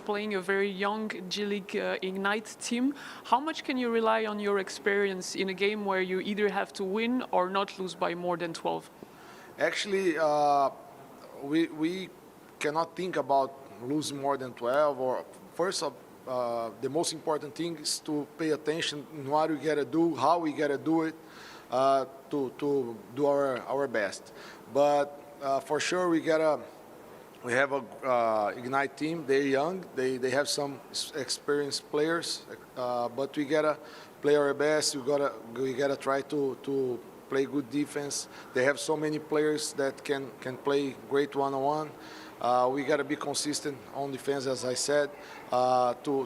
playing a very young G League Ignite team. How much can you rely on your experience in a game where you either have to win or not lose by more than 12? Actually, we cannot think about losing more than 12. Or first of the most important thing is to pay attention in what we gotta do, how we gotta do it, to do our best. But for sure, we have a Ignite team. They're young. They have some experienced players, but we gotta play our best. We gotta try to play good defense. They have so many players that can play great one-on-one. We got to be consistent on defense, as I said,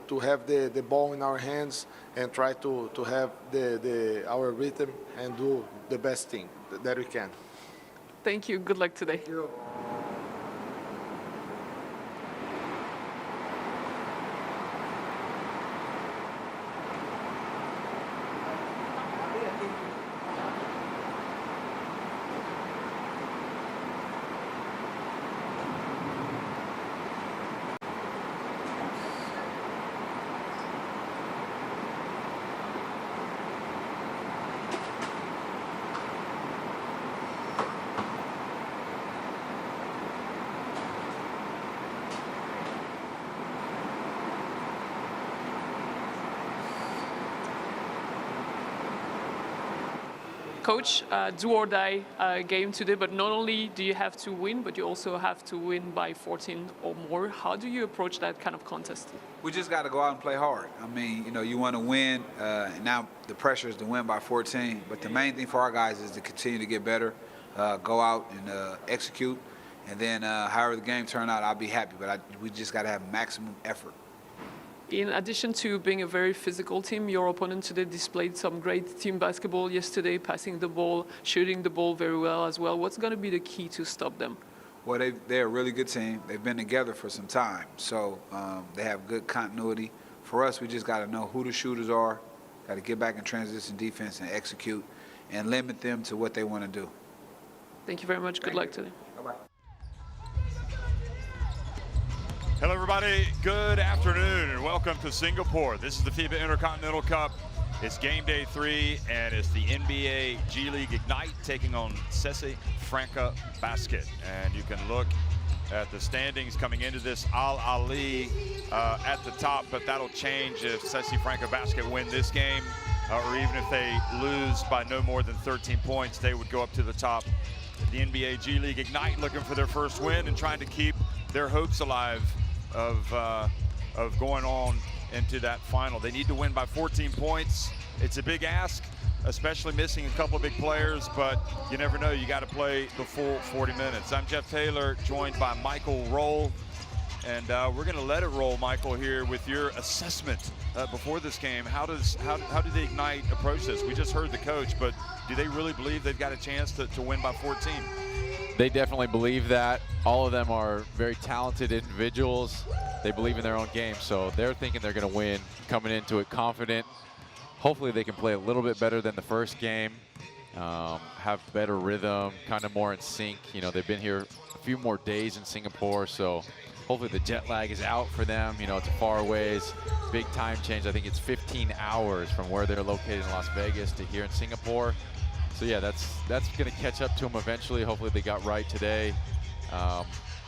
to have the ball in our hands and try to have our rhythm and do the best thing that we can. Thank you. Good luck today. Thank you. Coach, do or die game today, but not only do you have to win, but you also have to win by 14 or more. How do you approach that kind of contest? We just got to go out and play hard. I mean, you want to win. And now the pressure is to win by 14. But the main thing for our guys is to continue to get better, go out and execute. And then however the game turn out, I'll be happy. But we just got to have maximum effort. In addition to being a very physical team, your opponent today displayed some great team basketball yesterday, passing the ball, shooting the ball very well as well. What's going to be the key to stop them? Well, they're a really good team. They've been together for some time, so they have good continuity. For us, we just got to know who the shooters are, got to get back in transition defense and execute, and limit them to what they want to do. Thank you very much. Good luck today. Bye-bye. Hello everybody, good afternoon and welcome to Singapore. This is the FIBA Intercontinental Cup. It's game day 3 and it's the NBA G League Ignite taking on Sesi Franca Basquete. And you can look at the standings coming into this Al Ali at the top, but that'll change if Sesi Franca Basquete win this game or even if they lose by no more than 13 points, they would go up to the top. The NBA G League Ignite looking for their first win and trying to keep their hopes alive of going on into that final. They need to win by 14 points. It's a big ask, especially missing a couple of big players, but you never know. You got to play the full 40 minutes. I'm Jeff Taylor, joined by Michael Roll, and we're going to let it roll, Michael, here with your assessment before this game. How do the Ignite approach this? We just heard the coach, but do they really believe they've got a chance to win by 14? They definitely believe that. All of them are very talented individuals. They believe in their own game, so they're thinking they're going to win, coming into it confident. Hopefully they can play a little bit better than the first game, have better rhythm, kind of more in sync. They've been here a few more days in Singapore, so hopefully the jet lag is out for them. It's a far ways, big time change. I think it's 15 hours from where they're located in Las Vegas to here in Singapore. So yeah, that's going to catch up to them eventually. Hopefully they got right today.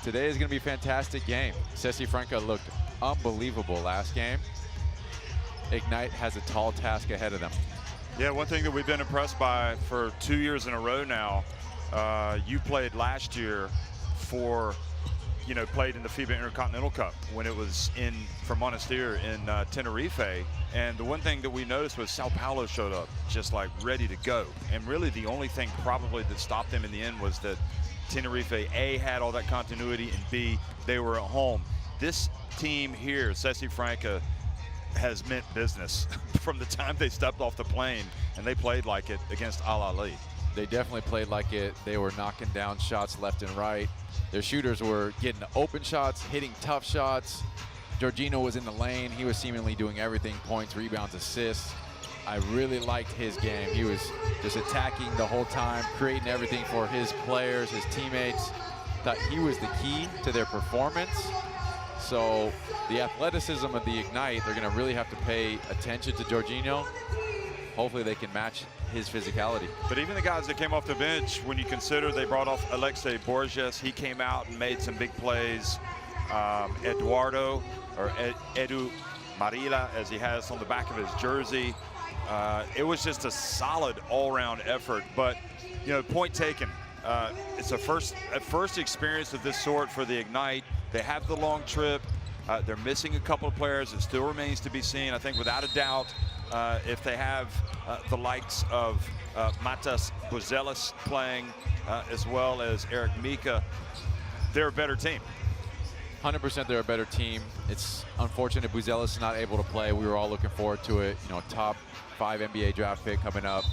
Today is going to be a fantastic game. Sesi Franca looked unbelievable last game. Ignite has a tall task ahead of them. Yeah, one thing that we've been impressed by for 2 years in a row now, you played last year played in the FIBA Intercontinental Cup when it was for Monastir in Tenerife. And the one thing that we noticed was Sao Paulo showed up just like ready to go. And really the only thing probably that stopped them in the end was that Tenerife, A, had all that continuity, and B, they were at home. This team here, Sesi Franca, has meant business from the time they stepped off the plane, and they played like it against Al Ali. They definitely played like it. They were knocking down shots left and right. Their shooters were getting open shots, hitting tough shots. Jorginho was in the lane. He was seemingly doing everything: points, rebounds, assists. I really liked his game. He was just attacking the whole time, creating everything for his players, his teammates. Thought he was the key to their performance. So the athleticism of the Ignite, they're going to really have to pay attention to Jorginho. Hopefully they can match his physicality. But even the guys that came off the bench, when you consider they brought off Alexei Borges, he came out and made some big plays. Eduardo, or Edu Marila, as he has on the back of his jersey. It was just a solid all-round effort. But, you know, point taken. It's a first experience of this sort for the Ignite. They have the long trip. They're missing a couple of players. It still remains to be seen. I think without a doubt, if they have the likes of Matas Buzelis playing, as well as Eric Mika, they're a better team. 100% they're a better team. It's unfortunate Buzelis is not able to play. We were all looking forward to it. You know, top 5 NBA draft pick coming up.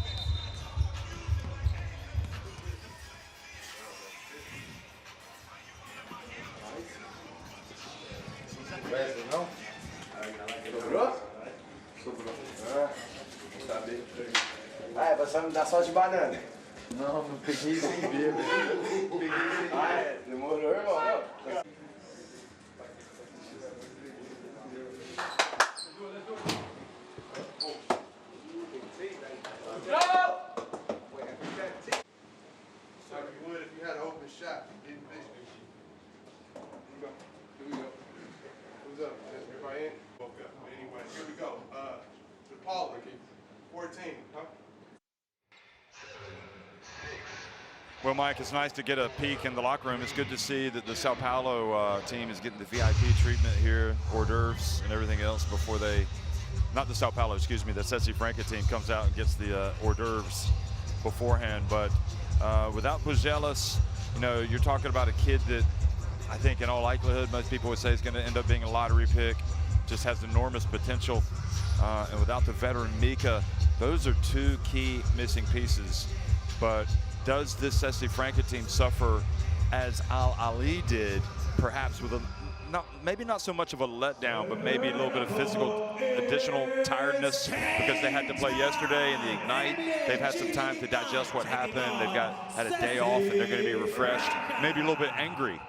Vai, você vai me dar só de banana. Não, não peguei sem ver. Ah, demorou, irmão. Não. So you would if you had an open shot. You didn't miss it. Here we go. Who's up? Everybody in? Woke up. Anyway, here we go. The Paul, 14, huh? Well, Mike, it's nice to get a peek in the locker room. It's good to see that the Sao Paulo team is getting the VIP treatment here, hors d'oeuvres and everything else before they, not the Sao Paulo, excuse me, the Sesi Franca team comes out and gets the hors d'oeuvres beforehand. But without Buzelis, you know, you're talking about a kid that I think in all likelihood most people would say is going to end up being a lottery pick, just has enormous potential. And without the veteran Mika, those are two key missing pieces. But does this Sesi Franca team suffer as Al Ali did, perhaps with a, maybe not so much of a letdown, but maybe a little bit of physical additional tiredness because they had to play yesterday in the Ignite. They've had some time to digest what happened. They've had a day off and they're going to be refreshed, maybe a little bit angry.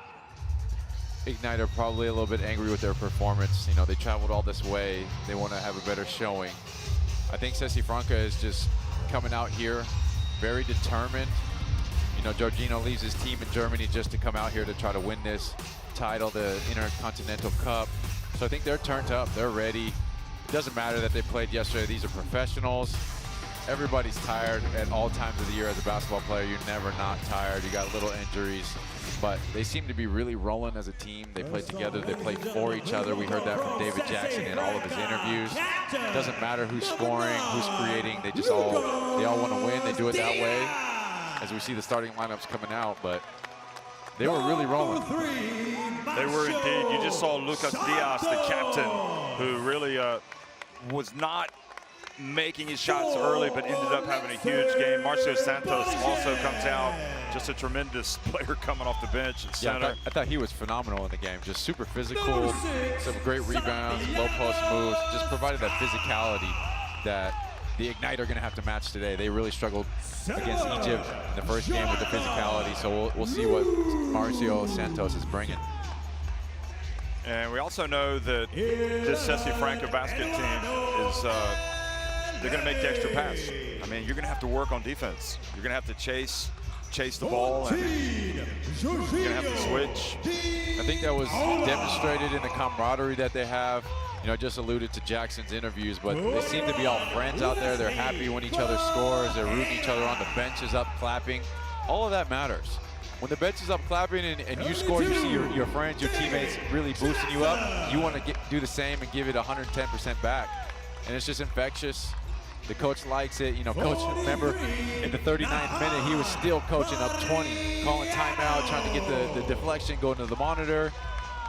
Ignite are probably a little bit angry with their performance. You know, they traveled all this way. They want to have a better showing. I think Sesi Franca is just coming out here very determined. You know, Jorginho leaves his team in Germany just to come out here to try to win this title, the Intercontinental Cup. So I think they're turned up, they're ready. It doesn't matter that they played yesterday. These are professionals. Everybody's tired at all times of the year as a basketball player. You're never not tired. You got little injuries, but they seem to be really rolling as a team. They play together, they play for each other. We heard that from David Jackson in all of his interviews. It doesn't matter who's scoring, who's creating. They all want to win. They do it that way. As we see the starting lineups coming out, but they were really rolling. They were indeed. You just saw Lucas Diaz, the captain, who really was not making his shots early, but ended up having a huge game. Marcio Santos also comes out, just a tremendous player coming off the bench at center. Yeah, I thought he was phenomenal in the game. Just super physical, some great rebounds, low post moves, just provided that physicality that the Ignite are going to have to match today. They really struggled against Egypt in the first game with the physicality, so we'll see what Marcio Santos is bringing. And we also know that this Sesi Franca basket team is, they're going to make the extra pass. I mean, you're going to have to work on defense. You're going to have to chase the ball, and you're going to have to switch. I think that was demonstrated in the camaraderie that they have. You know, I just alluded to Jackson's interviews, but they seem to be all friends out there. They're happy when each other scores. They're rooting each other on. The bench is up clapping. All of that matters. When the bench is up clapping and you score, you see your friends, your teammates really boosting you up. You want to do the same and give it 110% back. And it's just infectious. The coach likes it. You know, coach, remember, in the 39th minute, he was still coaching up 20, calling timeout, trying to get the deflection, going to the monitor.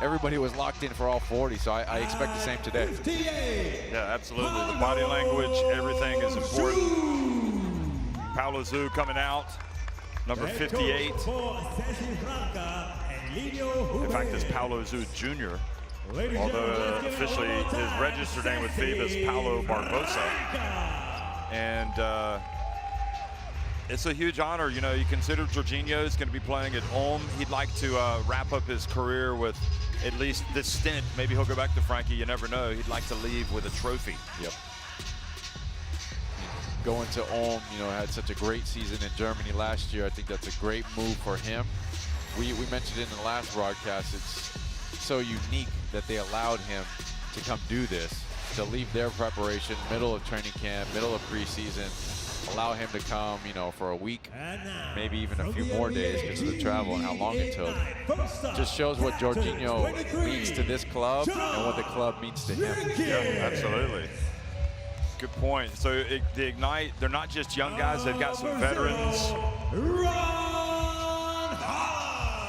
Everybody was locked in for all 40, so I expect the same today. Yeah, absolutely. The body language, everything is important. Paulo Zu coming out, number 58. In fact, it's Paulo Zu Jr., although officially his registered name with FIBA is Paulo Barbosa. And it's a huge honor. You know, you consider Jorginho is going to be playing at home. He'd like to wrap up his career with at least this stint. Maybe he'll go back to Frankie. You never know. He'd like to leave with a trophy. Yep. Going to Ulm, you know, had such a great season in Germany last year. I think that's a great move for him. We mentioned it in the last broadcast. It's so unique that they allowed him to come do this, to leave their preparation, middle of training camp, middle of preseason, allow him to come, you know, for a week, maybe even a few more days because of the travel and how long it took. Just shows what Jorginho means to this club and what the club means to him. Yeah, absolutely. Good point. So the Ignite, they're not just young guys, they've got some veterans.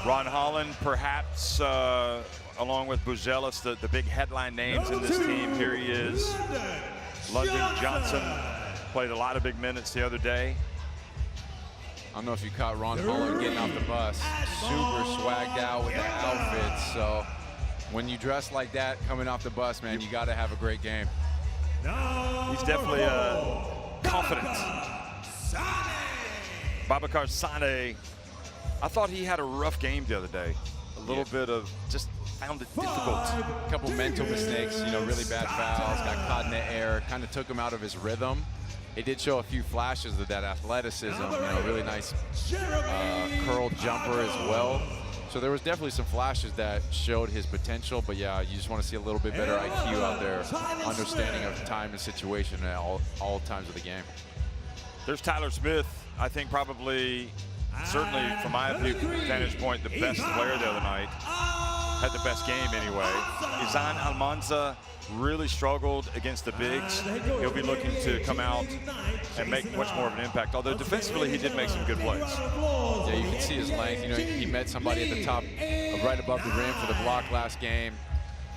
Ron Holland, perhaps, along with Buzelis, the big headline names in this team. Here he is. London Johnson played a lot of big minutes the other day. I don't know if you caught Ron Holland getting off the bus. Super swagged out with the outfits. So when you dress like that coming off the bus, man, you got to have a great game. He's definitely confident. Babacar Sane, I thought he had a rough game the other day. A little bit of just found it difficult. A couple mental mistakes, you know, really bad fouls, got caught in the air, kind of took him out of his rhythm. It did show a few flashes of that athleticism, you know, really nice curled jumper as well. So there was definitely some flashes that showed his potential, but yeah, you just want to see a little bit better IQ out there, understanding of time and situation at all times of the game. There's Tyler Smith, I think probably, certainly from my vantage point, the best player the other night. Had the best game anyway. Izan Almanza really struggled against the bigs. He'll be looking to come out and make much more of an impact, although defensively he did make some good plays. Yeah, you can see his length. You know, he met somebody at the top, right above the rim for the block last game.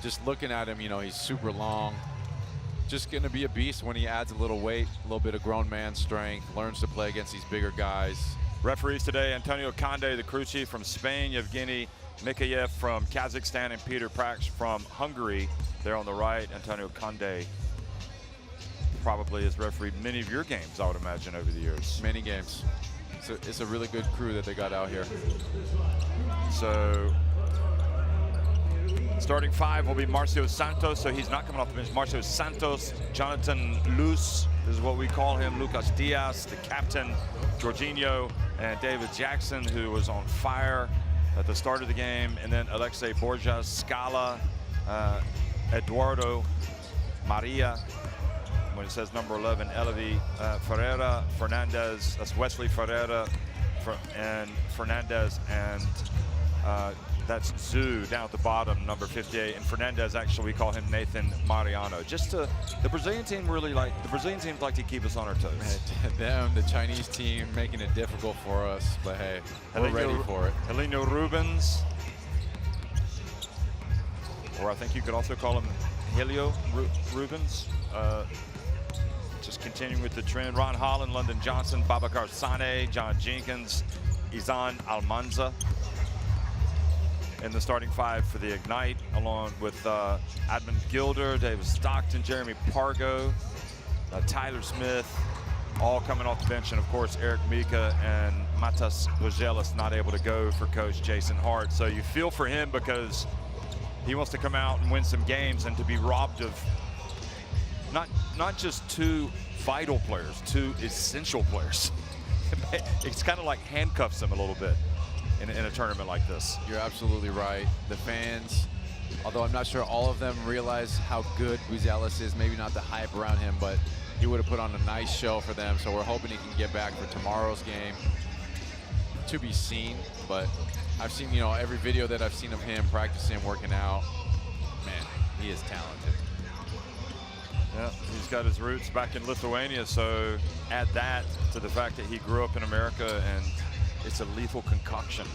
Just looking at him, you know, he's super long. Just going to be a beast when he adds a little weight, a little bit of grown man strength, learns to play against these bigger guys. Referees today, Antonio Conde, the crew chief from Spain, Yevgeny Mikhayev from Kazakhstan, and Peter Prax from Hungary. There on the right, Antonio Conde probably has refereed many of your games, I would imagine, over the years. Many games. So it's a really good crew that they got out here. So starting five will be Marcio Santos, so he's not coming off the bench. Marcio Santos, Jonathan Luz is what we call him, Lucas Diaz, the captain, Jorginho, and David Jackson, who was on fire at the start of the game, and then Alexei Borja, Scala, Eduardo, Maria, when it says number 11, Elevi, Ferreira, Fernandez, that's Wesley Ferreira, and Fernandez, and that's Zu down at the bottom, number 58, and Fernandez, actually we call him Nathan Mariano. Just to, the Brazilian team teams like to keep us on our toes. Them, the Chinese team, making it difficult for us, but hey, we're ready for it. Heleno Rubens, or I think you could also call him Helio Rubens. Just continuing with the trend, Ron Holland, London Johnson, Babacar Sane, John Jenkins, Izan Almanza in the starting five for the Ignite, along with Admund Gilder, David Stockton, Jeremy Pargo, Tyler Smith, all coming off the bench, and of course Eric Mika and Matas Buzelis not able to go for coach Jason Hart. So you feel for him because he wants to come out and win some games, and to be robbed of not just two vital players, two essential players. It's kind of like handcuffs him a little bit in a tournament like this. You're absolutely right. The fans, although I'm not sure all of them realize how good Buzelis is, maybe not the hype around him, but he would have put on a nice show for them. So we're hoping he can get back for tomorrow's game. To be seen, but I've seen, you know, every video that I've seen of him practicing, working out. Man, he is talented. Yeah, he's got his roots back in Lithuania, so add that to the fact that he grew up in America, and it's a lethal concoction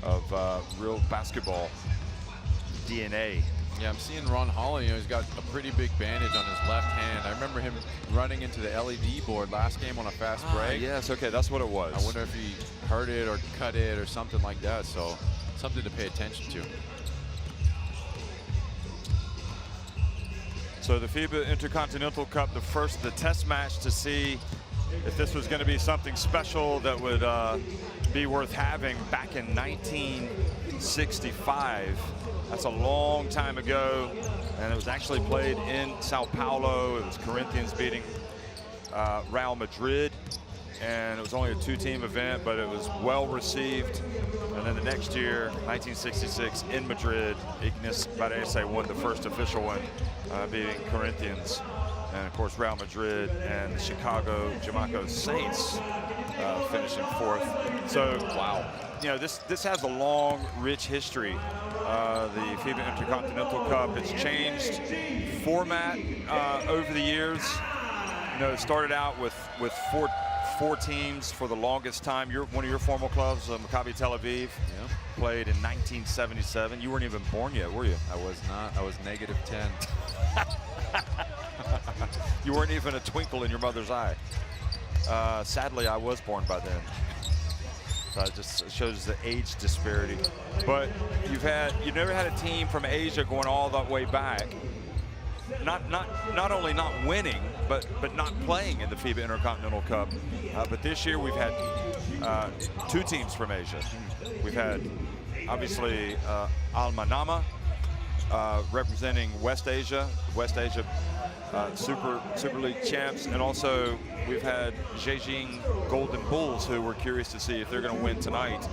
of real basketball DNA. Yeah, I'm seeing Ron Holland, you know, he's got a pretty big bandage on his left hand. I remember him running into the LED board last game on a fast break. Yes, okay, that's what it was. I wonder if he hurt it or cut it or something like that, so something to pay attention to. So the FIBA Intercontinental Cup, the test match to see if this was going to be something special that would be worth having back in 1965. That's a long time ago, and it was actually played in Sao Paulo. It was Corinthians beating Real Madrid, and it was only a 2-team event, but it was well received. And then the next year, 1966, in Madrid, Ignis Varese won the first official one, beating Corinthians. And of course, Real Madrid and the Chicago Jamaco Saints finishing 4th. So, wow, you know, this has a long, rich history. The FIBA Intercontinental Cup, it's changed format over the years. You know, it started out with four teams for the longest time. One of your former clubs, Maccabi Tel Aviv, played in 1977. You weren't even born yet, were you? I was not. I was -10. You weren't even a twinkle in your mother's eye. Sadly, I was born by then. So it just shows the age disparity. But you've never had a team from Asia going all that way back. Not only not winning, but not playing in the FIBA Intercontinental Cup. But this year we've had 2 teams from Asia. We've had obviously Al Manama representing West Asia, Super League champs, and also we've had Beijing Golden Bulls, who we're curious to see if they're going to win tonight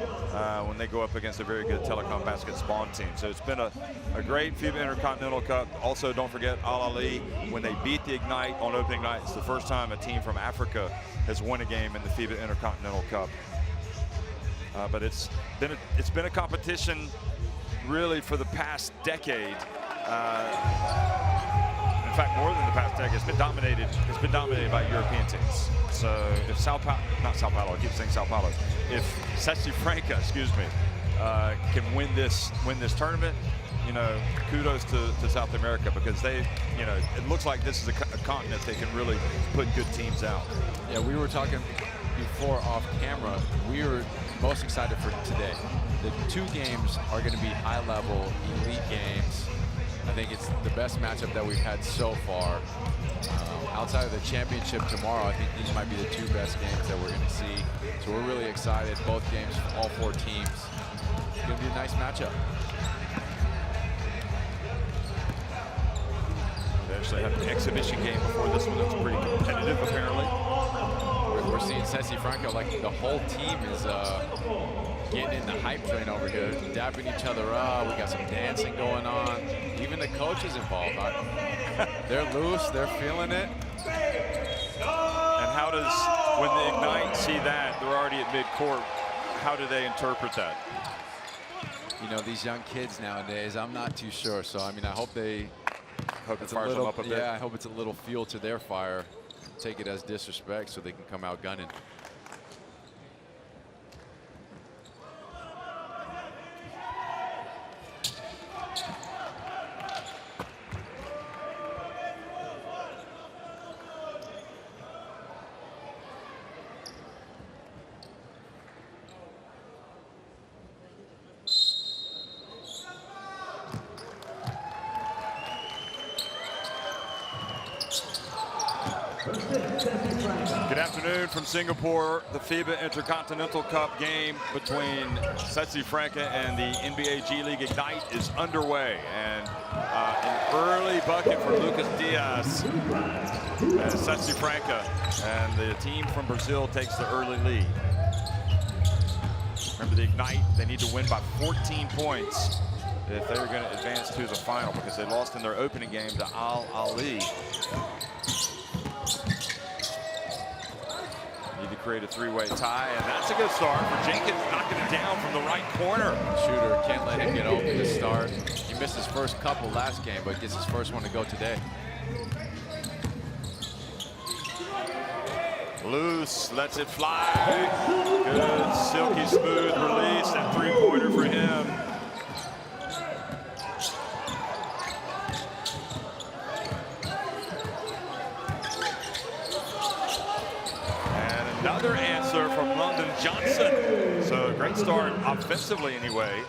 when they go up against a very good Telecom Basket Spawn team. So it's been a great FIBA Intercontinental Cup. Also, don't forget Al Ali, when they beat the Ignite on opening night. It's the first time a team from Africa has won a game in the FIBA Intercontinental Cup. But it's been a competition really for the past decade. In fact, more than the past decade, it's been dominated by European teams. So if not Sao Paulo, I keep saying Sao Paulo. If Sesi Franca, excuse me, can win this tournament, you know, kudos to South America, because they, you know, it looks like this is a continent that can really put good teams out. Yeah, we were talking before off camera. We were most excited for today. The 2 games are going to be high-level elite games. I think it's the best matchup that we've had so far. Outside of the championship tomorrow, I think these might be the 2 best games that we're going to see. So we're really excited. Both games, all 4 teams. It's going to be a nice matchup. They actually had an exhibition game before this one that was pretty competitive, apparently. We're seeing Sesi Franca, like the whole team is getting in the hype train over here, dapping each other up. We got some dancing going on. Even the coach is involved. They're loose, they're feeling it. And how does, when the Ignite see that, they're already at midcourt, how do they interpret that? You know, these young kids nowadays, I'm not too sure. So, I mean, I hope it fires them up a bit. Yeah, I hope it's a little fuel to their fire. Take it as disrespect so they can come out gunning. Good afternoon from Singapore. The FIBA Intercontinental Cup game between Sesi Franca and the NBA G League Ignite is underway. And an early bucket for Lucas Diaz as Sesi Franca. And the team from Brazil takes the early lead. Remember, the Ignite, they need to win by 14 points if they're going to advance to the final, because they lost in their opening game to Al Ali. Need to create a 3-way tie, and that's a good start for Jenkins, knocking it down from the right corner. Shooter, can't let him get open to start. He missed his first couple last game, but gets his first one to go today. Loose, lets it fly. Good, silky smooth release, and 3-pointer for him. Another answer from London Johnson. So great start offensively anyway.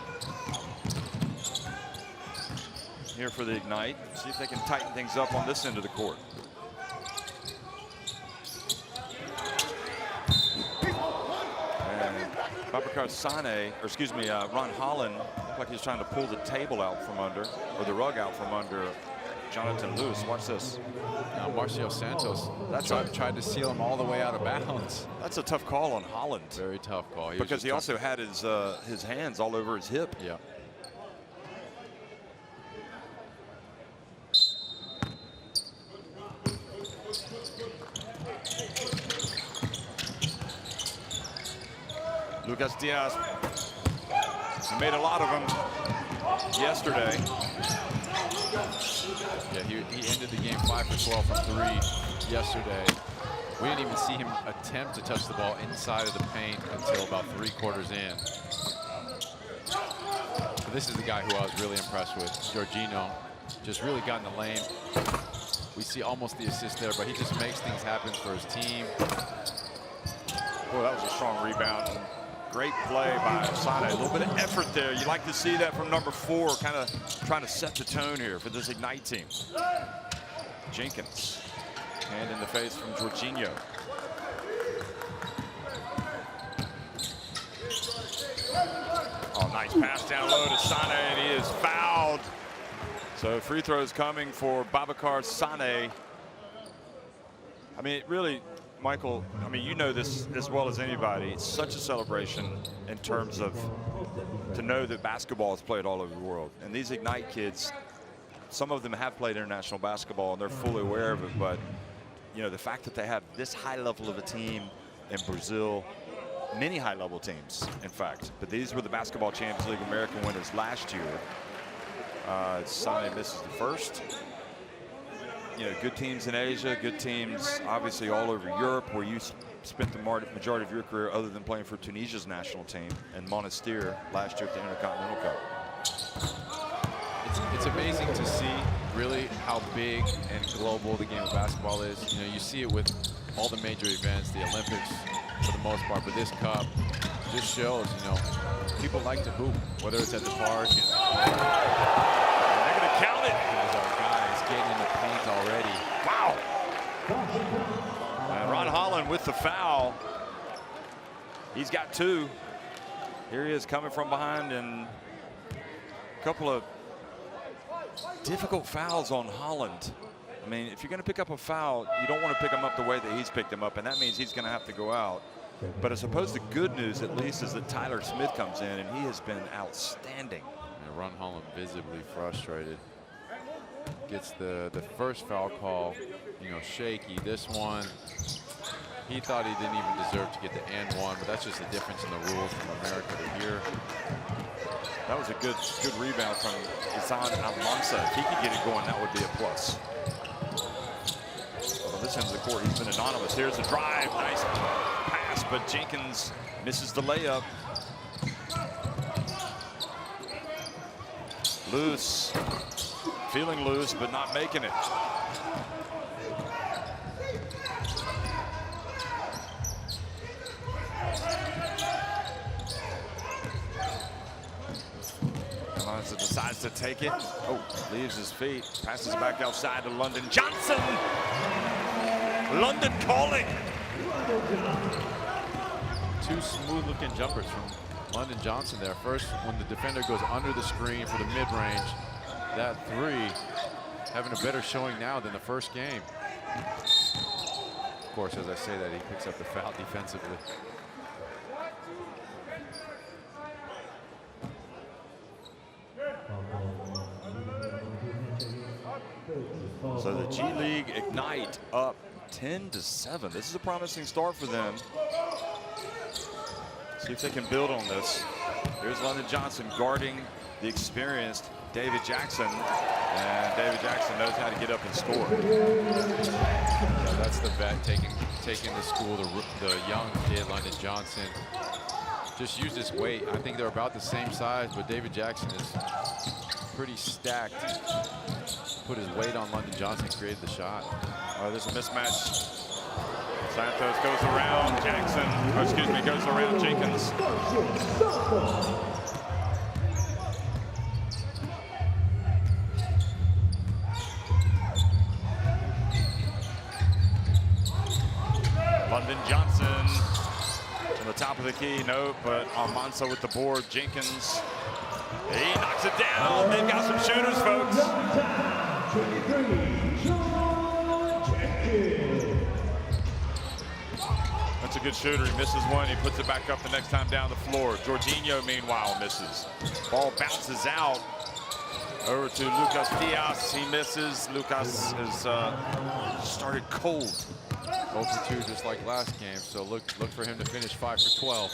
Here for the Ignite. See if they can tighten things up on this end of the court. Babacar Sane, or excuse me, Ron Holland, looked like he was trying to pull the table out from under, or the rug out from under Jonathan Lewis. Watch this. Now Marcio Santos tried to seal him all the way out of bounds. That's a tough call on Holland. Very tough call. Because he also had his hands all over his hip. Yeah. Lucas Diaz, he made a lot of them yesterday. Yeah, he ended the game 5 for 12 from 3 yesterday. We didn't even see him attempt to touch the ball inside of the paint until about 3/4 in. So this is the guy who I was really impressed with, Jorginho. Just really got in the lane. We see almost the assist there, but he just makes things happen for his team. Boy, that was a strong rebound. Great play by Sane. A little bit of effort there. You like to see that from number 4, kind of trying to set the tone here for this Ignite team. Jenkins, hand in the face from Jorginho. Oh, nice pass down low to Sane, and he is fouled. So free throws coming for Babacar Sane. I mean, it really, Michael, I mean, you know this as well as anybody. It's such a celebration in terms of to know that basketball is played all over the world. And these Ignite kids, some of them have played international basketball and they're fully aware of it. But, you know, the fact that they have this high level of a team in Brazil, many high level teams, in fact. But these were the Basketball Champions League American winners last year. Sane misses the first. You know, good teams in Asia, good teams obviously all over Europe, where you spent the majority of your career other than playing for Tunisia's national team and Monastir last year at the Intercontinental Cup. It's amazing to see really how big and global the game of basketball is. You know, you see it with all the major events, the Olympics for the most part, but this cup just shows, you know, people like to hoop, whether it's at the park. And they're going to count it. There's our guys getting in the paint already. Wow. And Ron Holland with the foul. He's got 2. Here he is coming from behind, and a couple of difficult fouls on Holland. I mean, if you're going to pick up a foul, you don't want to pick him up the way that he's picked him up, and that means he's going to have to go out. But I suppose the good news, at least, is that Tyler Smith comes in, and he has been outstanding. And Ron Holland visibly frustrated. Gets the first foul call, you know, shaky. This one, he thought he didn't even deserve to get the and one, but that's just the difference in the rules from America to here. That was a good rebound from Isan Almansa. If he could get it going, that would be a plus. On this end of the court, he's been anonymous. Here's a drive, nice pass, but Jenkins misses the layup. Loose, feeling loose, but not making it. Alonso decides to take it. Oh, leaves his feet, passes back outside to London Johnson. London calling. 2 smooth-looking jumpers from London Johnson there. First, when the defender goes under the screen for the mid-range, that 3 having a better showing now than the first game. Of course, as I say that, he picks up the foul defensively. So the G League Ignite up 10-7. This is a promising start for them. See if they can build on this. Here's London Johnson guarding the experienced David Jackson. And David Jackson knows how to get up and score. Yeah, that's the vet taking to school, the young kid, London Johnson. Just used his weight. I think they're about the same size, but David Jackson is pretty stacked. Put his weight on London Johnson, created the shot. There's a mismatch. Santos goes around Jackson, or excuse me, goes around Jenkins. London Johnson from the top of the key, no, but Almanza with the board. Jenkins, he knocks it down. They've got some shooters, folks. That's a good shooter. He misses one. He puts it back up the next time down the floor. Jorginho, meanwhile, misses. Ball bounces out over to Lucas Diaz. He misses. Lucas has started cold. 0 for 2 just like last game, so look for him to finish 5 for 12.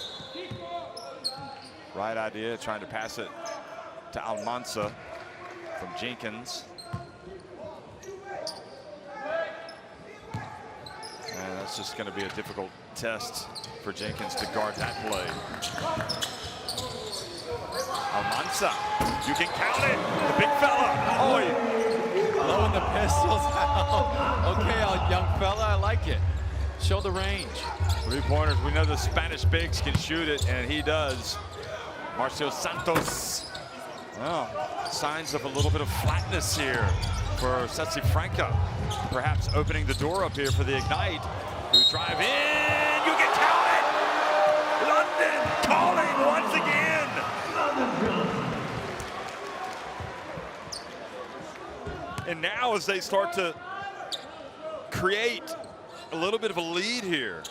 Right idea, trying to pass it to Almanza from Jenkins. And that's just going to be a difficult test for Jenkins to guard that play. Almanza, you can count it, the big fella. Oh, blowing the pistols out. Okay, young fella, I like it. Show the range. 3-pointers, we know the Spanish bigs can shoot it, and he does. Marcio Santos. Well, signs of a little bit of flatness here for Sesi Franca. Perhaps opening the door up here for the Ignite. Who drive in, you can count it! London calling once again! And now as they start to create a little bit of a lead here,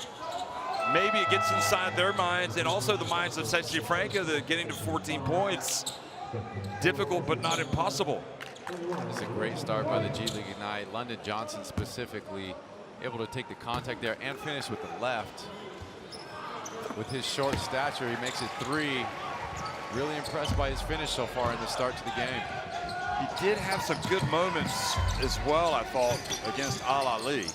maybe it gets inside their minds and also the minds of Sesi Franca that getting to 14 points. Difficult, but not impossible. It's a great start by the G League Ignite. London Johnson specifically able to take the contact there and finish with the left. With his short stature, he makes it 3. Really impressed by his finish so far in the start to the game. He did have some good moments as well, I thought, against Al Ali.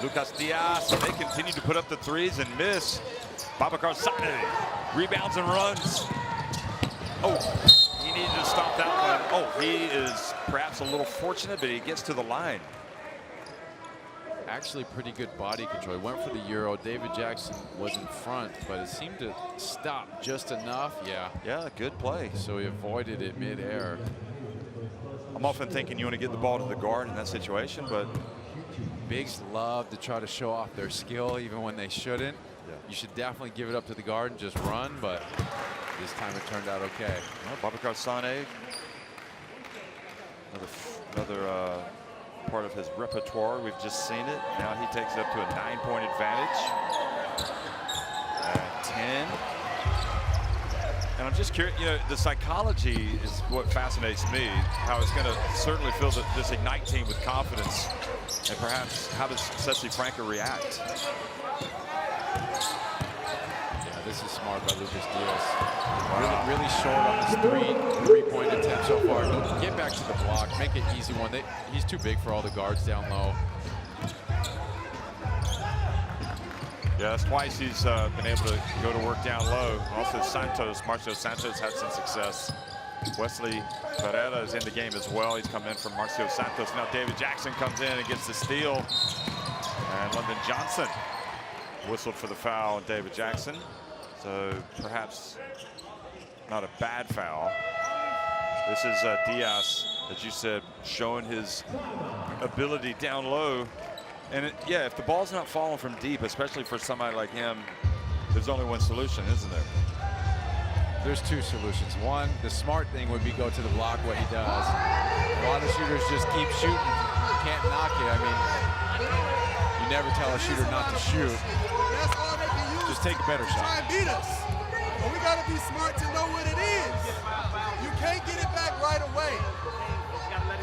Lucas Diaz, they continue to put up the threes and miss. Babacar Sane rebounds and runs. Oh, he needed to stop that one. Oh, he is perhaps a little fortunate, but he gets to the line. Actually pretty good body control. He went for the Euro. David Jackson was in front, but it seemed to stop just enough. Yeah, good play. So he avoided it mid-air. I'm often thinking you want to get the ball to the guard in that situation, but bigs love to try to show off their skill even when they shouldn't. You should definitely give it up to the guard and just run, but this time it turned out okay. Well, Babacar Sane, another part of his repertoire. We've just seen it. Now he takes it up to a 9-point advantage. At 10. And I'm just curious, you know, the psychology is what fascinates me, how it's going to certainly fill this Ignite team with confidence. And perhaps how does Sesi Franca react? Yeah, this is smart by Lucas Diaz. Really short on his three-point attempt so far. Get back to the block, make it easy one. He's too big for all the guards down low. Yeah, that's twice he's been able to go to work down low. Also Marcio Santos had some success. Wesley Pereira is in the game as well. He's come in from Marcio Santos. Now David Jackson comes in and gets the steal. And London Johnson whistled for the foul on David Jackson. So perhaps not a bad foul. This is Diaz, as you said, showing his ability down low. And yeah, if the ball's not falling from deep, especially for somebody like him, there's only one solution, isn't there? There's two solutions. One, the smart thing would be go to the block, what he does. A lot of shooters just keep shooting. You can't knock it. I mean, you never tell a shooter not to shoot. That's all they can use. Just take a better shot. Try and beat us. But we got to be smart to know what it is. You can't get it back right away.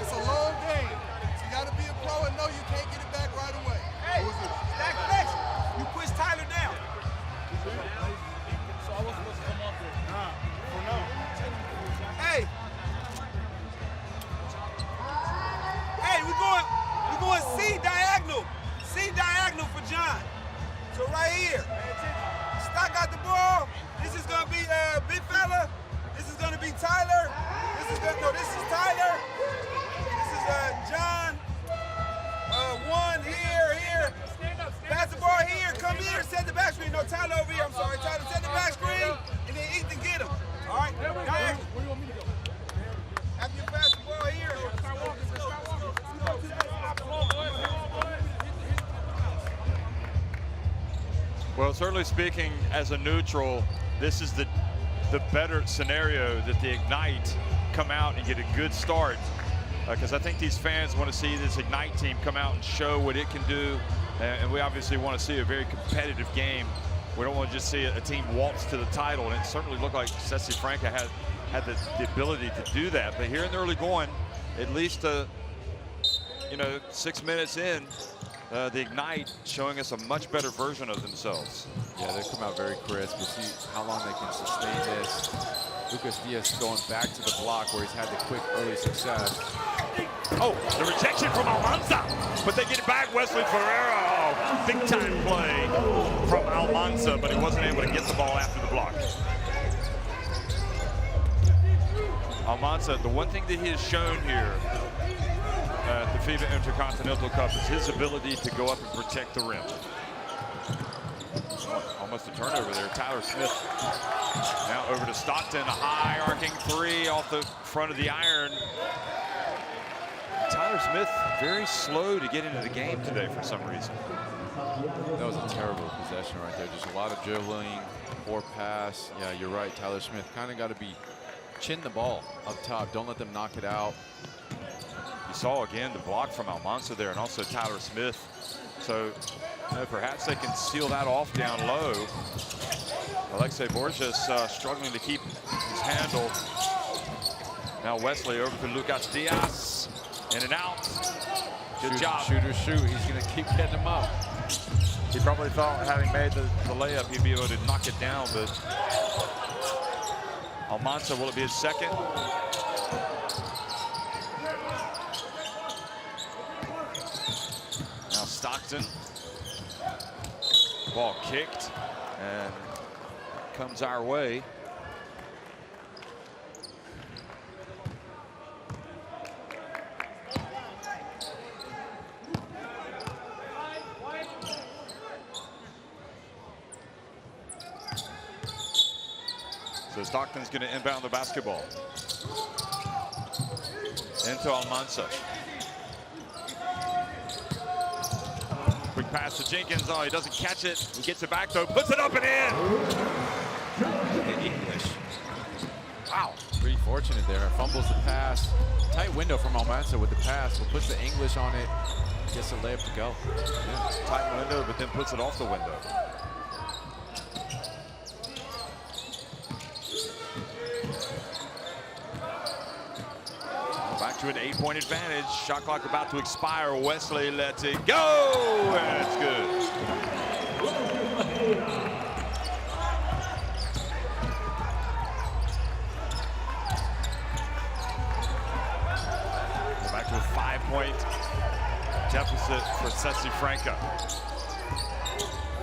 It's a long game. So you got to be a pro and know you can't get it back right away. Hey, stack connection. You push Tyler down. So I wasn't supposed to come off there. No. Hey. Hey, we're going C diagonal. C diagonal for John. So right here. Stock got the ball. This is gonna be big fella. This is gonna be Tyler. This is Tyler. This is John. One here. Pass the ball here. Come here. Set the back screen. No, Tyler over here. I'm sorry, Tyler. Set the back screen, and then Ethan get him. All right. Diagonal. Where you want me to go? After you pass the ball here. Well, it's certainly speaking, as a neutral, this is the better scenario that the Ignite come out and get a good start. Because I think these fans want to see this Ignite team come out and show what it can do. And we obviously want to see a very competitive game. We don't want to just see a team waltz to the title. And it certainly looked like Sesi Franca had the ability to do that. But here in the early going, at least, 6 minutes in, the Ignite showing us a much better version of themselves. Yeah, they come out very crisp. We'll see how long they can sustain this. Lucas Diaz going back to the block where he's had the quick early success. Oh, the rejection from Almanza, but they get it back. Wesley Ferreira, big time play from Almanza, but he wasn't able to get the ball after the block. Almanza, the one thing that he has shown here at the FIBA Intercontinental Cup is his ability to go up and protect the rim. Almost a turnover there. Tyler Smith now over to Stockton, a high arcing three off the front of the iron. Tyler Smith very slow to get into the game today for some reason. That was a terrible possession right there. Just a lot of dribbling, poor pass. Yeah, you're right. Tyler Smith kind of got to be chin the ball up top. Don't let them knock it out. You saw again the block from Almanza there, and also Tyler Smith. So perhaps they can seal that off down low. Alexei Borges struggling to keep his handle. Now Wesley over to Lucas Diaz. In and out. Good job. Shooter, shoot. He's going to keep getting him up. He probably thought, having made the layup, he'd be able to knock it down, but Almanza, will it be his second? Now Stockton. Ball kicked and comes our way. So Stockton's going to inbound the basketball into Almanza. Quick pass to Jenkins. Oh, he doesn't catch it. He gets it back though, puts it up and in. English. Wow, pretty fortunate there. Fumbles the pass. Tight window from Almanza with the pass. Will puts the English on it. Gets a layup to go. Yeah, tight window, but then puts it off the window. Back to an 8-point advantage. Shot clock about to expire. Wesley lets it go, and it's good. Back to a 5-point deficit for Sesi Franca.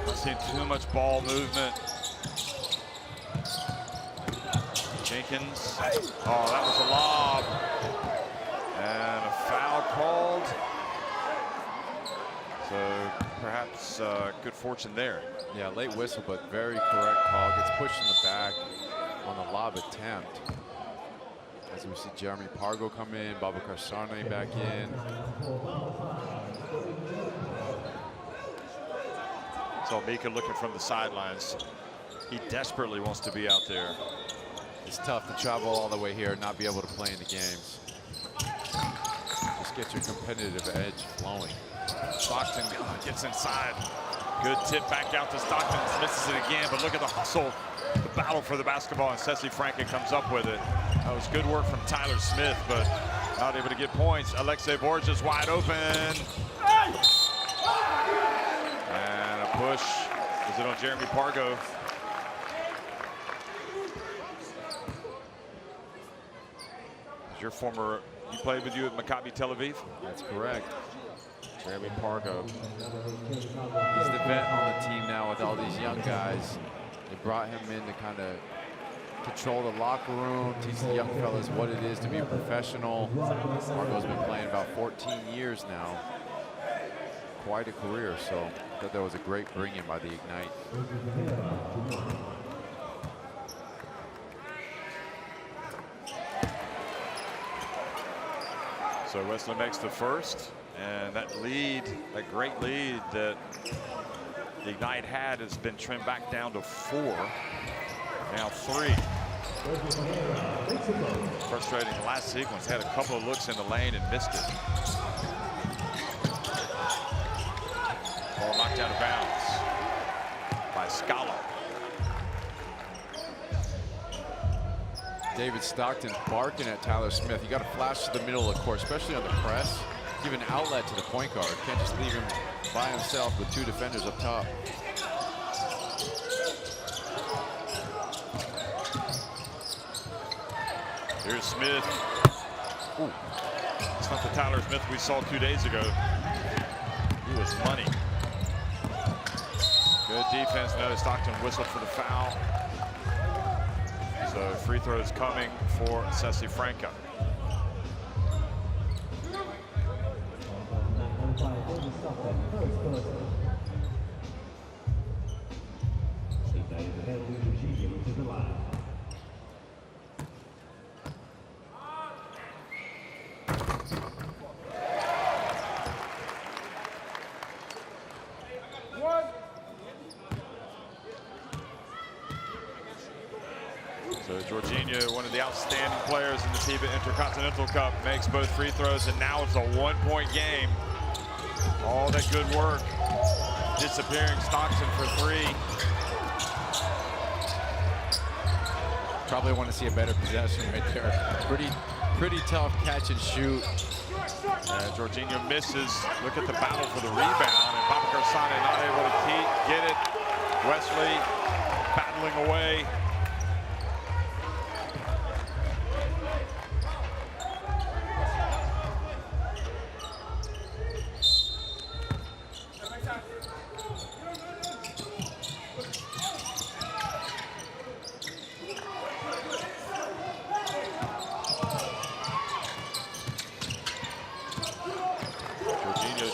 Not seeing too much ball movement. Jenkins. Oh, that was a lob. And a foul called. So perhaps good fortune there. Yeah, late whistle, but very correct call. Gets pushed in the back on the lob attempt. As we see Jeremy Pargo come in, Babacar Sarnay back in. So Mika looking from the sidelines. He desperately wants to be out there. It's tough to travel all the way here and not be able to play in the games. Just get your competitive edge flowing. Stockton gets inside. Good tip back out to Stockton. Misses it again, but look at the hustle, the battle for the basketball, and Sesi Franca comes up with it. That was good work from Tyler Smith, but not able to get points. Alexei Borges wide open. And a push. Is it on Jeremy Pargo? Your former, you played with you at Maccabi Tel Aviv? That's correct. Jeremy Pargo. He's the vet on the team now with all these young guys. They brought him in to kind of control the locker room, teach the young fellas what it is to be a professional. Pargo's been playing about 14 years now. Quite a career, so I thought that was a great bring-in by the Ignite. So Wesley makes the first, and that lead, that great lead that the Ignite had has been trimmed back down to 4. Now 3. Frustrating last sequence. Had a couple of looks in the lane and missed it. Ball knocked out of bounds by Scala. David Stockton barking at Tyler Smith. You got to flash to the middle of the court, especially on the press. Give an outlet to the point guard. Can't just leave him by himself with 2 defenders up top. Here's Smith. Ooh. It's not the Tyler Smith we saw 2 days ago. He was money. Good defense. No, Stockton whistled for the foul. So free throws coming for Sesi Franca. So Jorginho, one of the outstanding players in the FIBA Intercontinental Cup, makes both free throws, and now it's a 1-point game. All that good work disappearing. Stockton for 3. Probably want to see a better possession right there. Pretty tough catch and shoot. Jorginho misses. Look at the battle for the rebound, and Babakar Sane not able to get it. Wesley battling away.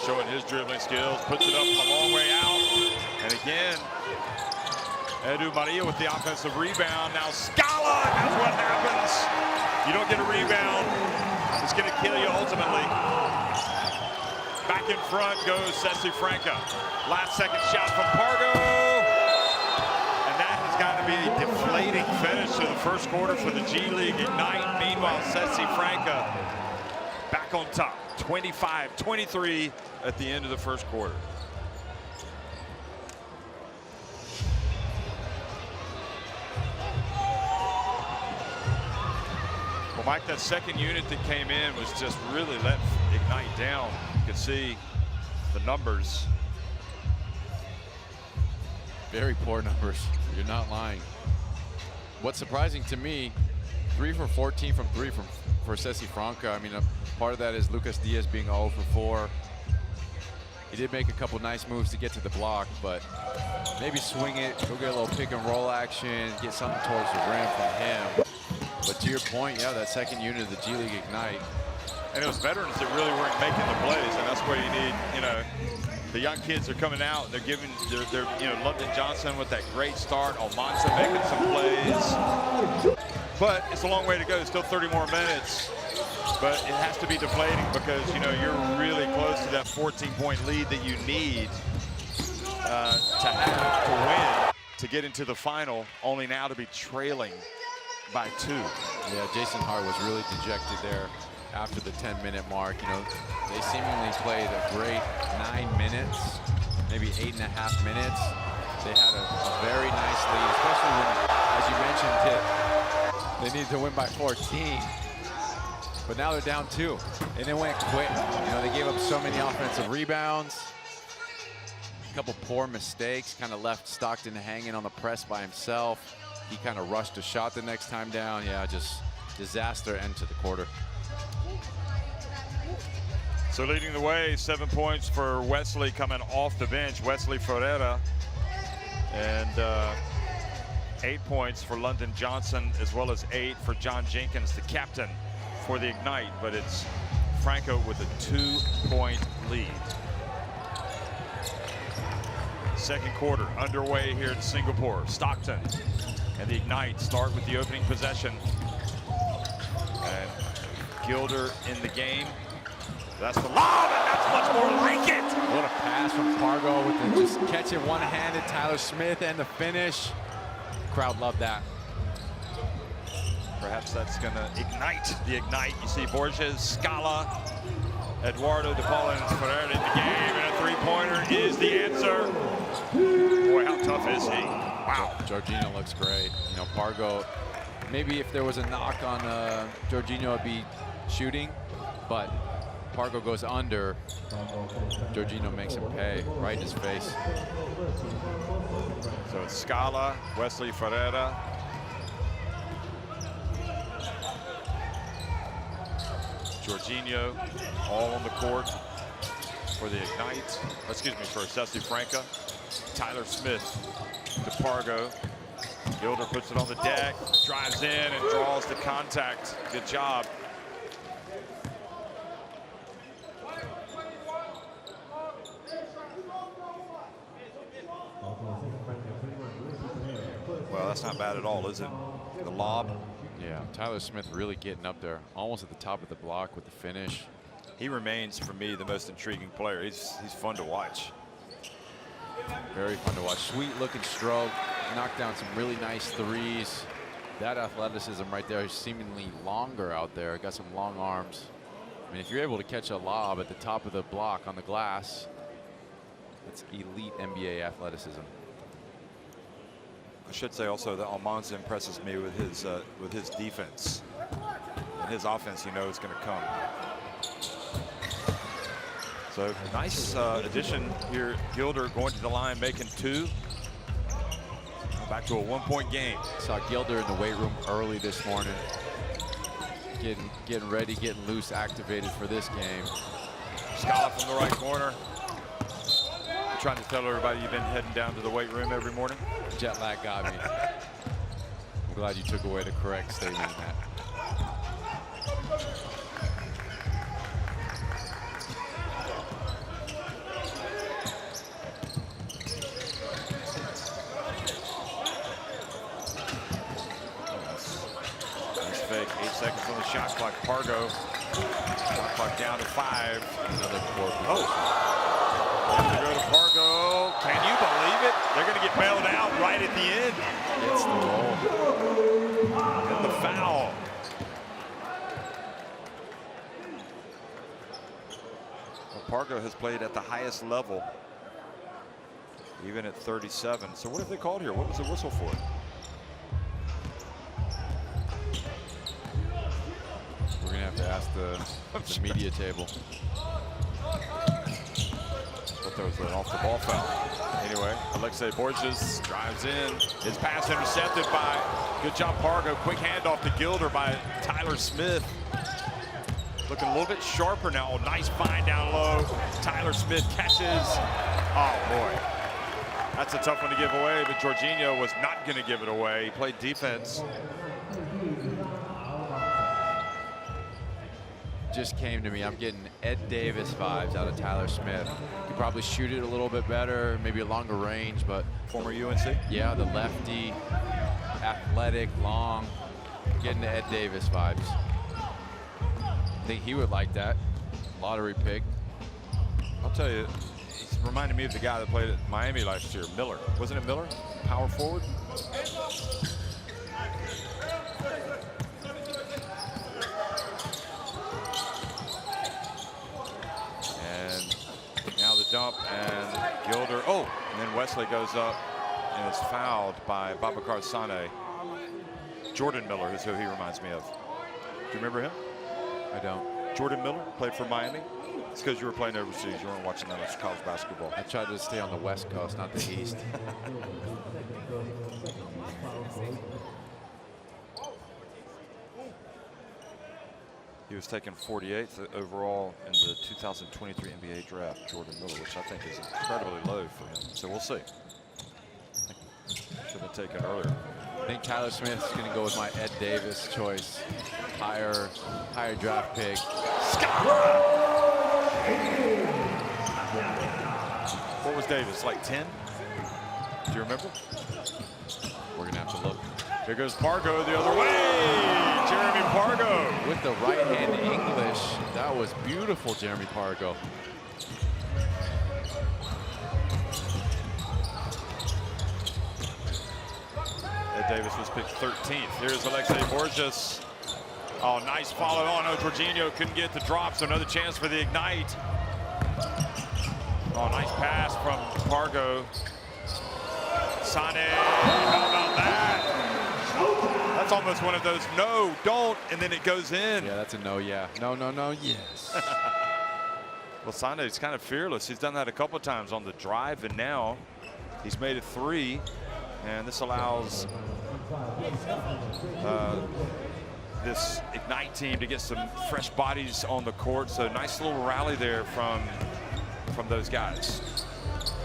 Showing his dribbling skills, puts it up a long way out. And again, Edu Maria with the offensive rebound. Now Scala, that's what happens. You don't get a rebound, it's gonna kill you ultimately. Back in front goes Sesi Franca. Last second shot from Pargo. And that has got to be a deflating finish to the first quarter for the G League Ignite. Meanwhile, Sesi Franca back on top. 25-23 at the end of the first quarter. Well, Mike, that second unit that came in was just really let Ignite down. You could see the numbers. Very poor numbers. You're not lying. What's surprising to me, 3 for 14 from 3 for Sesi Franca. I mean, part of that is Lucas Diaz being 0 for 4. He did make a couple nice moves to get to the block, but maybe swing it, go get a little pick and roll action, get something towards the rim from him. But to your point, yeah, that second unit of the G League Ignite. And it was veterans that really weren't making the plays, and that's where you need, you know, the young kids are coming out. They're giving, they're you know, London Johnson with that great start. Almanza making some plays. But it's a long way to go. Still 30 more minutes. But it has to be deflating because, you know, you're really close to that 14-point lead that you need to have to win to get into the final, only now to be trailing by 2. Yeah, Jason Hart was really dejected there after the 10-minute mark. You know, they seemingly played a great 9 minutes, maybe 8.5 minutes. They had a very nice lead, especially when, as you mentioned, they needed to win by 14. But now they're down 2, and it went quick. You know, they gave up so many offensive rebounds. A couple poor mistakes, kind of left Stockton hanging on the press by himself. He kind of rushed a shot the next time down. Yeah, just disaster end to the quarter. So leading the way, 7 points for Wesley coming off the bench, Wesley Ferreira. And 8 points for London Johnson, as well as 8 for John Jenkins, the captain for the Ignite. But it's Franco with a 2-point lead. Second quarter underway here in Singapore. Stockton and the Ignite start with the opening possession. And Gilder in the game. That's the lob, and that's much more like it. What a pass from Pargo with the just catch it one-handed. Tyler Smith and the finish. Crowd loved that. Perhaps that's going to ignite the ignite. You see Borges, Scala, Eduardo De Paula, and Ferrer in the game, and a three-pointer is the answer. Boy, how tough is he? Wow. Jorginho looks great. You know, Pargo, maybe if there was a knock on Jorginho, it'd be shooting, but Pargo goes under. Jorginho makes him pay right in his face. So it's Scala, Wesley Ferreira. Jorginho all on the court for the Ignite. Excuse me, for Sesi Franca. Tyler Smith to Pargo. Gilder puts it on the deck, drives in and draws the contact. Good job. Well, that's not bad at all, is it? The lob. Yeah, Tyler Smith really getting up there, almost at the top of the block with the finish. He remains, for me, the most intriguing player. He's fun to watch. Very fun to watch. Sweet looking stroke, knocked down some really nice threes. That athleticism right there is seemingly longer out there. Got some long arms. I mean, if you're able to catch a lob at the top of the block on the glass, it's elite NBA athleticism. I should say also that Almanza impresses me with his defense. And his offense, you know, is going to come. So nice addition here. Gilder going to the line, making two. Back to a one-point game. Saw Gilder in the weight room early this morning. Getting ready, getting loose, activated for this game. Scala from the right corner. I'm trying to tell everybody you've been heading down to the weight room every morning. Jet lag got me. I'm glad you took away the correct statement in that. Nice fake. 8 seconds on the shot clock. Pargo. Shot clock down to 5. Another poor position. Oh. To go to Pargo. Can you believe it? They're going to get bailed out right at the end. Gets the roll. And the foul. Well, Pargo has played at the highest level, even at 37. So what have they called here? What was the whistle for? We're going to have to ask the media table. That was an off the ball foul. Anyway, Alexei Borges drives in. His pass intercepted by, good job Pargo. Quick handoff to Gilder by Tyler Smith. Looking a little bit sharper now. Nice find down low. Tyler Smith catches. Oh boy. That's a tough one to give away, but Jorginho was not going to give it away. He played defense. Just came to me. I'm getting Ed Davis vibes out of Tyler Smith. He could probably shoot it a little bit better, maybe a longer range, but Former UNC? yeah, the lefty, athletic, long, getting the Ed Davis vibes. I think he would like that. Lottery pick. I'll tell you, he's reminded me of the guy that played at Miami last year, Miller. Wasn't it Miller? Power forward? Dump and Gilder. Oh, and then Wesley goes up and is fouled by Babacar Sane. Jordan Miller is who he reminds me of. Do you remember him? I don't. Jordan Miller played for Miami. It's because you were playing overseas. You weren't watching that much college basketball. I tried to stay on the West Coast, not the East. He was taken 48th overall in the 2023 NBA draft, Jordan Miller, which I think is incredibly low for him. So we'll see. Should have taken earlier. I think Tyler Smith's going to go with my Ed Davis choice. Higher draft pick. What was Davis, like 10? Do you remember? We're going to have to look. Here goes Pargo the other way. Jeremy Pargo. With the right hand English, that That was beautiful, Jeremy Pargo. Ed Davis was picked 13th. Here's Alexei Borges. Oh, nice follow on. Oh, Jorginho couldn't get the drop, so another chance for the Ignite. Oh, nice pass from Pargo. Sane, how about that? That's almost one of those no, don't, and then it goes in. Yeah, that's a no, yeah. No, no, no, yes. Well, Sane's kind of fearless. He's done that a couple of times on the drive, and now he's made it 3. And this allows this Ignite team to get some fresh bodies on the court. So nice little rally there from those guys.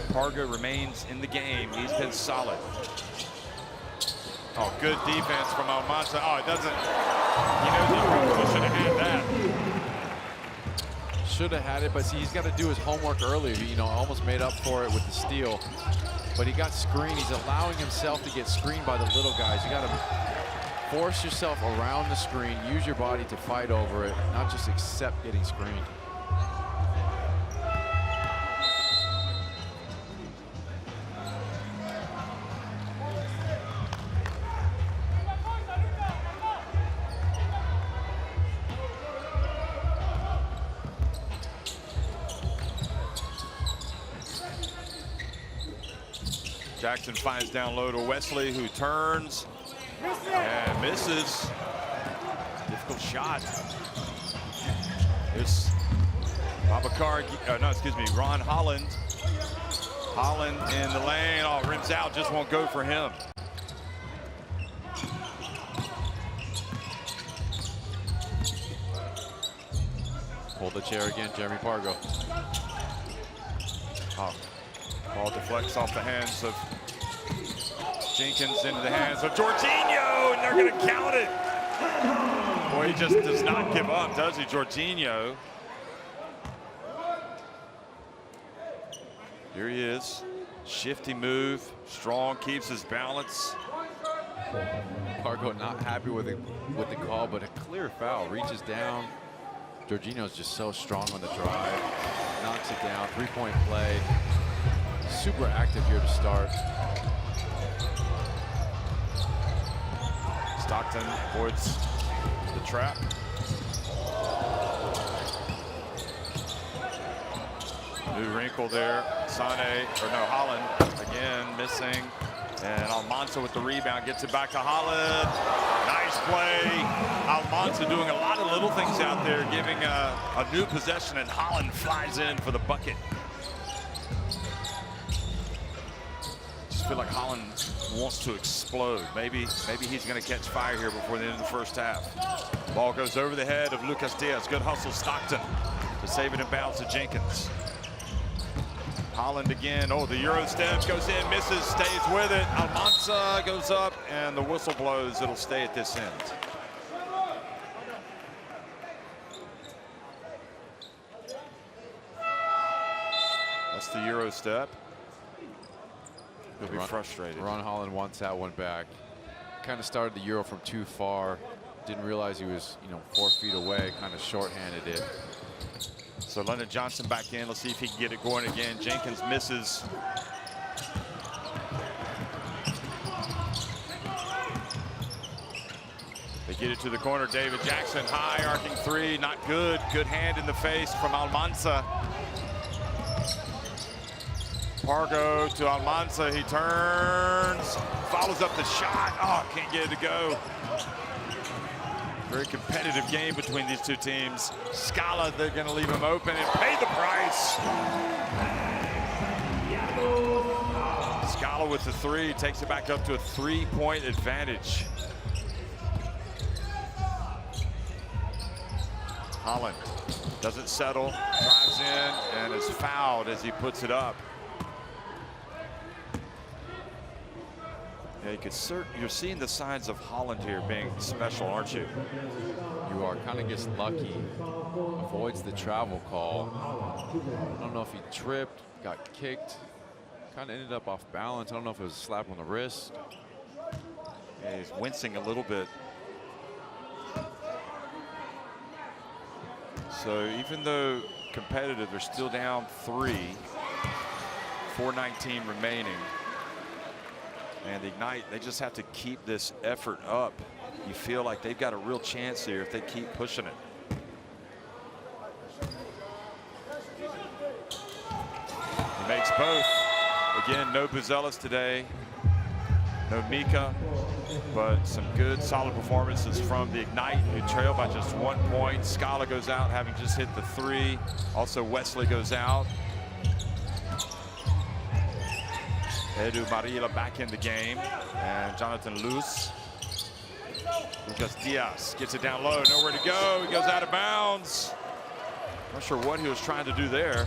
Pargo remains in the game. He's been solid. Oh, good defense from Almanza. Oh, it doesn't. He knows he probably should have had that. Should have had it, but see, he's got to do his homework earlier. You know, almost made up for it with the steal. But he got screened. He's allowing himself to get screened by the little guys. You got to force yourself around the screen, use your body to fight over it, not just accept getting screened. Jackson finds down low to Wesley, who turns and misses. Difficult shot. It's Ron Holland. Holland in the lane. Oh, rims out, just won't go for him. Hold the chair again, Jeremy Pargo. Oh. Ball deflects off the hands of Jenkins into the hands of Jorginho, and they're going to count it. Boy, he just does not give up, does he, Jorginho? Here he is. Shifty move, strong, keeps his balance. Pargo not happy with the call, but a clear foul. Reaches down. Jorginho's just so strong on the drive. Knocks it down. 3-point play. Super active here to start. Stockton avoids the trap. New wrinkle there. Holland again missing. And Almanza with the rebound, gets it back to Holland. Nice play. Almanza doing a lot of little things out there, giving a new possession, and Holland flies in for the bucket. Just feel like Holland wants to explode. Maybe he's going to catch fire here before the end of the first half. Ball goes over the head of Lucas Diaz. Good hustle, Stockton, to save it and bounce to Jenkins. Holland again. Oh, the Euro step goes in, misses, stays with it. Almanza goes up, and the whistle blows. It'll stay at this end. That's the Euro step. He'll be frustrated. Ron Holland wants that one back. Kind of started the Euro from too far. Didn't realize he was, 4 feet away. Kind of shorthanded it. So Leonard Johnson back in. Let's see if he can get it going again. Jenkins misses. They get it to the corner. David Jackson, high arcing three, not good. Good hand in the face from Almanza. Pargo to Almanza. He turns, follows up the shot. Oh, can't get it to go. Very competitive game between these two teams. Scala, they're going to leave him open and pay the price. Scala with the three takes it back up to a 3-point advantage. Holland doesn't settle, drives in, and is fouled as he puts it up. Yeah, you're seeing the signs of Holland here being special, aren't you? You are. Kind of gets lucky, avoids the travel call. I don't know if he tripped, got kicked, kind of ended up off balance. I don't know if it was a slap on the wrist. Yeah, he's wincing a little bit. So even though competitive, they're still down 3, 4:19 remaining. And the Ignite, they just have to keep this effort up. You feel like they've got a real chance here if they keep pushing it. He makes both. Again, no Buzelis today, no Mika, but some good solid performances from the Ignite, who trail by just 1 point. Scala goes out having just hit the 3. Also Wesley goes out. Edu Marila back in the game, and Jonathan Luz. Lucas Diaz gets it down low, nowhere to go. He goes out of bounds. Not sure what he was trying to do there.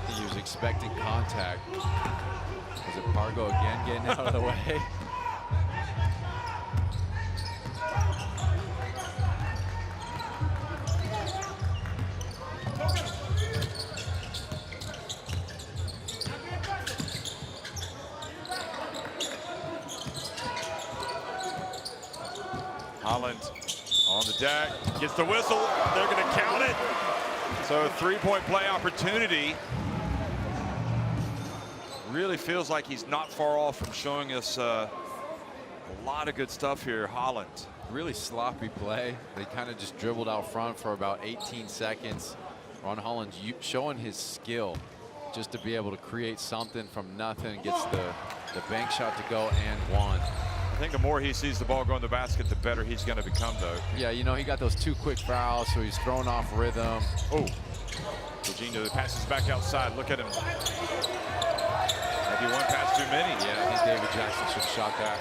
He was expecting contact. Was it Pargo again getting out of the way? Holland on the deck, gets the whistle. They're going to count it. So 3-point play opportunity. Really feels like he's not far off from showing us a lot of good stuff here, Holland. Really sloppy play. They kind of just dribbled out front for about 18 seconds. Ron Holland showing his skill just to be able to create something from nothing. Gets the bank shot to go and one. I think the more he sees the ball go in the basket, the better he's going to become, though. Yeah, you know, he got those 2 quick fouls, so he's thrown off rhythm. Oh, Jorginho passes back outside. Look at him. Maybe one pass too many. Yeah, I think David Jackson should have shot that.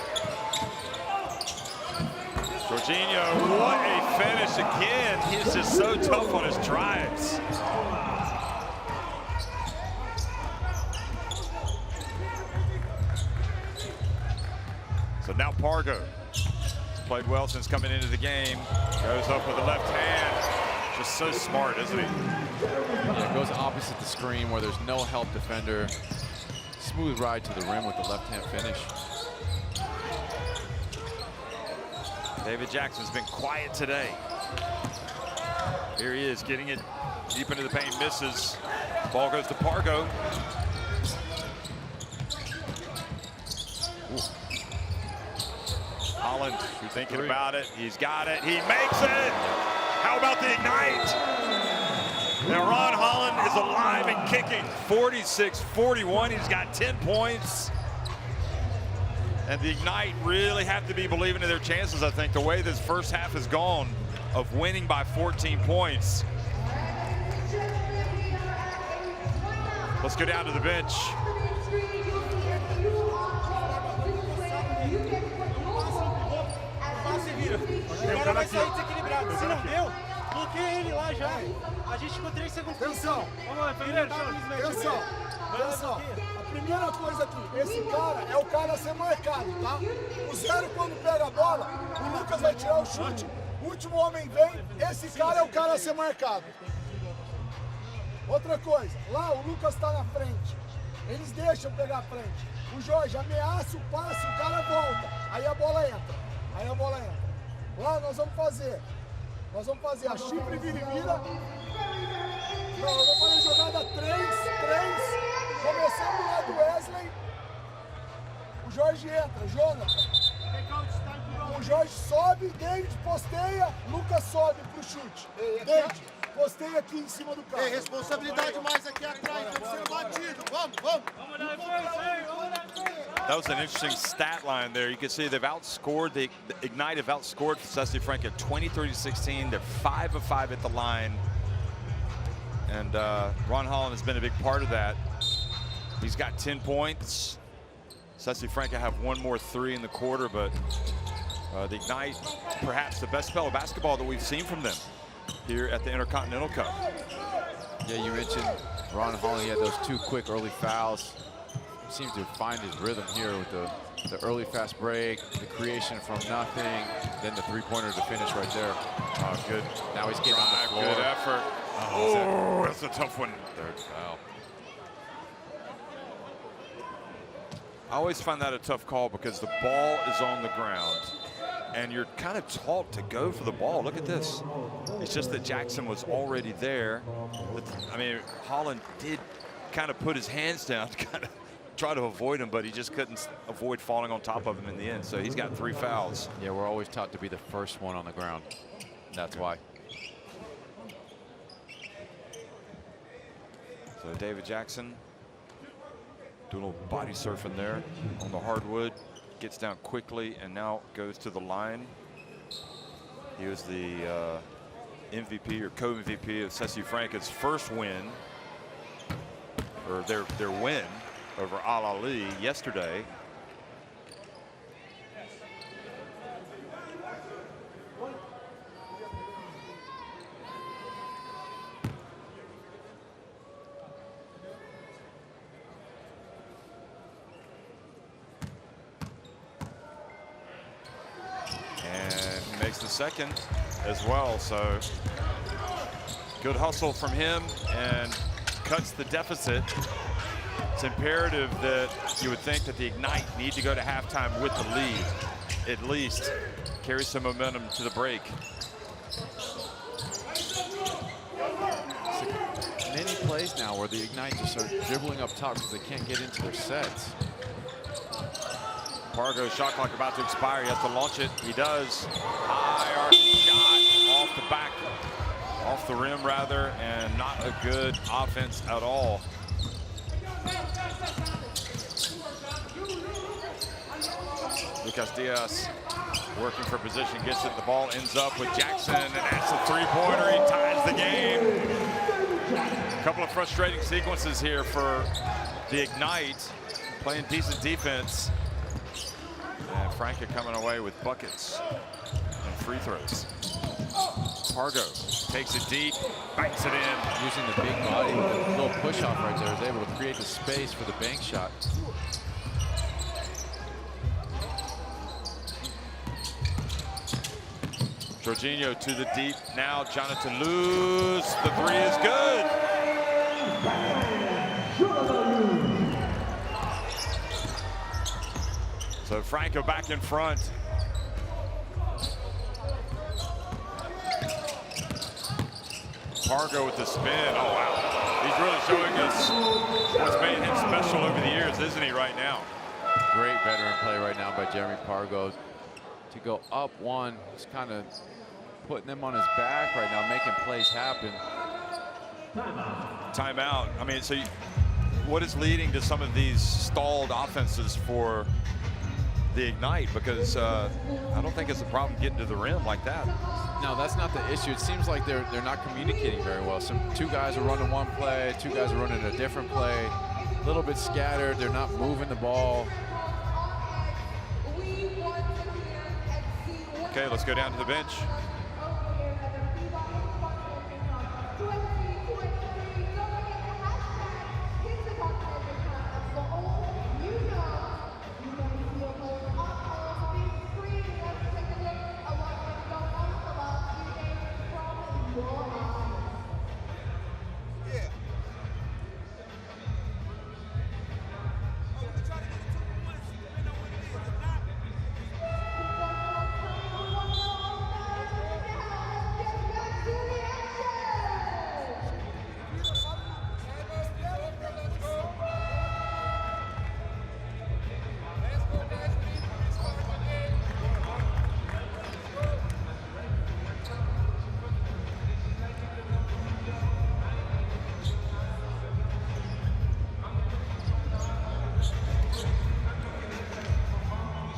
Jorginho, what a finish again. He's just so tough on his drives. So now Pargo has played well since coming into the game. Goes up with the left hand. Just so smart, isn't he? Yeah, goes opposite the screen where there's no help defender. Smooth ride to the rim with the left hand finish. David Jackson's been quiet today. Here he is getting it deep into the paint, misses. Ball goes to Pargo. Ooh. Holland, you're thinking about it. He's got it. He makes it. How about the Ignite? Now Ron Holland is alive and kicking. 46-41. He's got 10 points. And the Ignite really have to be believing in their chances, I think, the way this first half has gone of winning by 14 points. Let's go down to the bench. O cara vai sair desequilibrado. Se não deu, bloqueia ele lá já. A gente ficou 3 segundos. Atenção. Vamos lá, Figueiredo. Atenção. Atenção. A primeira coisa aqui, esse cara é o cara a ser marcado, tá? O 0 quando pega a bola, o Lucas vai tirar o chute, o último homem vem, esse cara é o cara a ser marcado. Outra coisa, lá o Lucas tá na frente, eles deixam pegar a frente. O Jorge ameaça o passe, o cara volta, aí a bola entra. Aí a bola entra. Lá nós vamos fazer a chifre vira. Não, nós vamos fazer jogada 3, começando lá do Wesley. O Jorge entra, Jonathan. O Jorge sobe, David posteia, Lucas sobe pro chute. David, posteia aqui em cima do carro. Tem responsabilidade mais aqui atrás, vamos ser batido. Vamos. That was an interesting stat line there. You can see they've outscored, the Ignite have outscored Sesi Franca 20-30-16. They're 5 of 5 at the line. And Ron Holland has been a big part of that. He's got 10 points. Sesi Franca have one more 3 in the quarter, but the Ignite, perhaps the best spell of basketball that we've seen from them here at the Intercontinental Cup. Yeah, you mentioned Ron Holland. He had those 2 quick early fouls. Seems to find his rhythm here with the early fast break, the creation from nothing, then the 3-pointer to finish right there. Oh, good. Now he's getting on the floor. Good effort. Oh, that's a tough one. 3rd foul. I always find that a tough call because the ball is on the ground. and you're kind of taught to go for the ball. Look at this. It's just that Jackson was already there. I mean, Holland did kind of put his hands down to kind of try to avoid him, but he just couldn't avoid falling on top of him in the end. So he's got 3 fouls. Yeah, we're always taught to be the first one on the ground. That's why. So David Jackson doing a little body surfing there on the hardwood. Gets down quickly and now goes to the line. He was the MVP or co-MVP of Sesi Franca's first win, or their win over Al Ali yesterday. Second as well, so good hustle from him and cuts the deficit. It's imperative that you would think that the Ignite need to go to halftime with the lead, at least carry some momentum to the break. Many plays now where the Ignite just start dribbling up top because they can't get into their sets. Pargo's shot clock about to expire. He has to launch it. He does. High arcing shot off the back, off the rim rather, and not a good offense at all. Lucas Diaz working for position, gets it. The ball ends up with Jackson, and that's a 3-pointer. He ties the game. A couple of frustrating sequences here for the Ignite, playing decent defense. And Franca coming away with buckets and free throws. Pargo takes it deep, banks it in. Using the big body with a little push off right there, is able to create the space for the bank shot. Jorginho to the deep now. Jonathan Luz. The 3 is good. So Franco back in front. Pargo with the spin. Oh, wow. He's really showing us what's made him special over the years, isn't he, right now? Great veteran play right now by Jeremy Pargo. To go up one, he's kind of putting them on his back right now, making plays happen. Timeout. I mean, so what is leading to some of these stalled offenses for the Ignite? Because I don't think it's a problem getting to the rim like that. No, that's not the issue. It seems like they're not communicating very well. Two guys are running one play, 2 guys are running a different play. A little bit scattered. They're not moving the ball. Okay, let's go down to the bench.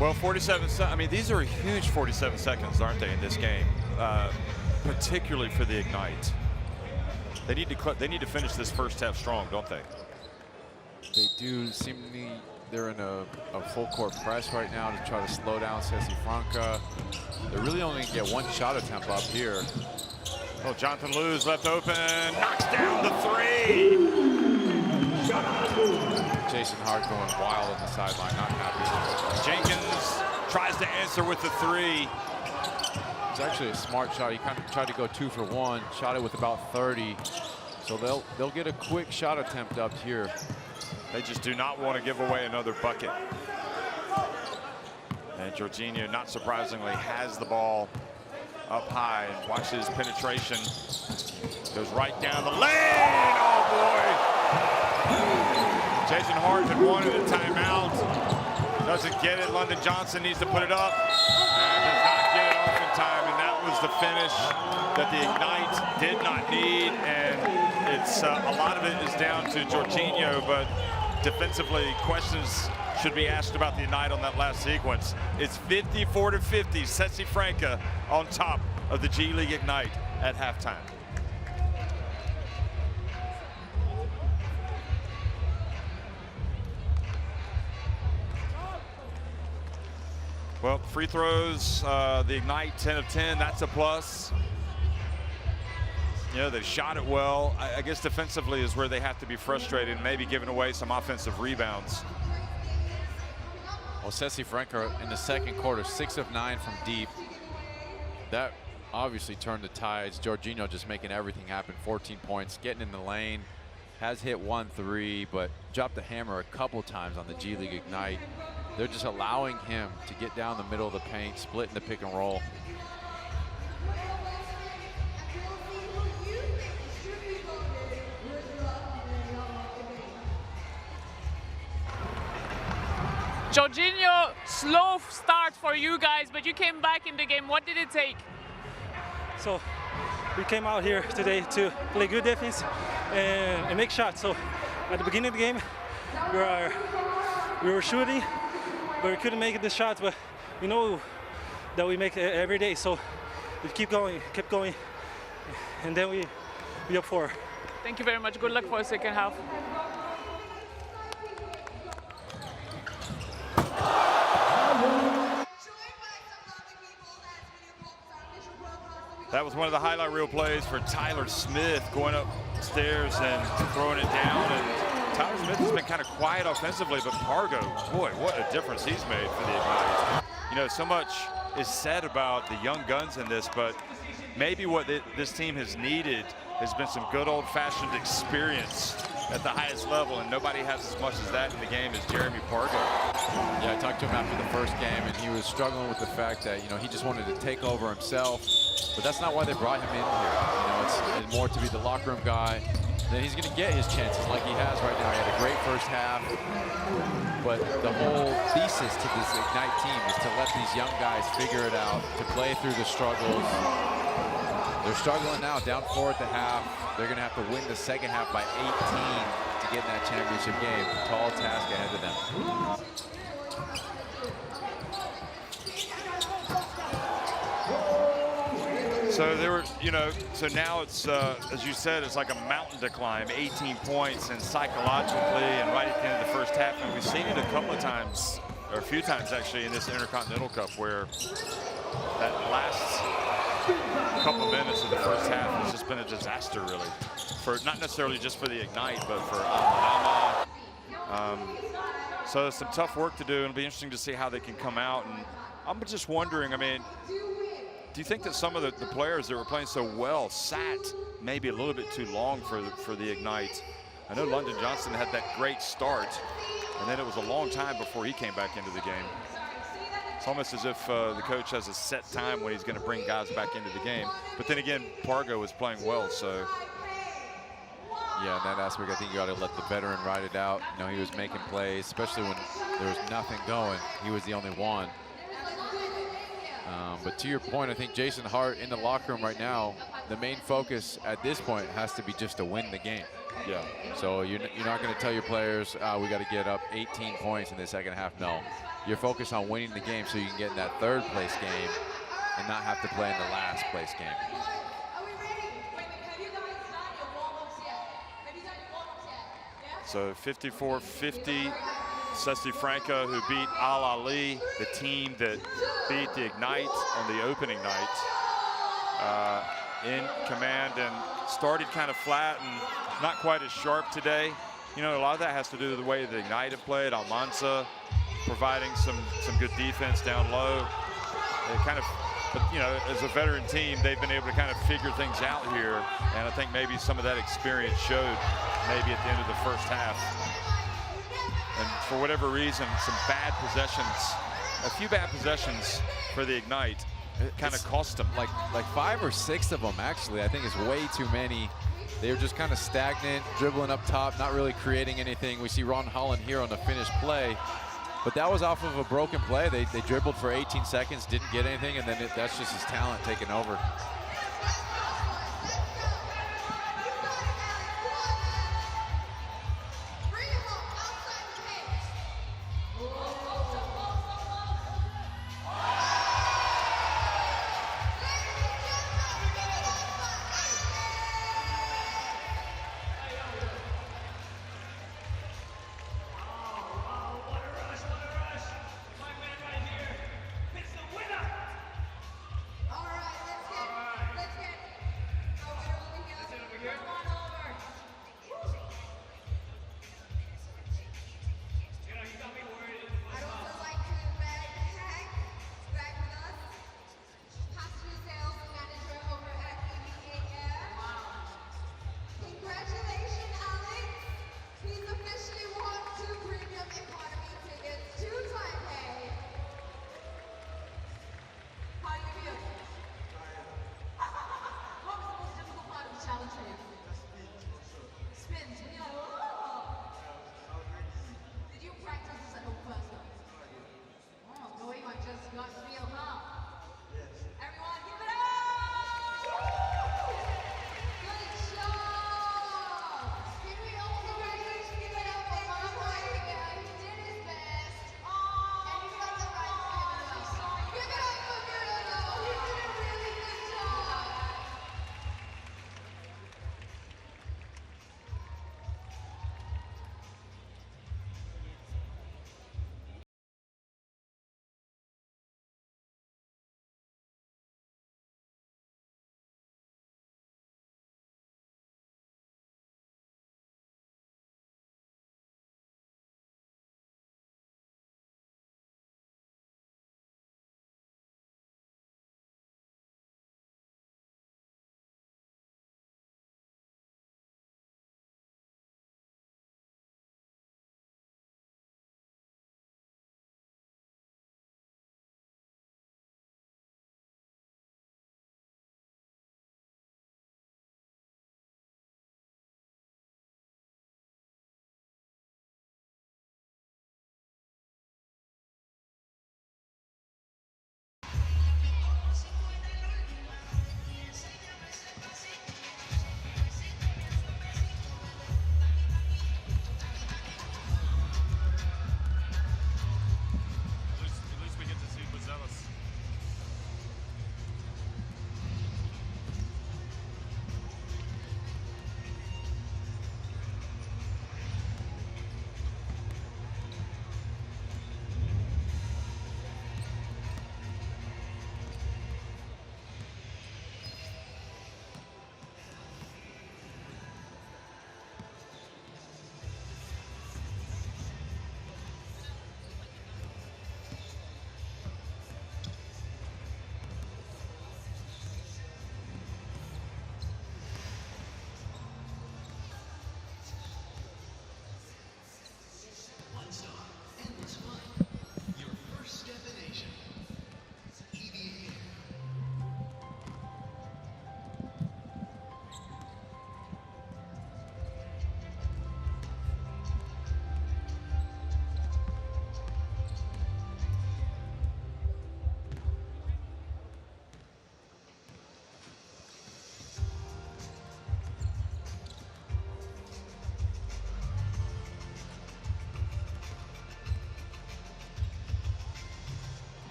Well, 47 seconds. I mean, these are huge 47 seconds, aren't they, in this game? Particularly for the Ignite. They need to finish this first half strong, don't they? They do. Seemingly they're in a full court press right now to try to slow down Sesi Franca. They're really only going to get 1 shot attempt up here. Oh, Jonathan Luz left open, knocks down the 3. Jason Hart going wild on the sideline, not happy. Jenkins tries to answer with the 3. It's actually a smart shot. He kind of tried to go 2 for 1, shot it with about 30. So they'll get a quick shot attempt up here. They just do not want to give away another bucket. And Jorginho, not surprisingly, has the ball up high. And watch his penetration. Goes right down the lane. Oh, boy. Jason Hart had wanted a timeout. Doesn't get it. London Johnson needs to put it up. And does not get it off in time. And that was the finish that the Ignite did not need. And it's a lot of it is down to Jorginho. But defensively, questions should be asked about the Ignite on that last sequence. It's 54-50. Sesi Franca on top of the G League Ignite at halftime. Well, free throws, the Ignite 10 of 10, that's a plus. You know, they shot it well. I guess defensively is where they have to be frustrated, maybe giving away some offensive rebounds. Well, Sesi Franca in the second quarter, 6 of 9 from deep. That obviously turned the tides. Jorginho just making everything happen, 14 points, getting in the lane. Has hit 1 3, but dropped the hammer a couple times on the G League Ignite. They're just allowing him to get down the middle of the paint, splitting the pick and roll. Jorginho, slow start for you guys, but you came back in the game. What did it take? So we came out here today to play good defense and make shots. So at the beginning of the game, we were shooting, but we couldn't make the shots. But we know that we make it every day. So we kept going, and then we up 4. Thank you very much. Good luck for the second half. That was one of the highlight reel plays for Tyler Smith, going upstairs and throwing it down. And Tyler Smith has been kind of quiet offensively, but Pargo, boy, what a difference he's made for the Ignite. You know, so much is said about the young guns in this, but maybe what this team has needed has been some good old-fashioned experience at the highest level, and nobody has as much as that in the game as Jeremy Pargo. Yeah, I talked to him after the first game, and he was struggling with the fact that, you know, he just wanted to take over himself. But that's not why they brought him in here. You know, it's more to be the locker room guy. Then he's going to get his chances like he has right now. He had a great first half. But the whole thesis to this Ignite team is to let these young guys figure it out, to play through the struggles. They're struggling now, down 4 at the half. They're going to have to win the second half by 18 to get in that championship game. Tall task ahead of them. So there were, you know, so now it's, as you said, it's like a mountain to climb, 18 points, and psychologically, and right at the end of the first half, and we've seen it a couple of times, or a few times actually, in this Intercontinental Cup, where that last couple minutes of the first half has just been a disaster, really, for not necessarily just for the Ignite, but for Alma. So some tough work to do, and it'll be interesting to see how they can come out. And I'm just wondering, I mean, do you think that some of the players that were playing so well sat maybe a little bit too long for the Ignite? I know London Johnson had that great start, and then it was a long time before he came back into the game. It's almost as if the coach has a set time when he's going to bring guys back into the game. But then again, Pargo was playing well, so. Yeah, in that aspect, I think you got to let the veteran ride it out. You know, he was making plays, especially when there was nothing going. He was the only one. But to your point, I think Jason Hart in the locker room right now, the main focus at this point has to be just to win the game. Yeah. So you're not going to tell your players, we got to get up 18 points in the second half. No. You're focused on winning the game so you can get in that third place game and not have to play in the last place game. So 54-50. Sesi Franca, who beat Al Ali, the team that beat the Ignite on the opening night, in command, and started kind of flat and not quite as sharp today. You know, a lot of that has to do with the way the Ignite have played. Almanza providing some good defense down low. They kind of, but you know, as a veteran team, they've been able to kind of figure things out here, and I think maybe some of that experience showed maybe at the end of the first half. And for whatever reason, some bad possessions a few bad possessions for the Ignite kind of cost them. Like 5 or 6 of them, actually. I think it's way too many. They were just kind of stagnant, dribbling up top, not really creating anything. We see Ron Holland here on the finished play, but that was off of a broken play. They dribbled for 18 seconds, didn't get anything, and then that's just his talent taking over.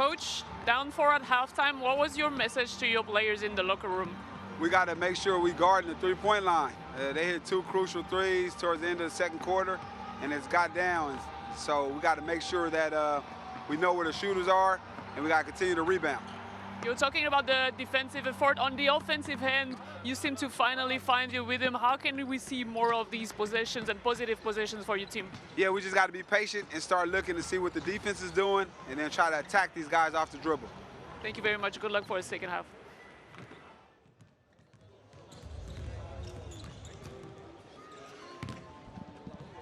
Coach, down 4 at halftime, what was your message to your players in the locker room? We got to make sure we guard the three-point line. They hit 2 crucial threes towards the end of the second quarter, and it's got down. So we got to make sure that we know where the shooters are, and we got to continue to rebound. You're talking about the defensive effort. On the offensive end, you seem to finally find your rhythm. How can we see more of these possessions and positive possessions for your team? Yeah, we just got to be patient and start looking to see what the defense is doing, and then try to attack these guys off the dribble. Thank you very much. Good luck for the second half.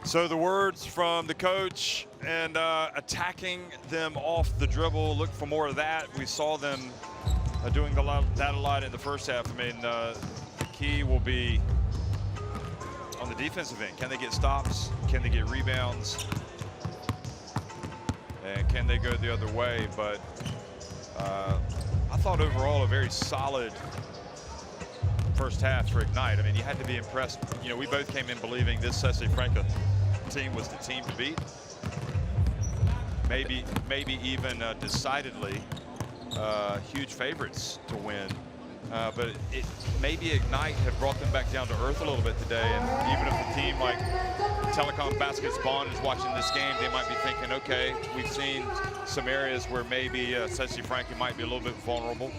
So the words from the coach, and attacking them off the dribble. Look for more of that. We saw them doing that a lot in the first half. I mean, the key will be on the defensive end. Can they get stops? Can they get rebounds? And can they go the other way? But I thought overall a very solid first half for Ignite. I mean, you had to be impressed. You know, we both came in believing this Sesi Franca team was the team to beat. Maybe even decidedly huge favorites to win. But maybe Ignite have brought them back down to earth a little bit today. And even if a team like Telecom Basket's Bond is watching this game, they might be thinking, okay, we've seen some areas where maybe Sesi Franca might be a little bit vulnerable.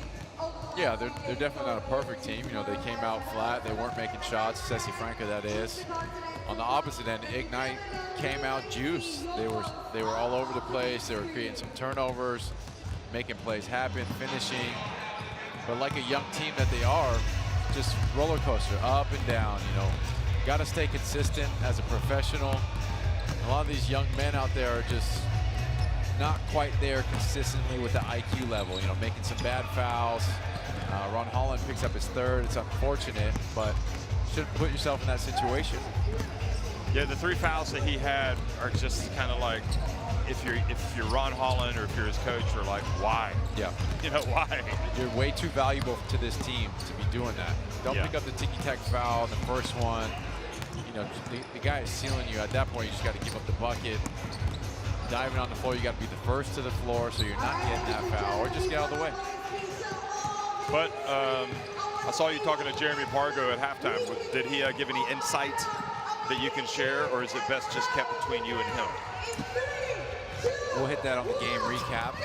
Yeah, they're definitely not a perfect team. You know, they came out flat. They weren't making shots. Sesi Franca, that is. On the opposite end, Ignite came out juiced. They were all over the place. They were creating some turnovers, making plays happen, finishing. But like a young team that they are, just roller coaster, up and down. You know, got to stay consistent as a professional. A lot of these young men out there are just not quite there consistently with the IQ level. You know, making some bad fouls. Ron Holland picks up his third. It's unfortunate, but shouldn't put yourself in that situation. Yeah, the 3 fouls that he had are just kind of like, if you're Ron Holland or if you're his coach, you're like, why? Yeah. You know, why? You're way too valuable to this team to be doing that. Don't pick up the ticky-tack foul, the first one. You know, the guy is sealing you. At that point, you just got to give up the bucket. Diving on the floor, you got to be the first to the floor, so you're not getting that foul, or just get out of the way. But I saw you talking to Jeremy Pargo at halftime. Did he give any insight that you can share, or is it best just kept between you and him? We'll hit that on the game recap.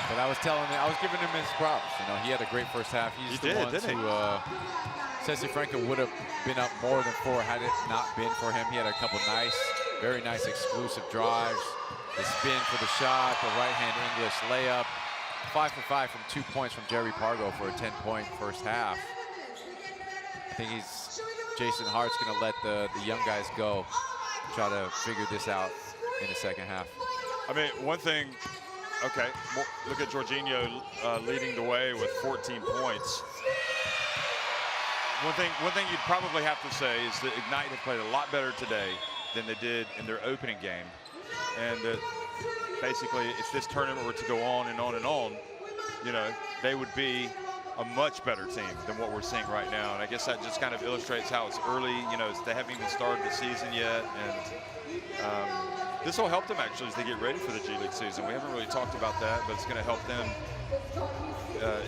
But I was giving him his props. You know, he had a great first half. He's the one who Sesi Franca would have been up more than 4 had it not been for him. He had a couple very nice exclusive drives. The spin for the shot, the right-hand English layup. 5 for 5 from 2 points from Jerry Pargo for a 10-point first half. I think Jason Hart's going to let the young guys go, try to figure this out in the second half. I mean, one thing, okay, look at Jorginho leading the way with 14 points. One thing you'd probably have to say is that Ignite have played a lot better today than they did in their opening game. And basically, if this tournament were to go on and on and on, you know, they would be a much better team than what we're seeing right now. And I guess that just kind of illustrates how it's early. You know, they haven't even started the season yet. And this will help them actually as they get ready for the G League season. We haven't really talked about that, but it's going to help them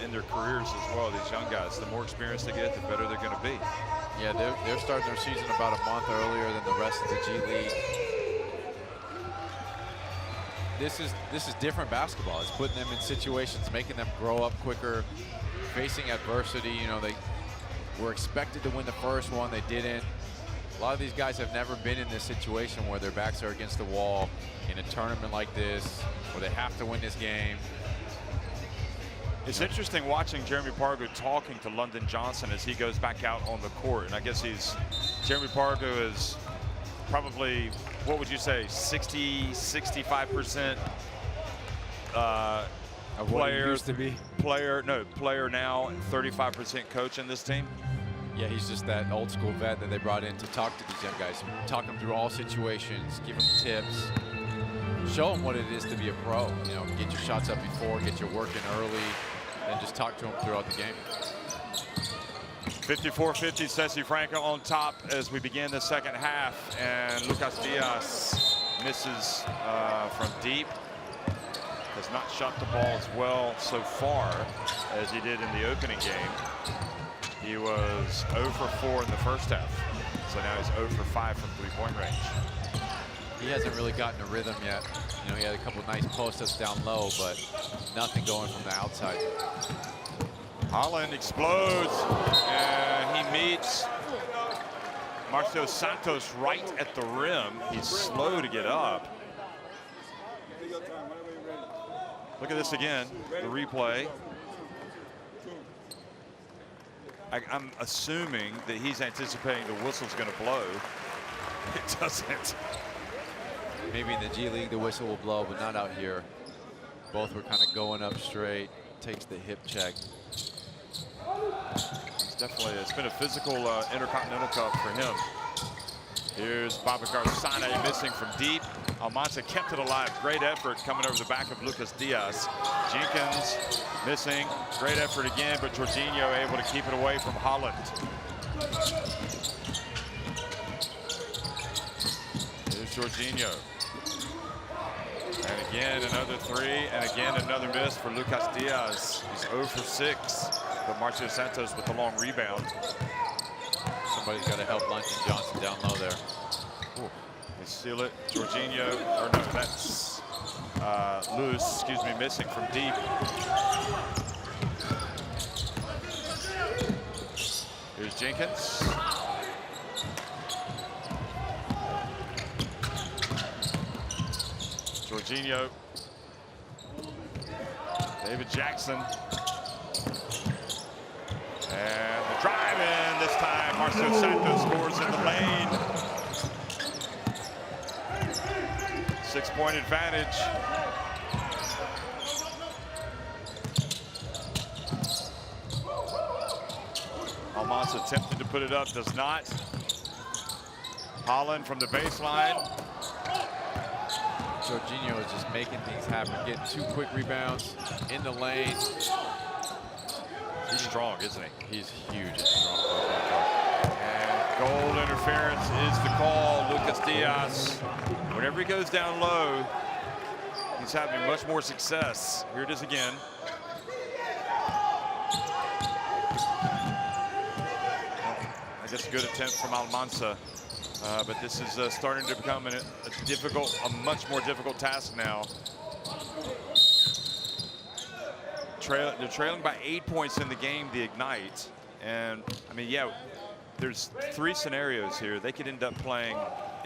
in their careers as well, these young guys. The more experience they get, the better they're going to be. Yeah, they're starting their season about a month earlier than the rest of the G League. This is different basketball. It's putting them in situations, making them grow up quicker, facing adversity. You know, they were expected to win the first one. They didn't. A lot of these guys have never been in this situation where their backs are against the wall in a tournament like this, where they have to win this game. It's interesting watching Jeremy Pargo talking to London Johnson as he goes back out on the court. And I guess Jeremy Pargo is probably, what would you say, 65% of what he used to be? Player now, 35% coach in this team. Yeah, he's just that old school vet that they brought in to talk to these young guys, talk them through all situations, give them tips, show them what it is to be a pro. You know, get your shots up before, get your work in early, and just talk to them throughout the game. 54-50, Sesi Franca on top as we begin the second half, and Lucas Diaz misses from deep. has not shot the ball as well so far as he did in the opening game. He was 0 for 4 in the first half. So now he's 0 for 5 from three-point range. He hasn't really gotten a rhythm yet. You know, he had a couple nice post-ups down low, but nothing going from the outside. Holland explodes, and he meets Marcio Santos right at the rim. He's slow to get up. Look at this again, the replay. I'm assuming that he's anticipating the whistle's going to blow. It doesn't. Maybe in the G League the whistle will blow, but not out here. Both were kind of going up straight. Takes the hip check. It's been a physical Intercontinental Cup for him. Here's Babacar Sane missing from deep. Almanza kept it alive. Great effort coming over the back of Lucas Diaz. Jenkins missing. Great effort again, but Jorginho able to keep it away from Holland. Here's Jorginho. And again, another three, and again, another miss for Lucas Diaz. He's 0 for 6, but Marcio Santos with the long rebound. Somebody's got to help London Johnson down low there. Ooh. They steal it. Jorginho, or no, that's Luz, excuse me, missing from deep. Here's Jenkins. Jorginho. David Jackson. And the drive in this time. Marcio Santos scores in the lane. 6-point advantage. Almanza attempted to put it up, does not. Holland from the baseline. Jorginho is just making things happen, getting 2 quick rebounds in the lane. He's strong, isn't he? He's huge and strong. And goal interference is the call. Lucas Diaz, whenever he goes down low, he's having much more success. Here it is again. I guess a good attempt from Almanza. But this is starting to become a much more difficult task now. They're trailing by 8 points in the game, the Ignite. And, I mean, yeah, there's 3 scenarios here. They could end up playing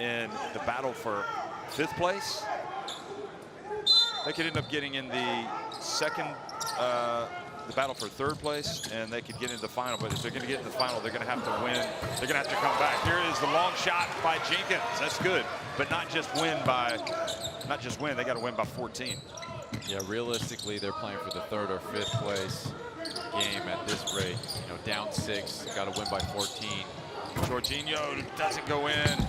in the battle for 5th place. They could end up getting in the the battle for 3rd place, and they could get into the final. But if they're going to get into the final, they're going to have to win. They're going to have to come back. Here is the long shot by Jenkins. That's good, but not just win. They got to win by 14. Yeah, realistically, they're playing for the 3rd or 5th place game at this rate. You know, down 6, got to win by 14. Jorginho doesn't go in.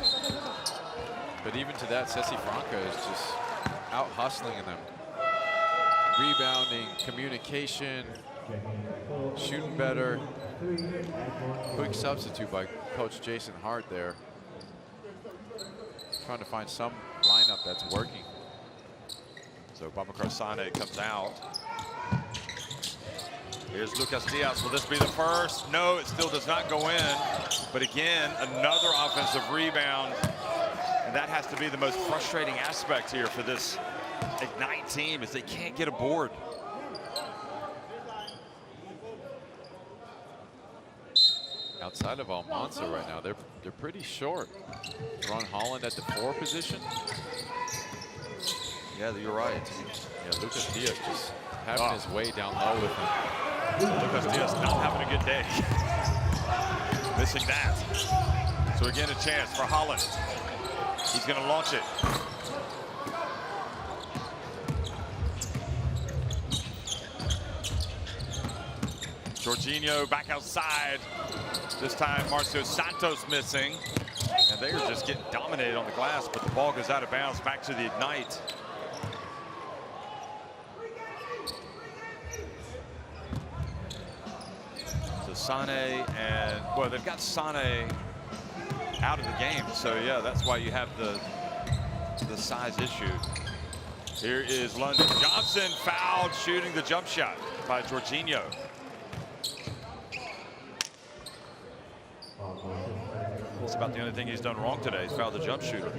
But even to that, Sesi Franca is just out hustling them. Rebounding, communication, shooting better. Quick substitute by Coach Jason Hart there. Trying to find some lineup that's working. So Babacar Sane comes out. Here's Lucas Diaz. Will this be the first? No, it still does not go in. But again, another offensive rebound. And that has to be the most frustrating aspect here for this Ignite team, is they can't get a board. Outside of Almanza right now, they're pretty short. Ron Holland at the 4 position. Yeah, you're right. Yeah, Lucas Diaz just having his way down low with him. Lucas Diaz not having a good day. Missing that. So again, a chance for Holland. He's going to launch it. Jorginho back outside. This time Marcio Santos missing. And they are just getting dominated on the glass, but the ball goes out of bounds back to the Ignite. So Sane and, well, they've got Sane out of the game. So yeah, that's why you have the size issue. Here is London Johnson fouled shooting the jump shot by Jorginho. That's about the only thing he's done wrong today. He's fouled the jump shooter.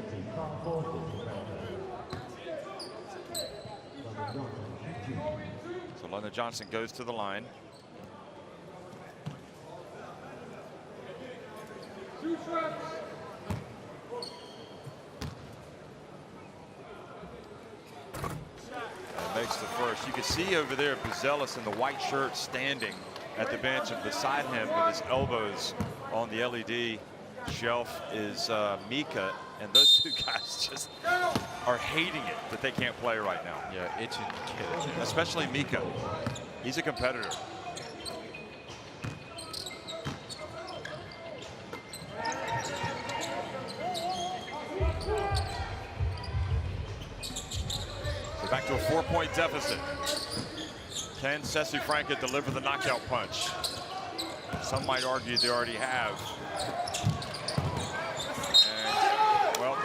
So London Johnson goes to the line. Makes the first. You can see over there Buzelis in the white shirt standing at the bench, and beside him with his elbows on the LED shelf is Mika, and those two guys just are hating it that they can't play right now. Yeah, itching to get it. Especially Mika. He's a competitor. Back to a 4-point deficit. Can Sesi Franca deliver the knockout punch? Some might argue they already have. And, well,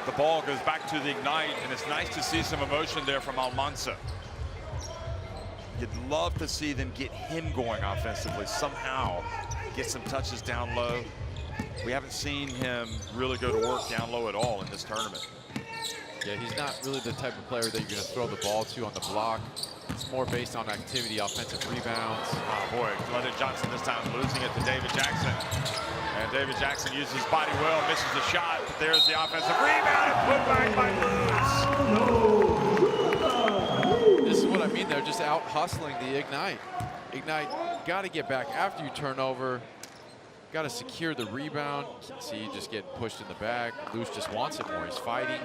the ball goes back to the Ignite, and it's nice to see some emotion there from Almanza. You'd love to see them get him going offensively, somehow get some touches down low. We haven't seen him really go to work down low at all in this tournament. Yeah, he's not really the type of player that you're going to throw the ball to on the block. It's more based on activity, offensive rebounds. Oh boy, London Johnson this time losing it to David Jackson. And David Jackson uses his body well, misses the shot, but there's the offensive rebound and put back by Lewis. This is what I mean. They're just out hustling the Ignite. Ignite got to get back after you turn over. Got to secure the rebound. See, just getting pushed in the back. Lewis just wants it more. He's fighting.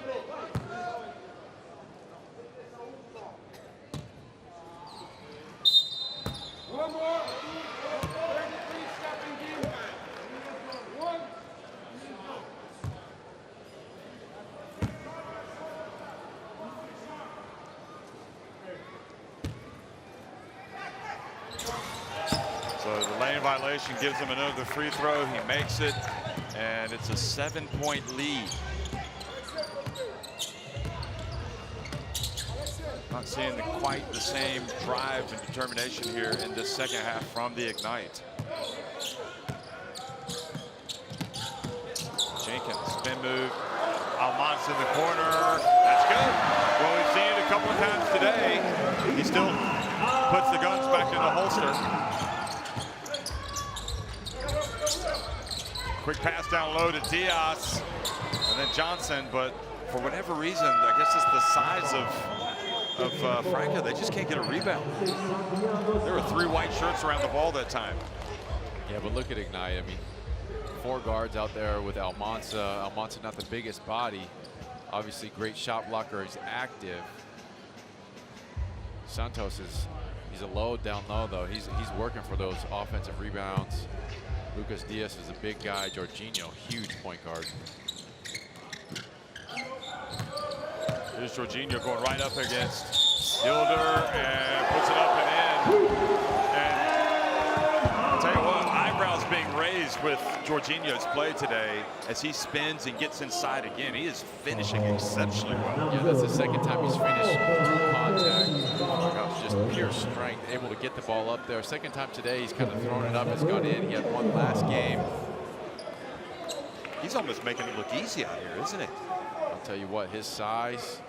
One more. So the lane violation gives him another free throw. He makes it, and it's a 7-point lead. Not seeing quite the same drive and determination here in this second half from the Ignite. Jenkins, spin move. Almanza in the corner. That's good. Well, we've seen it a couple of times today. He still puts the guns back in the holster. Quick pass down low to Diaz, and then Johnson, but for whatever reason, I guess it's the size of Franca, they just can't get a rebound. There were 3 white shirts around the ball that time. Yeah, but look at Ignite. I mean, 4 guards out there with Almanza. Almanza not the biggest body. Obviously, great shot blocker. He's active. Santos he's a load down low though. He's working for those offensive rebounds. Lucas Diaz is a big guy. Jorginho, huge point guard. Here's Jorginho going right up against Hilder and puts it up and in. And I'll tell you what, eyebrows being raised with Jorginho's play today as he spins and gets inside again. He is finishing exceptionally well. Yeah, that's the second time he's finished through contact. Oh my gosh, just pure strength, able to get the ball up there. Second time today, he's kind of thrown it up, it's gone in. He had one last game. He's almost making it look easy out here, isn't it? I'll tell you what, his size,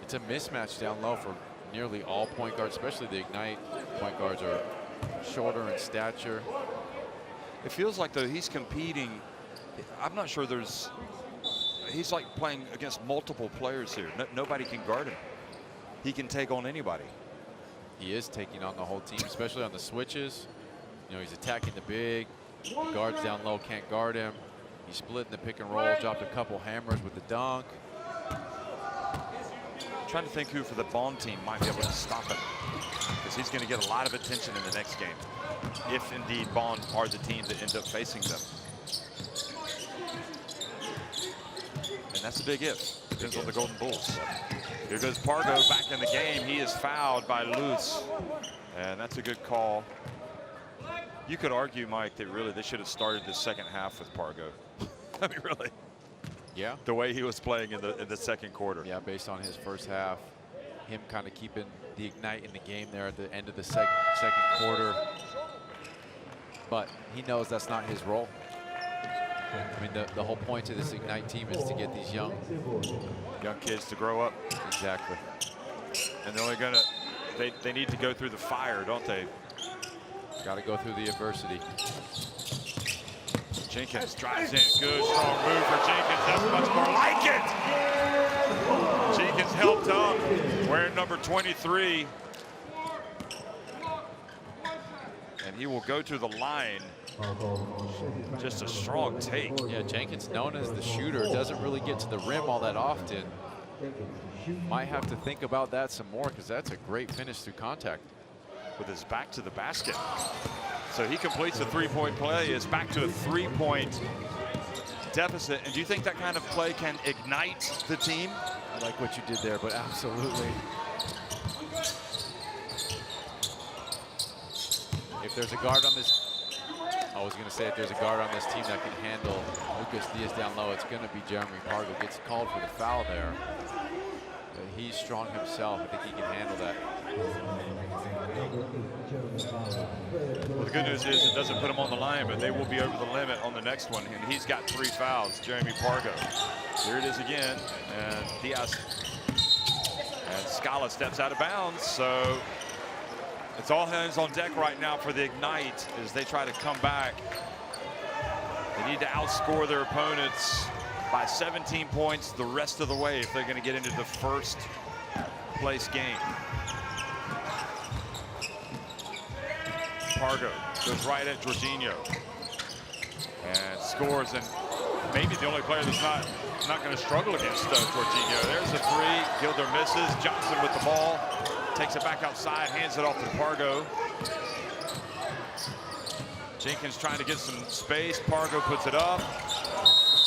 it's a mismatch down low for nearly all point guards, especially the Ignite point guards are shorter in stature. It feels like though he's competing. I'm not sure he's like playing against multiple players here. Nobody can guard him. He can take on anybody. He is taking on the whole team, especially on the switches. You know, he's attacking the big. The guards down low can't guard him. He's splitting the pick and roll, dropped a couple hammers with the dunk. Trying to think who for the Bond team might be able to stop him, because he's going to get a lot of attention in the next game, if indeed Bond are the team that end up facing them. And that's a big if. Depends on the Golden Bulls. Here goes Pargo back in the game. He is fouled by Luz, and that's a good call. You could argue, Mike, that really they should have started the second half with Pargo. I mean, really. Yeah. The way he was playing in the second quarter. Yeah, based on his first half. him kind of keeping the Ignite in the game there at the end of the second quarter. But he knows that's not his role. I mean, the whole point of this Ignite team is to get these young kids to grow up. Exactly. And they're only gonna, they need to go through the fire, don't they? Got to go through the adversity. Jenkins drives in. Good, strong move for Jenkins. That's much more like it. Jenkins helped up, wearing number 23. And he will go to the line. Just a strong take. Yeah, Jenkins, known as the shooter, doesn't really get to the rim all that often. Might have to think about that some more, because that's a great finish through contact. With his back to the basket. So he completes a three-point play, is back to a three-point deficit. And do you think that kind of play can ignite the team? I like what you did there, but absolutely. If there's a guard on this, I was going to say, if there's a guard on this team that can handle Lucas Diaz down low, it's going to be Jeremy Pargo. Gets called for the foul there. But he's strong himself. I think he can handle that. Well, the good news is it doesn't put him on the line, but they will be over the limit on the next one. And he's got 3 fouls, Jeremy Pargo. Here it is again, and Diaz and Scala steps out of bounds. So it's all hands on deck right now for the Ignite as they try to come back. They need to outscore their opponents by 17 points the rest of the way if they're going to get into the first place game. Pargo goes right at Jorginho and scores, and maybe the only player that's not going to struggle against Jorginho. There's a 3. Gilder misses. Johnson with the ball, takes it back outside, hands it off to Pargo. Jenkins trying to get some space. Pargo puts it up.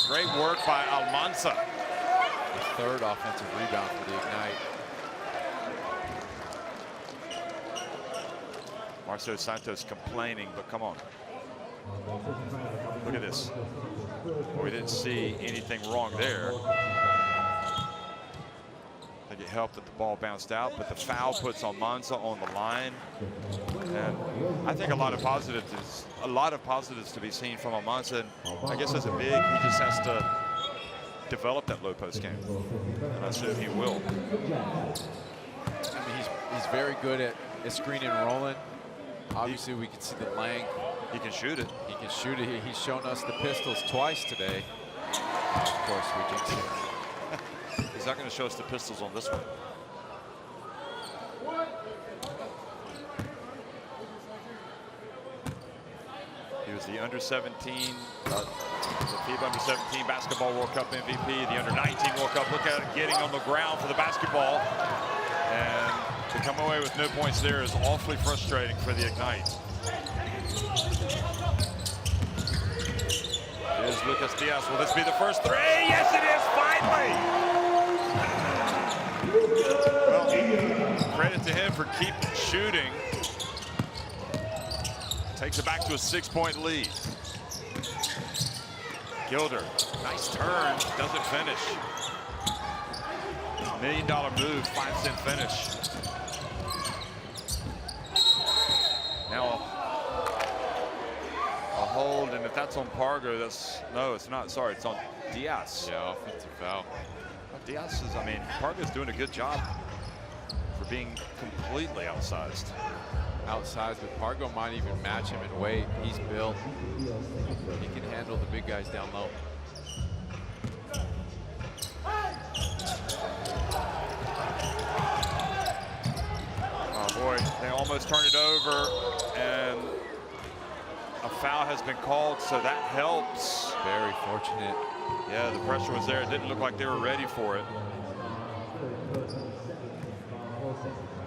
Great work by Almanza. The 3rd offensive rebound for the Ignite. Marcio Santos complaining, but come on. Look at this. Well, we didn't see anything wrong there. I think it helped that the ball bounced out, but the foul puts Almanza on the line. And I think a lot of positives to be seen from Almanza. And I guess as a big, he just has to develop that low post game. And I assume he will. I mean, he's very good at screening and rolling. Obviously, we can see the length. He can shoot it. He can shoot it. He's shown us the pistols twice today. Of course, we jinxed it. He's not going to show us the pistols on this one. He was the under-17, the FIBA Under-17 Basketball World Cup MVP, the Under-19 World Cup. Look at it, getting on the ground for the basketball. And to come away with no points there is awfully frustrating for the Ignite. Here's Lucas Diaz. Will this be the first 3? Yes, it is, finally! Well, credit to him for keep shooting. Takes it back to a 6-point lead. Gilder, nice turn, doesn't finish. $1 million move, 5-cent finish. Now a hold, and if that's on Pargo, no, it's not. Sorry, it's on Diaz. Yeah, offensive foul. Diaz is, I mean, Pargo's doing a good job for being completely outsized. Outsized, but Pargo might even match him in weight. He's built. He can handle the big guys down low. Oh boy, they almost turned it over, and a foul has been called, so that helps. Very fortunate. Yeah, the pressure was there. It didn't look like they were ready for it.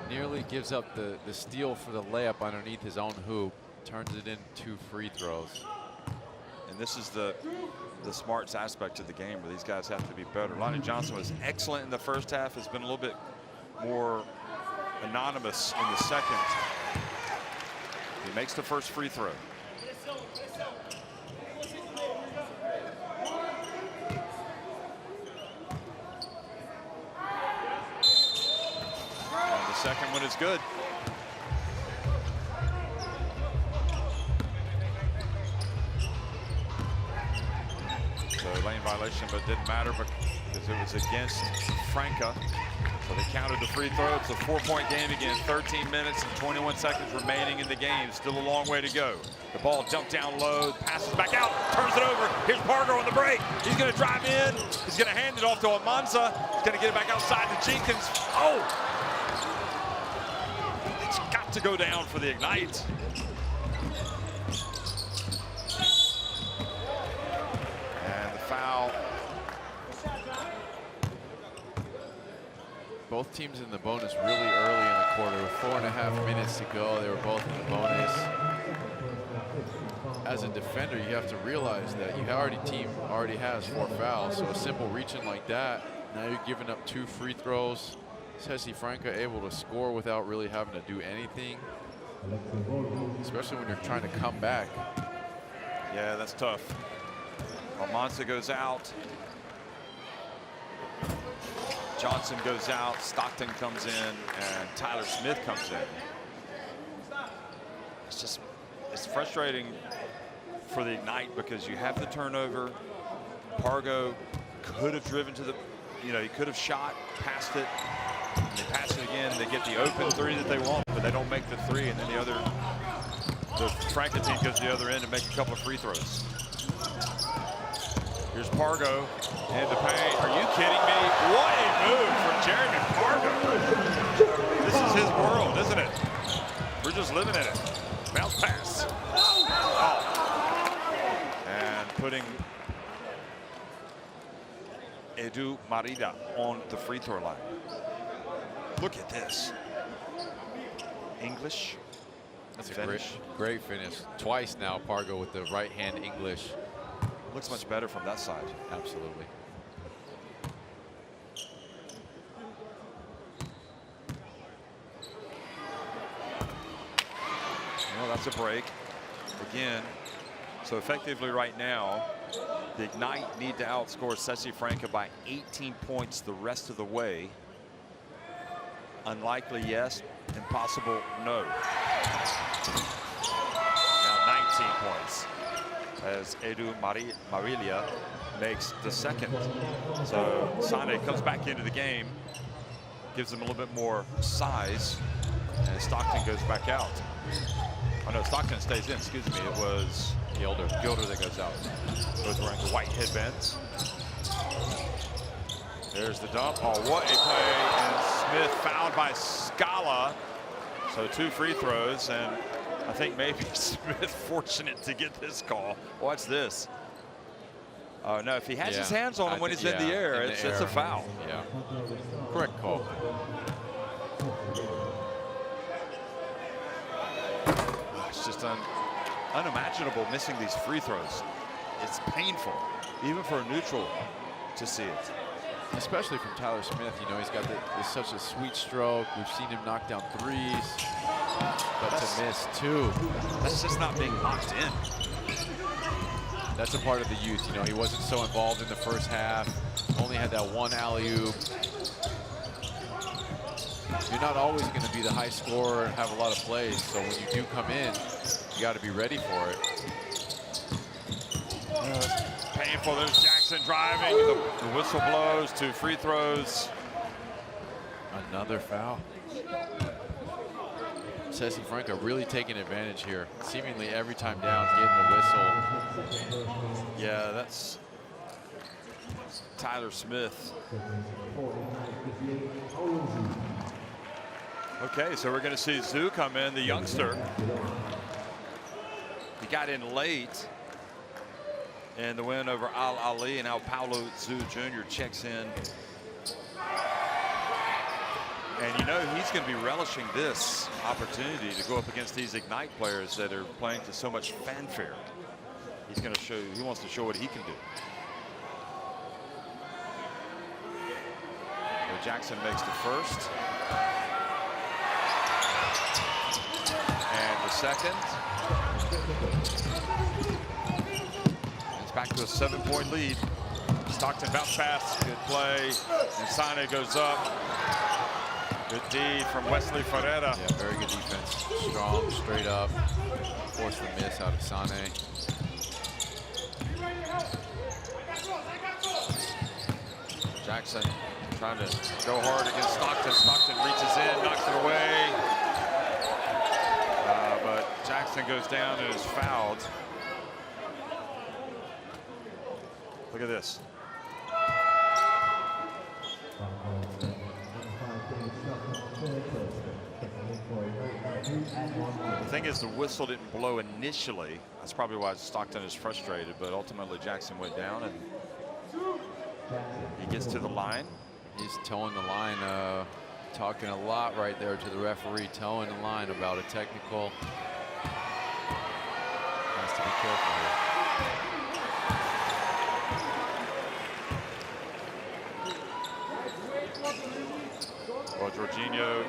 Nearly gives up the steal for the layup underneath his own hoop. Turns it into 2 free throws. And this is the smarts aspect of the game where these guys have to be better. Lonnie Johnson was excellent in the first half, has been a little bit more anonymous in the second. He makes the first free throw. second one is good. So lane violation, but didn't matter because it was against Franca. So they counted the free throw. It's a 4-point game again. 13 minutes and 21 seconds remaining in the game. Still a long way to go. The ball jumped down low, passes back out, turns it over. Here's Parker on the break. He's going to drive in. He's going to hand it off to Almanza. He's going to get it back outside to Jenkins. Oh! It's got to go down for the Ignite. And the foul. Both teams in the bonus really early in the quarter with 4.5 minutes to go. They were both in the bonus. As a defender, you have to realize that team already has 4 fouls. So a simple reach-in like that, now you're giving up 2 free throws. Sesi Franca able to score without really having to do anything, especially when you're trying to come back. Yeah, that's tough. Almanza goes out. Johnson goes out, Stockton comes in, and Tyler Smith comes in. It's frustrating for the Ignite because you have the turnover. Pargo could have driven to the, he could have shot, passed it. They pass it again, they get the open 3 that they want, but they don't make the 3, and then the Franca team goes to the other end and make a couple of free throws. Here's Pargo into paint. Are you kidding me? What a move from Jeremy Pargo. This is his world, isn't it? We're just living in it. Bounce pass. Oh. And putting Edu Marida on the free throw line. Look at this. English. That's a great finish. Twice now, Pargo with the right hand English. Looks much better from that side. Absolutely. Well, that's a break. Again, so effectively right now, the Ignite need to outscore Sesi Franca by 18 points the rest of the way. Unlikely, yes. Impossible, no. Now 19 points. As Edu Marilia makes the second. So Sane comes back into the game, gives him a little bit more size, and Stockton goes back out. Oh no, Stockton stays in, excuse me. It was Gilder that goes out. Both wearing the white headbands. There's the dump. Oh, what a play. And Smith fouled by Scala. So 2 free throws, and I think maybe Smith fortunate to get this call. Watch this. Oh no, if he has his hands on him when he's in the air, it's a foul. Yeah, correct call. It's just unimaginable missing these free throws. It's painful, even for a neutral, to see it. Especially from Tyler Smith, he's got such a sweet stroke. We've seen him knock down 3s, but to miss 2. That's just not being locked in. That's a part of the youth. He wasn't so involved in the first half. Only had that 1 alley-oop. You're not always going to be the high scorer and have a lot of plays. So when you do come in, you got to be ready for it. Painful. There's Jackson driving. The whistle blows. 2 free throws. Another foul. Sesi Franca really taking advantage here. Seemingly every time down, getting the whistle. Yeah, that's Tyler Smith. Okay, so we're going to see Zoo come in, the youngster. He got in late. And the win over Al Ali, and now Paulo Zoo Jr. checks in. And he's going to be relishing this opportunity to go up against these Ignite players that are playing to so much fanfare. He's going to show, he wants to show what he can do. So Jackson makes the first. And the second. It's back to a 7-point lead. Stockton bounce pass, good play. And Sane goes up. Good D from Wesley Ferreira. Yeah, very good defense. Strong, straight up. Forced the miss out of Sane. Jackson trying to go hard against Stockton. Stockton reaches in, knocks it away. But Jackson goes down and is fouled. Look at this. The thing is, the whistle didn't blow initially. That's probably why Stockton is frustrated, but ultimately Jackson went down and he gets to the line. He's towing the line, talking a lot right there to the referee, towing the line about a technical. Has to be careful here. Well, Jorginho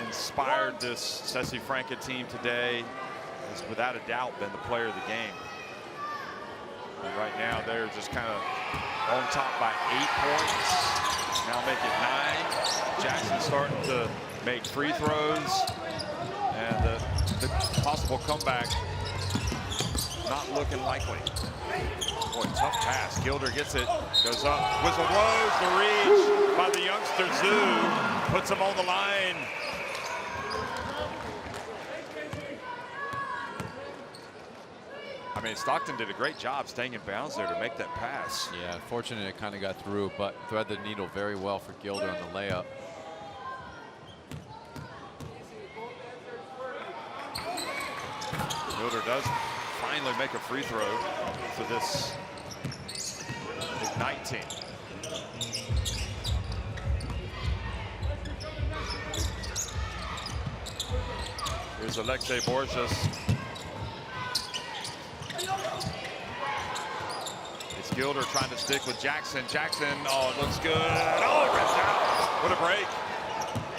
inspired this Sesi Franca team today. Has without a doubt been the player of the game. And right now they're just kind of on top by 8 points. Now make it 9. Jackson starting to make free throws. And the possible comeback not looking likely. Boy, tough pass. Gilder gets it, goes up, whistle blows, the reach by the youngster Zoo, puts him on the line. I mean, Stockton did a great job staying in bounds there to make that pass. Yeah, fortunate it kind of got through, but thread the needle very well for Gilder on the layup. Gilder does finally make a free throw for this Ignite team. Here's Alexei Borges. It's Gilder trying to stick with Jackson. Jackson, oh, it looks good. Oh, it rips out. What a break.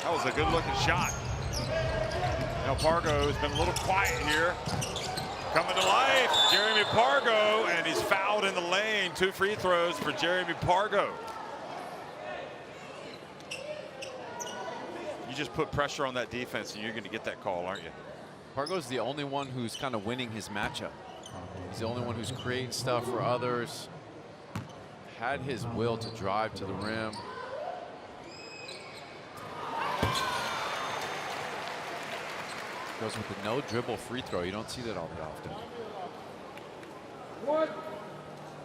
That was a good looking shot. Now Pargo has been a little quiet here. Coming to life, Jeremy Pargo, and he's fouled in the lane. 2 free throws for Jeremy Pargo. You just put pressure on that defense and you're going to get that call, aren't you? Pargo's the only one who's kind of winning his matchup. He's the only one who's creating stuff for others. Had his will to drive to the rim. Goes with the no dribble free throw. You don't see that all that often.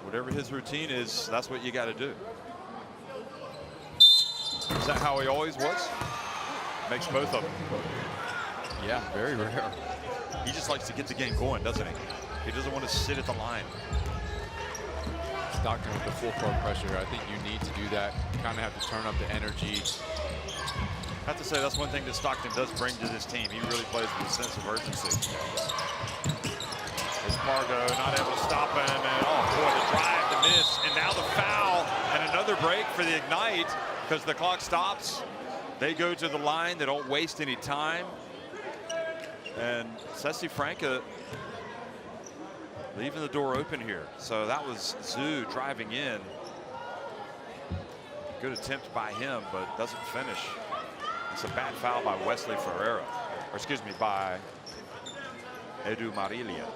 Whatever his routine is, that's what you got to do. Is that how he always was? Makes both of them. Yeah, very rare. He just likes to get the game going, doesn't he? He doesn't want to sit at the line. Stockton with the full court pressure. I think you need to do that. You kind of have to turn up the energy. I have to say that's one thing that Stockton does bring to this team. He really plays with a sense of urgency. It's Pargo not able to stop him, and oh boy, the drive, the miss, and now the foul, and another break for the Ignite because the clock stops. They go to the line. They don't waste any time. And Sesi Franca leaving the door open here. So that was Zoo driving in. Good attempt by him, but doesn't finish. It's a bad foul by Wesley Ferreira, or excuse me, by Edu Marilia.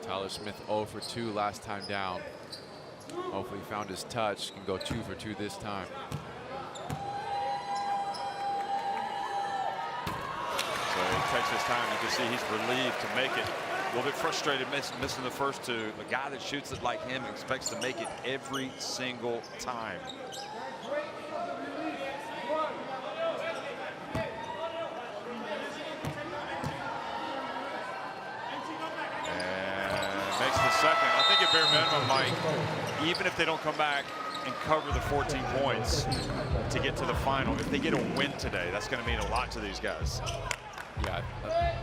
Tyler Smith 0 for 2 last time down. Hopefully he found his touch. Can go 2 for 2 this time. So he takes his time. You can see he's relieved to make it. A little bit frustrated missing the first 2. The guy that shoots it like him expects to make it every single time. Makes the second. I think at bare minimum, Mike, even if they don't come back and cover the 14 points to get to the final, if they get a win today, that's going to mean a lot to these guys. Yeah,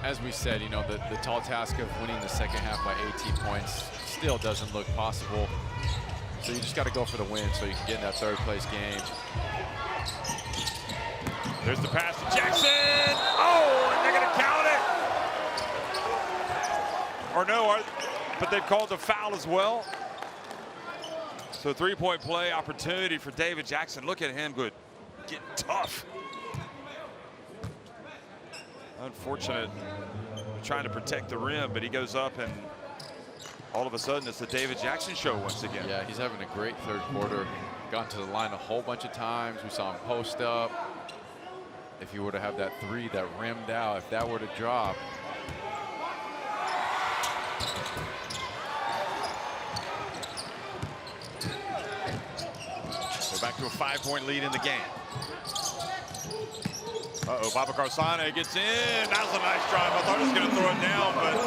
as we said, you know, the tall task of winning the second half by 18 points still doesn't look possible. So you just got to go for the win so you can get in that 3rd place game. There's the pass to Jackson. Oh, and they're going to count it. Or no, but they've called the foul as well. So 3-point play opportunity for David Jackson. Look at him, good, getting tough. Unfortunate, trying to protect the rim, but he goes up and all of a sudden it's the David Jackson show once again. Yeah, he's having a great third quarter. Gone to the line a whole bunch of times. We saw him post up. If he were to have that three that rimmed out, if that were to drop. We're back to a 5-point lead in the game. Uh-oh, Babacar Sane gets in. That was a nice drive. I thought he was going to throw it down, but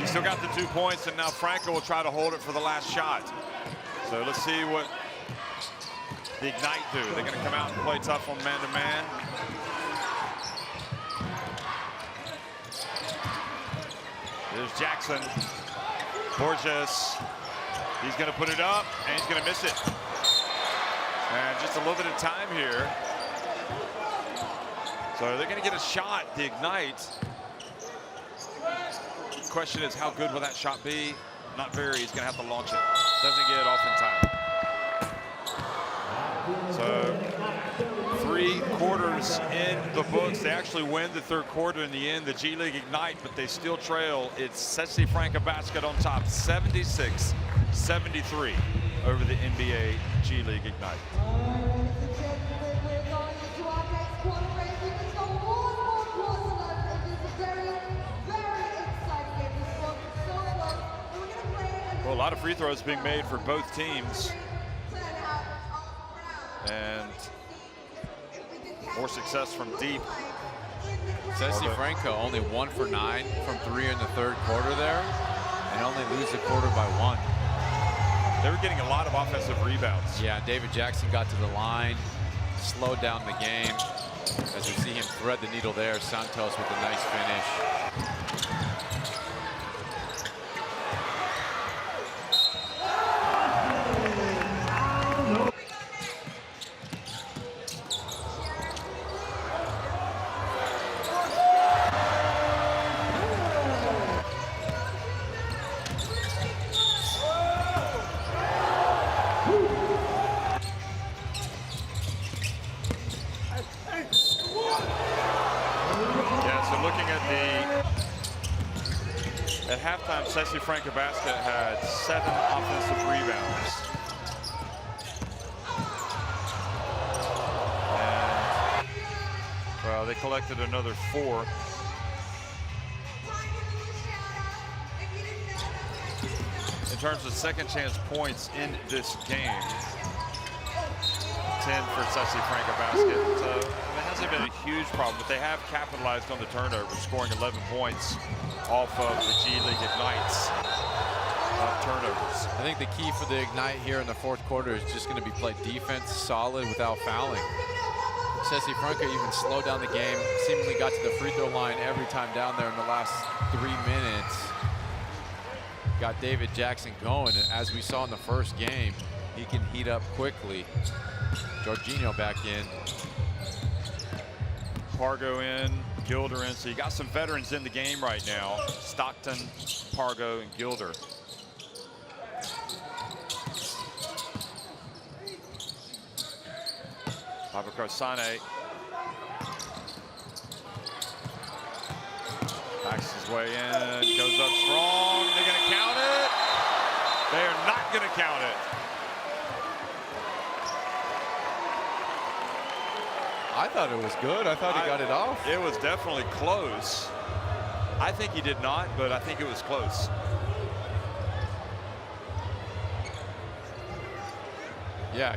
he still got the 2 points, and now Franca will try to hold it for the last shot. So let's see what the Ignite do. They're going to come out and play tough on man-to-man. There's Jackson. Borges. He's going to put it up, and he's going to miss it. And just a little bit of time here. So they're going to get a shot, the Ignite. The question is, how good will that shot be? Not very. He's going to have to launch it. Doesn't get it off in time. So 3 quarters in the books. They actually win the third quarter in the end, the G League Ignite, but they still trail. It's Sesi Franca Basquete on top, 76-73 over the NBA G League Ignite. Well, a lot of free throws being made for both teams. And more success from deep. Sesi Franca only 1 for 9 from 3 in the third quarter there, and only lose the quarter by 1. They were getting a lot of offensive rebounds. Yeah, David Jackson got to the line, slowed down the game. As we see him thread the needle there, Santos with a nice finish. At halftime, Sesi Franca Basquete had 7 offensive rebounds. And, well, they collected another 4. In terms of second chance points in this game, 10 for Sesi Franca Basquete. So it hasn't been a huge problem, but they have capitalized on the turnovers, scoring 11 points off of the G League Ignites turnovers. I think the key for the Ignite here in the fourth quarter is just going to be play defense solid without fouling. Sesi Franca even slowed down the game, seemingly got to the free throw line every time down there in the last 3 minutes. Got David Jackson going, and as we saw in the first game, he can heat up quickly. Jorginho back in. Pargo in, Gilder in. So you got some veterans in the game right now. Stockton, Pargo, and Gilder. Babacar Sane backs his way in, goes up strong. They're going to count it. They are not going to count it. I thought it was good. I thought he got it off. It was definitely close. I think he did not, but I think it was close. Yeah.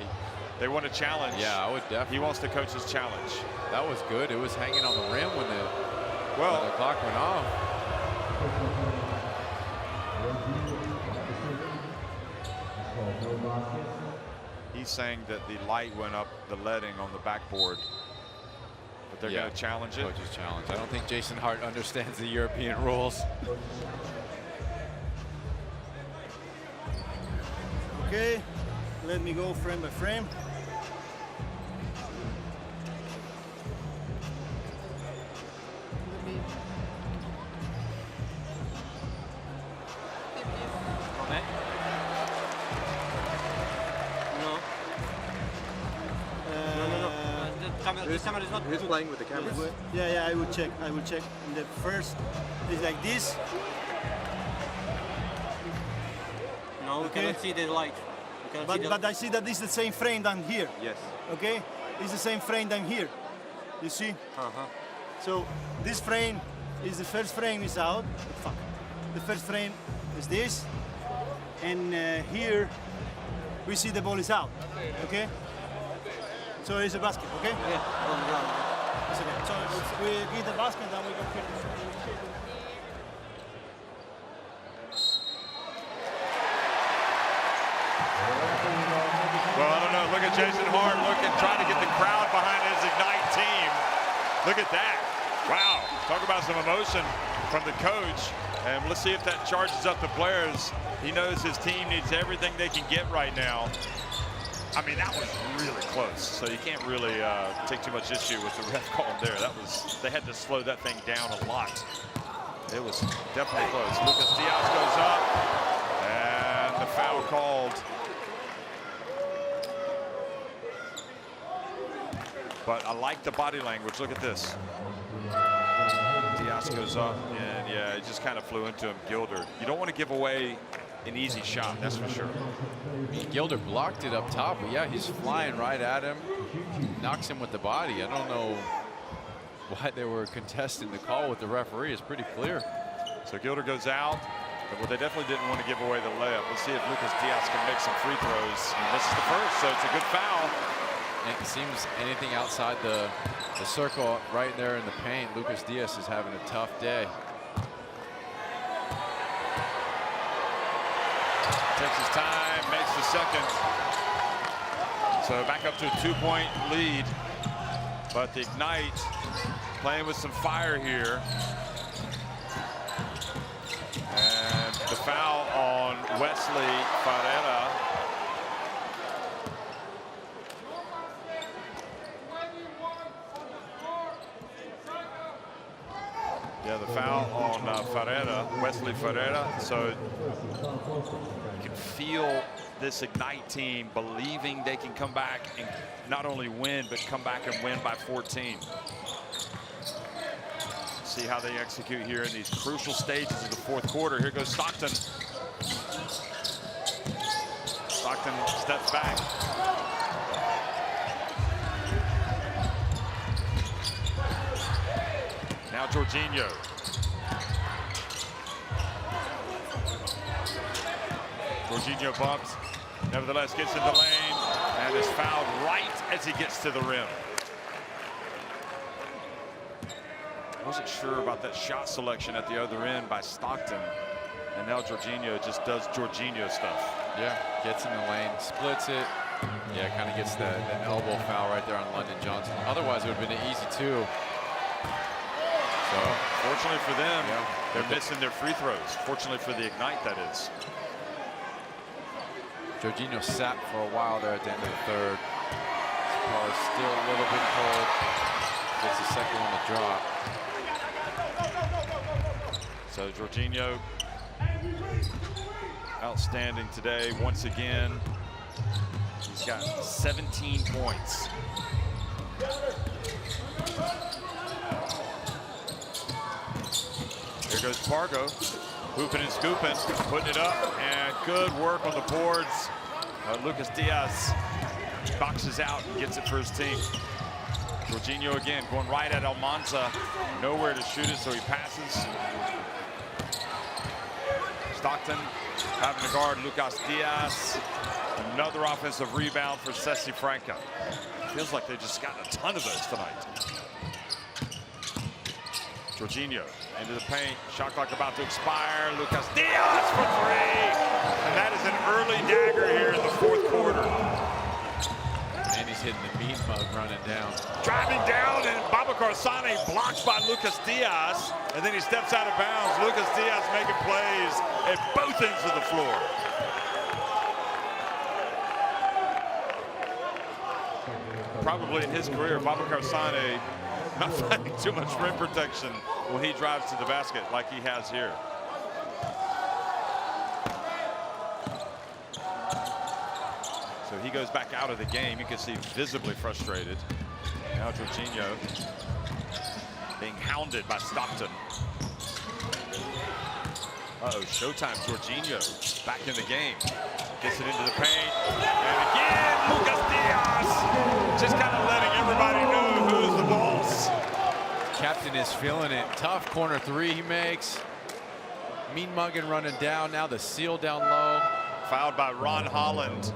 They want a challenge. Yeah, I would definitely. He wants to coach his challenge. That was good. It was hanging on the rim when the clock went off. He's saying that the light went up the leading on the backboard. But they're going to challenge it. Coach's challenge. I don't think Jason Hart understands the European rules. Okay, let me go frame by frame. Who's playing with the camera? Yeah, I will check. And the first is like this. No, we cannot see the light. But I see that this is the same frame than here. Yes. Okay? It's the same frame than here. You see? So this frame is the first frame is out. Fuck. The first frame is this. And here we see the ball is out. Okay? So it's a basket, okay? Yeah. It's okay. So we get the basket and we go here. Well, I don't know. Look at Jason Hart trying to get the crowd behind his Ignite team. Look at that. Wow. Talk about some emotion from the coach. And let's see if that charges up the players. He knows his team needs everything they can get right now. I mean, that was really close. So you can't really take too much issue with the ref call there. They had to slow that thing down a lot. It was definitely close. Lucas Diaz goes up, and the foul called. But I like the body language. Look at this. Diaz goes up, and yeah, it just kind of flew into him. Gilder. You don't want to give away an easy shot, that's for sure. I mean, Gilder blocked it up top, but yeah, he's flying right at him. Knocks him with the body. I don't know why they were contesting the call with the referee. It's pretty clear. So Gilder goes out. Well, they definitely didn't want to give away the layup. Let's see if Lucas Diaz can make some free throws. And this is the first, so it's a good foul. And it seems anything outside the circle right there in the paint, Lucas Diaz is having a tough day. Takes his time, makes the second. So back up to a 2-point lead. But the Ignite playing with some fire here. And the foul on Wesley Ferreira. Yeah, the foul on Ferreira, Wesley Ferreira. So you can feel this Ignite team believing they can come back and not only win, but come back and win by 14. See how they execute here in these crucial stages of the fourth quarter. Here goes Stockton. Stockton steps back. Now Jorginho. Jorginho bumps, nevertheless gets in the lane and is fouled right as he gets to the rim. Wasn't sure about that shot selection at the other end by Stockton. And now Jorginho just does Jorginho stuff. Yeah, gets in the lane, splits it. Yeah, kind of gets the elbow foul right there on London Johnson. Otherwise, it would have been an easy two. So fortunately for them, they're missing their free throws. Fortunately for the Ignite, that is. Jorginho sat for a while there at the end of the third. It's probably still a little bit cold. Gets the second one to drop. So Jorginho, outstanding today once again. He's got 17 points. Here goes Pargo, hooping and scooping, putting it up, and good work on the boards. Lucas Diaz boxes out and gets it for his team. Jorginho again going right at Almanza, nowhere to shoot it, so he passes. Stockton having to guard Lucas Diaz. Another offensive rebound for Sesi Franca. Feels like they've just gotten a ton of those tonight. Jorginho into the paint, shot clock about to expire. Lucas Diaz for three. And that is an early dagger here in the fourth quarter. And he's hitting the meat mug running down. Driving down, and Babacar Sane blocked by Lucas Diaz. And then he steps out of bounds. Lucas Diaz making plays at both ends of the floor. Probably in his career, Babacar Sane not finding too much rim protection when he drives to the basket like he has here. So he goes back out of the game. You can see visibly frustrated. Now Jorginho being hounded by Stockton. Uh-oh, showtime. Jorginho back in the game. Gets it into the paint. And again, Lucas Diaz just kind of letting everybody know who's the boss. Captain is feeling it. Tough corner three he makes. Mean mugging running down. Now the seal down low. Fouled by Ron Holland.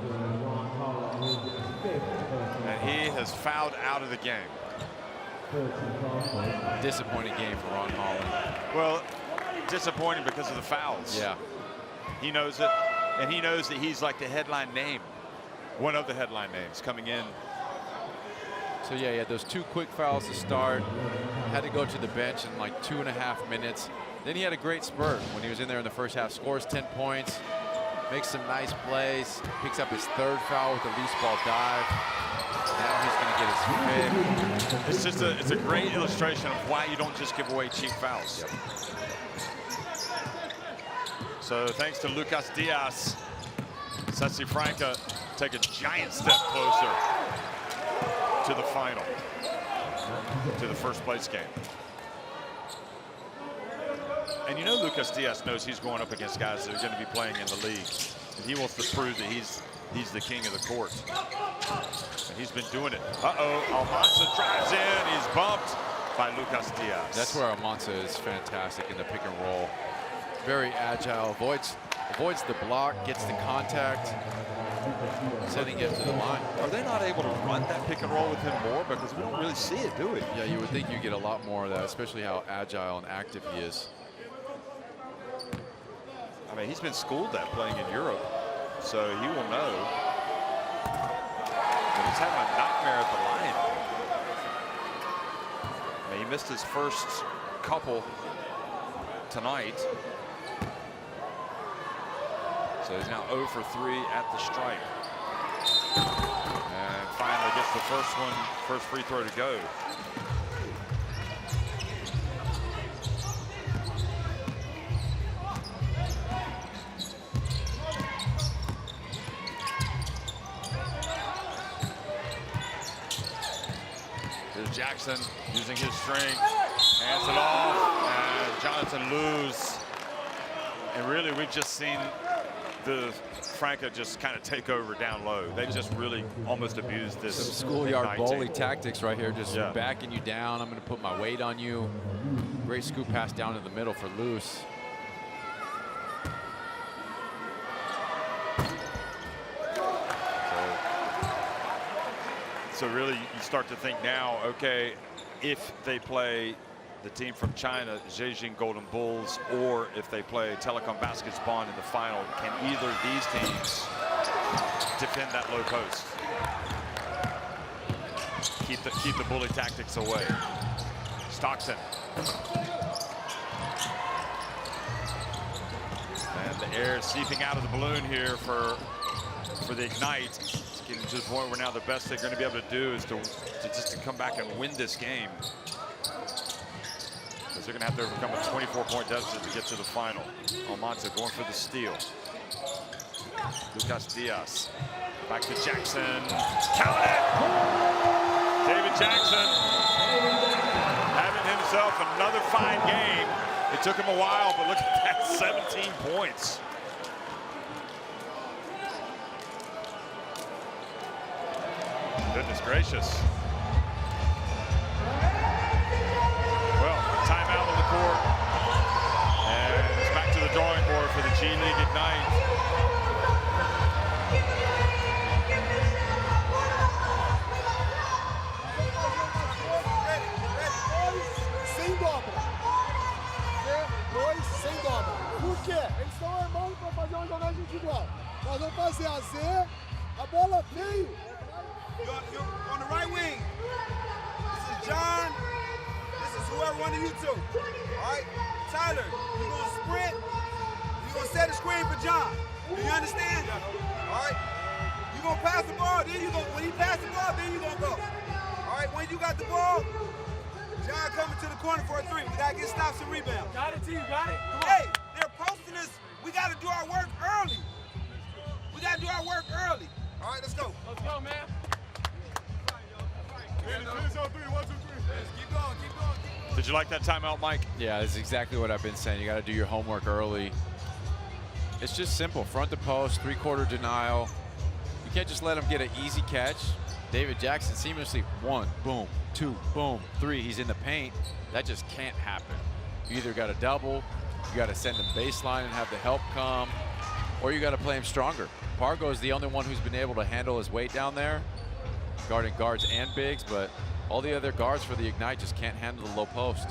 And he has fouled out of the game. Disappointing game for Ron Holland. Well, disappointing because of the fouls. Yeah. He knows it, and he knows that he's like the headline name. One of the headline names coming in. So yeah, he had those 2 quick fouls to start. Had to go to the bench in like 2.5 minutes. Then he had a great spurt when he was in there in the first half. Scores 10 points, makes some nice plays, picks up his 3rd foul with a loose ball dive. Now he's going to get his 5th. It's just it's a great illustration of why you don't just give away cheap fouls. Yep. So thanks to Lucas Diaz, Sesi Franca take a giant step closer to the final, to the first place game. And you know Lucas Diaz knows he's going up against guys that are going to be playing in the league. And he wants to prove that he's the king of the court. And he's been doing it. Uh-oh, Almanza drives in. He's bumped by Lucas Diaz. That's where Almanza is fantastic in the pick and roll. Very agile, avoids the block, gets the contact, sending it to the line. Are they not able to run that pick and roll with him more? Because we don't really see it, do we? Yeah, you would think you get a lot more of that, especially how agile and active he is. I mean, he's been schooled at playing in Europe, so he will know. But he's having a nightmare at the line. I mean, he missed his first couple tonight. So he's now 0 for 3 at the stripe. And finally gets the first free throw to go. Here's Jackson using his strength, hands it off, and Jonathan Lewis. And really, we've just seen the Franca just kind of take over down low. They just really almost abused this. Some schoolyard bully tactics right here, just backing you down. I'm going to put my weight on you. Great scoop pass down to the middle for Luce. So really, you start to think now, okay, if they play the team from China, Zhejiang Golden Bulls, or if they play Telecom Baskets Bond in the final, can either of these teams defend that low post? Keep the bully tactics away. Stockton. And the air is seeping out of the balloon here for the Ignite. It's getting to the point where now the best they're going to be able to do is to come back and win this game. Because they're going to have to overcome a 24-point deficit to get to the final. Almanza going for the steal. Lucas Diaz. Back to Jackson. Count it! David Jackson having himself another fine game. It took him a while, but look at that, 17 points. Goodness gracious. Well, timeout on the court. And it's back to the drawing board for the G League Ignite. Sem dobra. 2 sem dobra. Por quê? Eles estão armando para fazer uma jogada individual. Nós vamos fazer a Z, a bola veio. You're on the right wing. This is John. This is whoever one of you two. All right? Tyler, you're going to sprint. You're going to set a screen for John. Do you understand? All right? You're going to pass the ball. Then you're going to, when he pass the ball, then you're going to go. All right? When you got the ball, John coming to the corner for a 3. We got to get stops and rebounds. Got it, T. Got it. Hey, they're posting us. We got to do our work early. We got to do our work early. All right, let's go. Let's go, man. Did you like that timeout, Mike? Yeah, that's exactly what I've been saying. You got to do your homework early. It's just simple. Front to post, three-quarter denial. You can't just let him get an easy catch. David Jackson seamlessly, 1, boom, 2, boom, 3. He's in the paint. That just can't happen. You either got to double, you got to send him baseline and have the help come, or you got to play him stronger. Pargo is the only one who's been able to handle his weight down there, guarding guards and bigs, but all the other guards for the Ignite just can't handle the low post.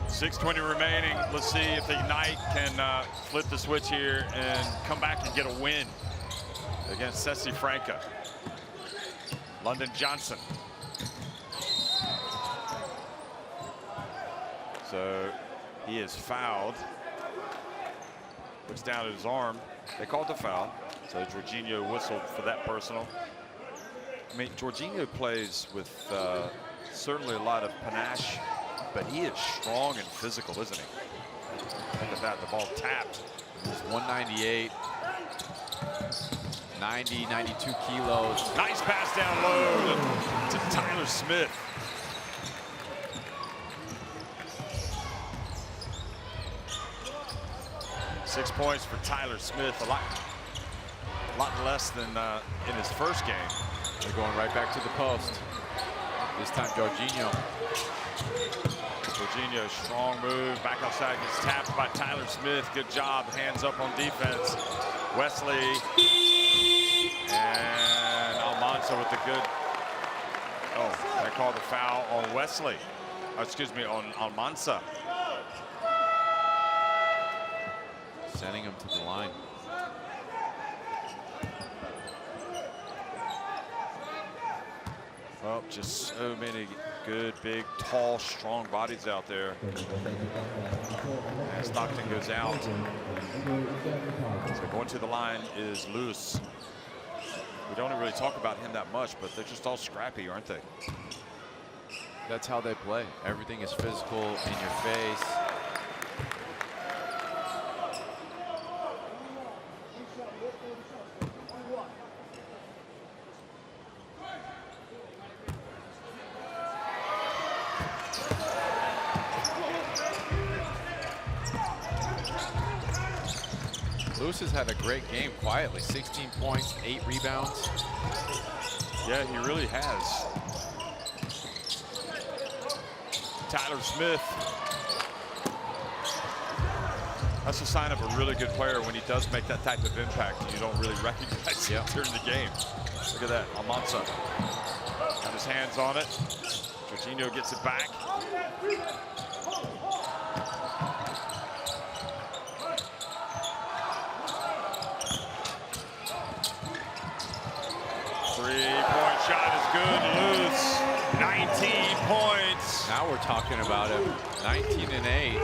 .620 remaining. Let's see if the Ignite can flip the switch here and come back and get a win against Sesi Franca. London Johnson. So he is fouled. Looks down at his arm. They called the foul. So Jorginho whistled for that personal. I mean, Jorginho plays with certainly a lot of panache, but he is strong and physical, isn't he? Look at that, the ball tapped. He's 198, 90, 92 kilos. Nice pass down low to Tyler Smith. Six points for Tyler Smith, a lot less than in his first game. They're going right back to the post. This time Jorginho. Jorginho, strong move, back outside, gets tapped by Tyler Smith. Good job, hands up on defense. Wesley and Almanza with the good. Oh, they called the foul on Wesley. Oh, excuse me, on Almanza. Sending him to the line. Well, just so many good, big, tall, strong bodies out there. As Stockton goes out. So going to the line is Luz. We don't really talk about him that much, but they're just all scrappy, aren't they? That's how they play. Everything is physical, in your face. Lewis has had a great game quietly. 16 points, 8 rebounds. Yeah, he really has. Tyler Smith. That's a sign of a really good player when he does make that type of impact and you don't really recognize him during the game. Look at that, Almanza. Got his hands on it. Jorginho gets it back. Three-point shot is good, Luz. 19 points. Now we're talking about him. 19 and 8.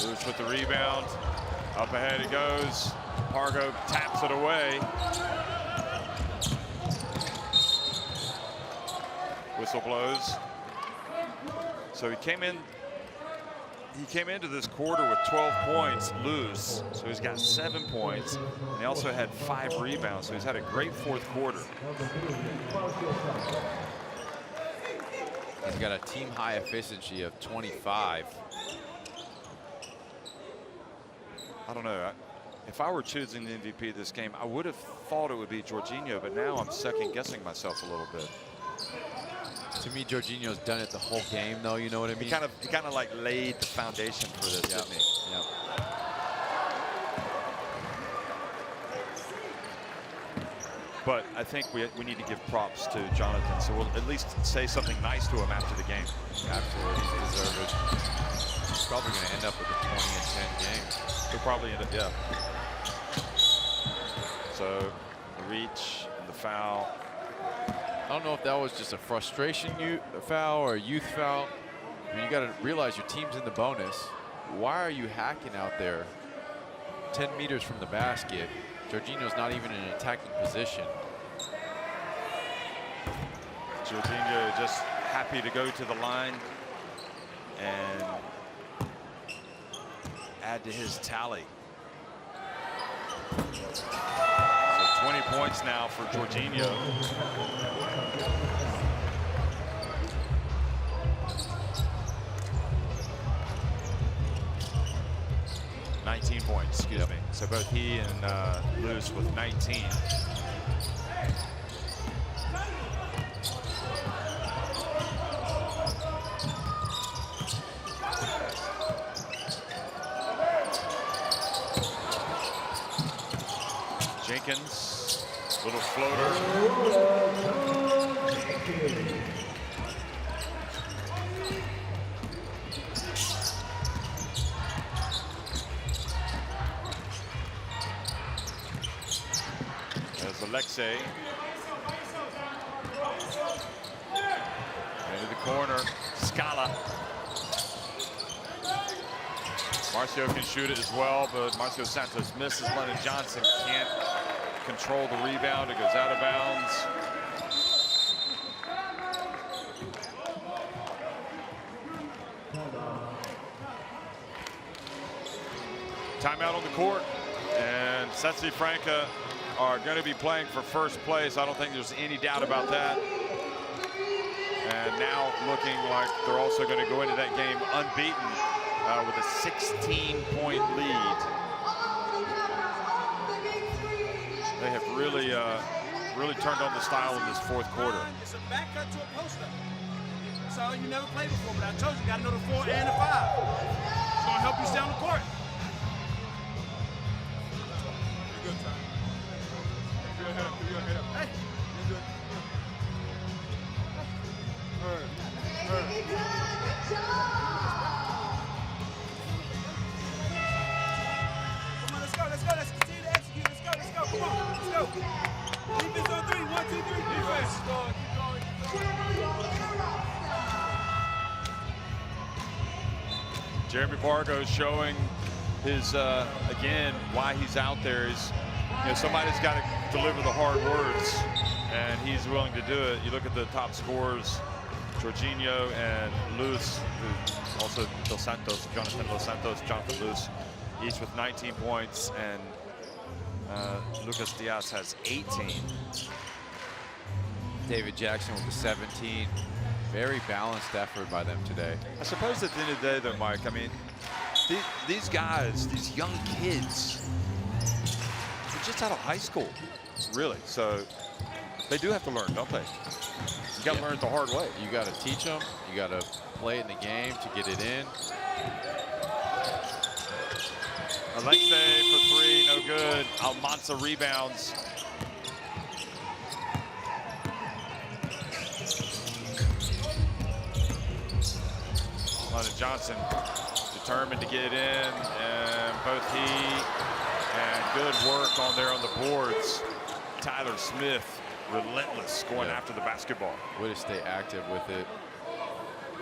Luz with the rebound. Up ahead it goes. Pargo taps it away. Whistle blows. So he came into this quarter with 12 points, Luz. So he's got 7 points. And he also had 5 rebounds. So he's had a great fourth quarter. He's got a team high efficiency of 25. I don't know. If I were choosing the MVP of this game, I would have thought it would be Jorginho, but now I'm second guessing myself a little bit. To me, Jorginho's done it the whole game, though. You know what I mean? He kind of like laid the foundation for this, didn't he? Yep. But I think we need to give props to Jonathan, so we'll at least say something nice to him after the game. Absolutely, he's deserved it. He's probably going to end up with a 20 and 10 game. He'll probably end up, yeah. So the reach and the foul. I don't know if that was just a frustration foul or a youth foul. I mean, you got to realize your team's in the bonus. Why are you hacking out there 10 meters from the basket? Jorginho's not even in an attacking position. Jorginho just happy to go to the line and add to his tally. So 20 points now for Jorginho. Points, excuse me. So both he and Luz with 19. Jenkins, little floater. Alexei into the corner. Scala. Marcio can shoot it as well, but Marcio Santos misses. London Johnson can't control the rebound. It goes out of bounds. Timeout on the court, and Sesi Franca are going to be playing for first place. I don't think there's any doubt about that. And now looking like they're also going to go into that game unbeaten with a 16-point lead. They have really turned on the style in this fourth quarter. It's a back cut to a poster. So you never played before, but I told you, you got to know the 4 and the 5. It's going to help you stay on the court. Good time. Hey, you're good. Come on, let's go. Let's continue to execute. Let's go. Come on, let's go. Defense on 3. 1, 2, 3. Defense. Keep going. Jeremy Vargo showing his again why he's out there is, you know, somebody's got to deliver the hard words, and he's willing to do it. You look at the top scorers, Jorginho and Luz, who also Jonathan Dos Santos, Jonathan Luz, each with 19 points, and Lucas Diaz has 18. David Jackson with the 17. Very balanced effort by them today. I suppose at the end of the day, though, Mike, I mean, these guys, these young kids, they're just out of high school, really. So they do have to learn, don't they? You got to learn it the hard way. You got to teach them. You got to play it in the game to get it in. Alexei for 3, no good. Almanza rebounds. London Johnson determined to get it in, and both he and good work on there on the boards. Tyler Smith, relentless going after the basketball. Way to stay active with it.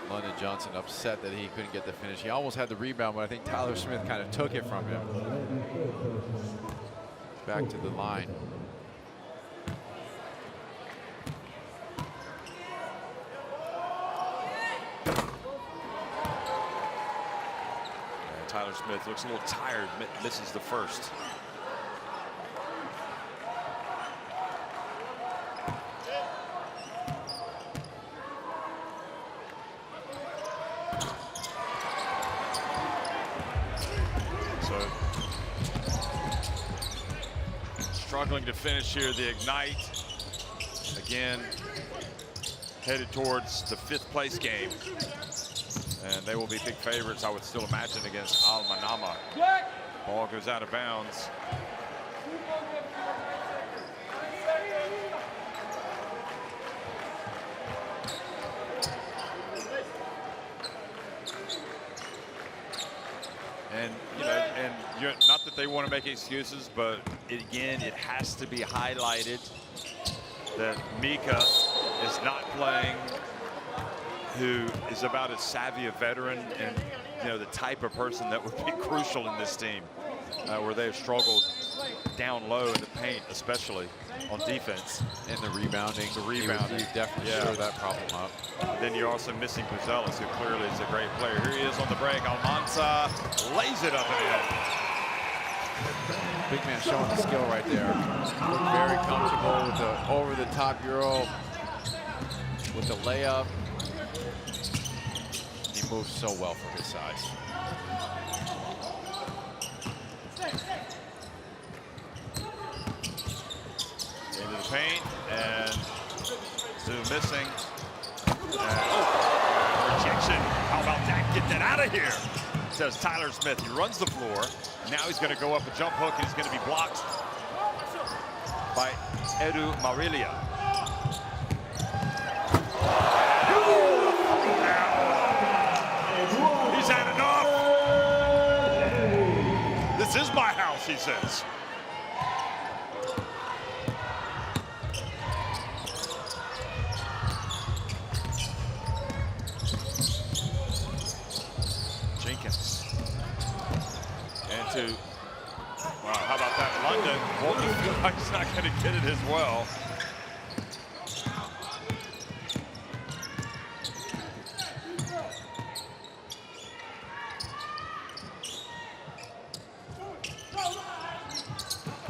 London Johnson upset that he couldn't get the finish. He almost had the rebound, but I think Tyler Smith kind of took it from him. Back to the line. Tyler Smith looks a little tired, misses the first. So, struggling to finish here, the Ignite, again, headed towards the 5th place game. And they will be big favorites, I would still imagine, against Al Manama. Ball goes out of bounds. And, you know, not that they want to make excuses, but again, it has to be highlighted that Mika is not playing, who is about as savvy a veteran and, you know, the type of person that would be crucial in this team. where they've struggled down low in the paint, especially on defense. And the rebounding. The rebounding. He definitely showed that problem up. And then you're also missing Buzelis, who clearly is a great player. Here he is on the break. Almanza lays it up and in. Big man showing the skill right there. Looked very comfortable with the over-the-top Euro, with the layup. He moves so well for his size. Into the paint, and Zoo missing. And, rejection. How about that? Get that out of here, says Tyler Smith. He runs the floor. Now he's going to go up a jump hook, and he's going to be blocked by Edu Marilia. He's had enough. This is my house, he says. Jenkins. And to, wow, how about that? London, Walton feels like he's not going to get it as well.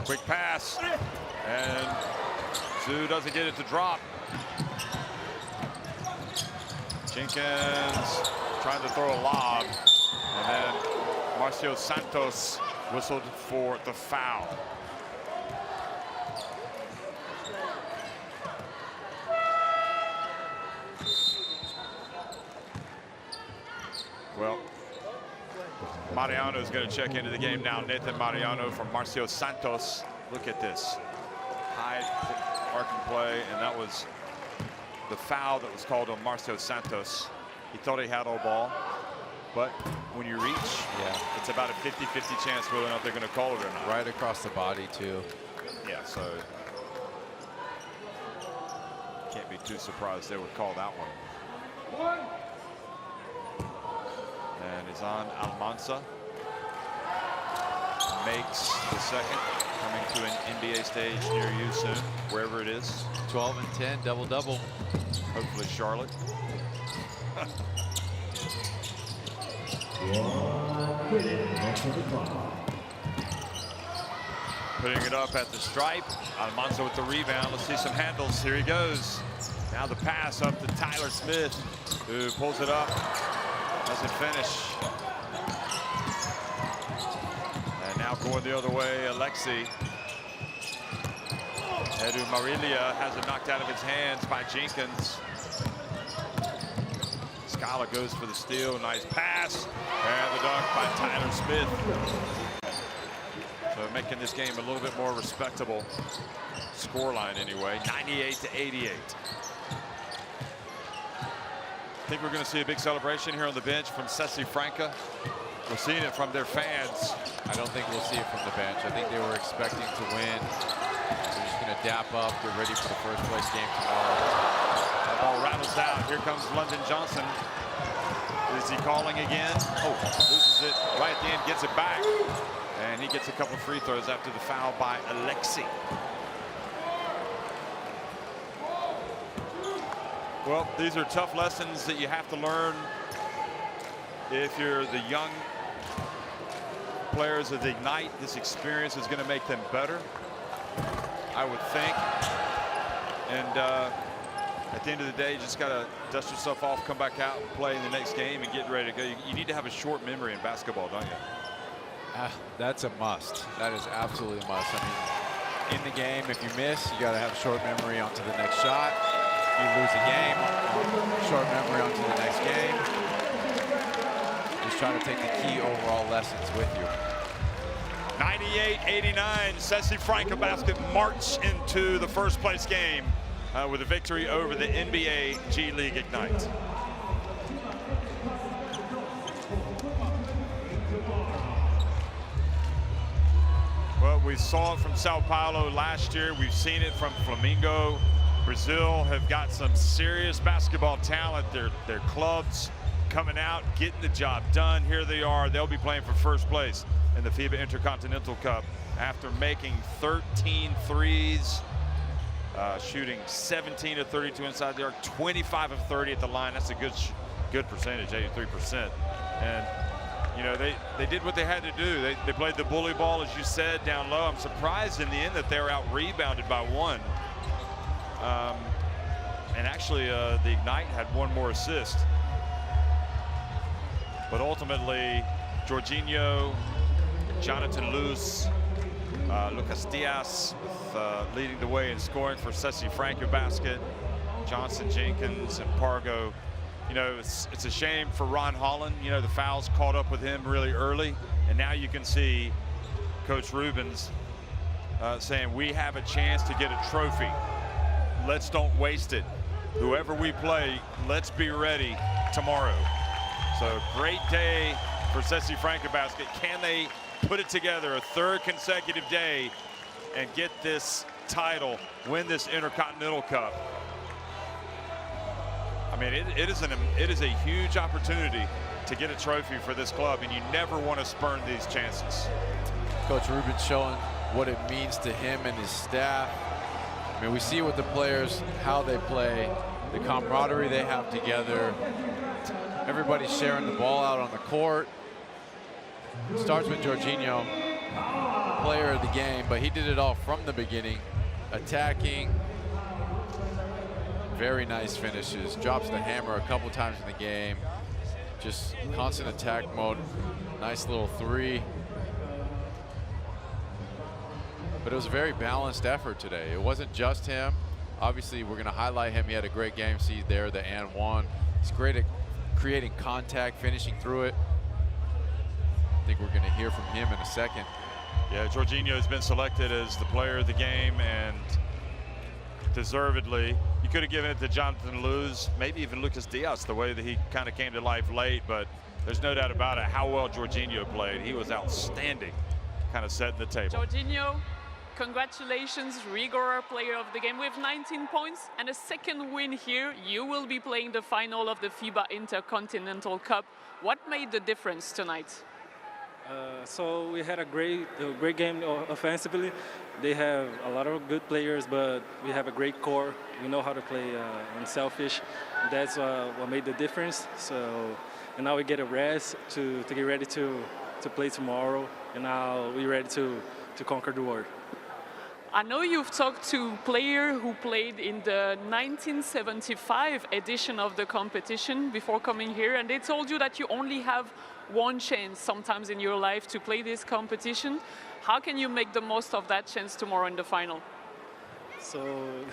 Quick pass, and Zoo doesn't get it to drop. Jenkins trying to throw a lob, and then Marcio Santos whistled for the foul. Well, Mariano is going to check into the game now. Nathan Mariano from Marcio Santos. Look at this. High arcing play, and that was the foul that was called on Marcio Santos. He thought he had all ball, but when you reach, it's about a 50-50 chance whether or not they're going to call it or not. Right across the body, too. Yeah, so can't be too surprised they would call that one. And is on Almanza. Makes the second, coming to an NBA stage near you soon, wherever it is. 12 and 10, double-double. Hopefully Charlotte. Putting it up at the stripe. Almanza with the rebound. Let's see some handles. Here he goes. Now the pass up to Tyler Smith, who pulls it up. Doesn't finish. And now going the other way, Alexi. Edu Marilia has it knocked out of his hands by Jenkins. Scala goes for the steal. Nice pass. And the dunk by Tyler Smith. So making this game a little bit more respectable scoreline anyway. 98-88. I think we're going to see a big celebration here on the bench from Sesi Franca. We're seeing it from their fans. I don't think we'll see it from the bench. I think they were expecting to win. They're just going to dap up, get ready for the first place game tomorrow. That ball rattles out. Here comes London Johnson. Is he calling again? Oh, loses it right at the end, gets it back. And he gets a couple of free throws after the foul by Alexi. Well, these are tough lessons that you have to learn if you're the young players of the Ignite. This experience is going to make them better, I would think. And at the end of the day, you just got to dust yourself off, come back out and play in the next game and get ready to go. You need to have a short memory in basketball, don't you? That's a must. That is absolutely a must. I mean, in the game, if you miss, you got to have short memory onto the next shot. You lose a game, short memory onto the next game. Just try to take the key overall lessons with you. 98-89, Sesi Franca Basket march into the first place game with a victory over the NBA G League Ignite. Well, we saw it from Sao Paulo last year. We've seen it from Flamengo. Brazil have got some serious basketball talent. Their clubs coming out, getting the job done. Here they are. They'll be playing for first place in the FIBA Intercontinental Cup after making 13 threes, shooting 17 of 32 inside the arc, 25 of 30 at the line. That's a good percentage, 83%. And you know, they did what they had to do. They played the bully ball, as you said, down low. I'm surprised in the end that they were out rebounded by one. And actually, the Ignite had one more assist. But ultimately, Jorginho, Jonathan Luz, Lucas Diaz leading the way in scoring for Sesi Franca Basquete, Johnson Jenkins, and Pargo. You know, it's a shame for Ron Holland. You know, the fouls caught up with him really early. And now you can see Coach Rubens saying, we have a chance to get a trophy. Let's don't waste it. Whoever we play, let's be ready tomorrow. So great day for Sesi Franca Basquete. Can they put it together a third consecutive day and get this title, win this Intercontinental Cup? I mean, it is a huge opportunity to get a trophy for this club, and you never want to spurn these chances. Coach Rubens showing what it means to him and his staff. I mean, we see with the players how they play, the camaraderie they have together. Everybody's sharing the ball out on the court. It starts with Jorginho, player of the game, but he did it all from the beginning, attacking. Very nice finishes, drops the hammer a couple times in the game. Just constant attack mode. Nice little three. But it was a very balanced effort today. It wasn't just him. Obviously, we're going to highlight him. He had a great game. See there, the and one. He's great at creating contact, finishing through it. I think we're going to hear from him in a second. Yeah, Jorginho has been selected as the player of the game, and deservedly. You could have given it to Jonathan Luz, maybe even Lucas Diaz, the way that he kind of came to life late, but there's no doubt about it how well Jorginho played. He was outstanding, kind of setting the table. Jorginho, congratulations, rigor player of the game with 19 points and a second win here. You will be playing the final of the FIBA Intercontinental Cup. What made the difference tonight? So we had a great game offensively. They have a lot of good players, but we have a great core. We know how to play unselfish. That's what made the difference. So, and now we get a rest to get ready to play tomorrow. And now we're ready to conquer the world. I know you've talked to players who played in the 1975 edition of the competition before coming here, and they told you that you only have one chance sometimes in your life to play this competition. How can you make the most of that chance tomorrow in the final? So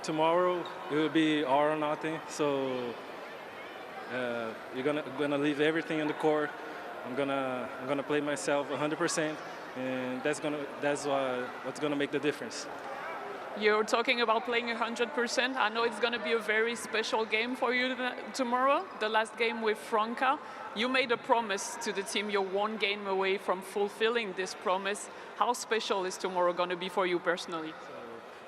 tomorrow it will be all or nothing. So you're gonna leave everything on the court. I'm gonna play myself 100%, and that's what's gonna make the difference. You're talking about playing 100%. I know it's going to be a very special game for you tomorrow, the last game with Franca. You made a promise to the team. You're one game away from fulfilling this promise. How special is tomorrow going to be for you personally? So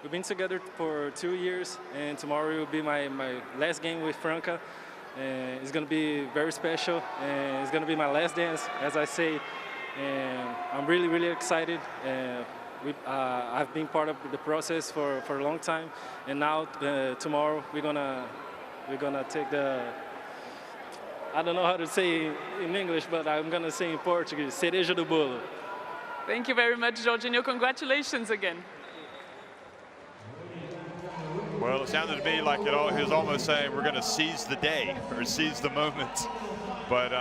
we've been together for 2 years, and tomorrow will be my last game with Franca. And it's going to be very special, and it's going to be my last dance, as I say. And I'm really, really excited. I've been part of the process for a long time, and now tomorrow we're gonna take the, I don't know how to say in English, but I'm gonna say in Portuguese, cereja do bolo. Thank you very much, Jorginho. Congratulations again. Well, it sounded to me like he was almost saying we're going to seize the day or seize the moment. But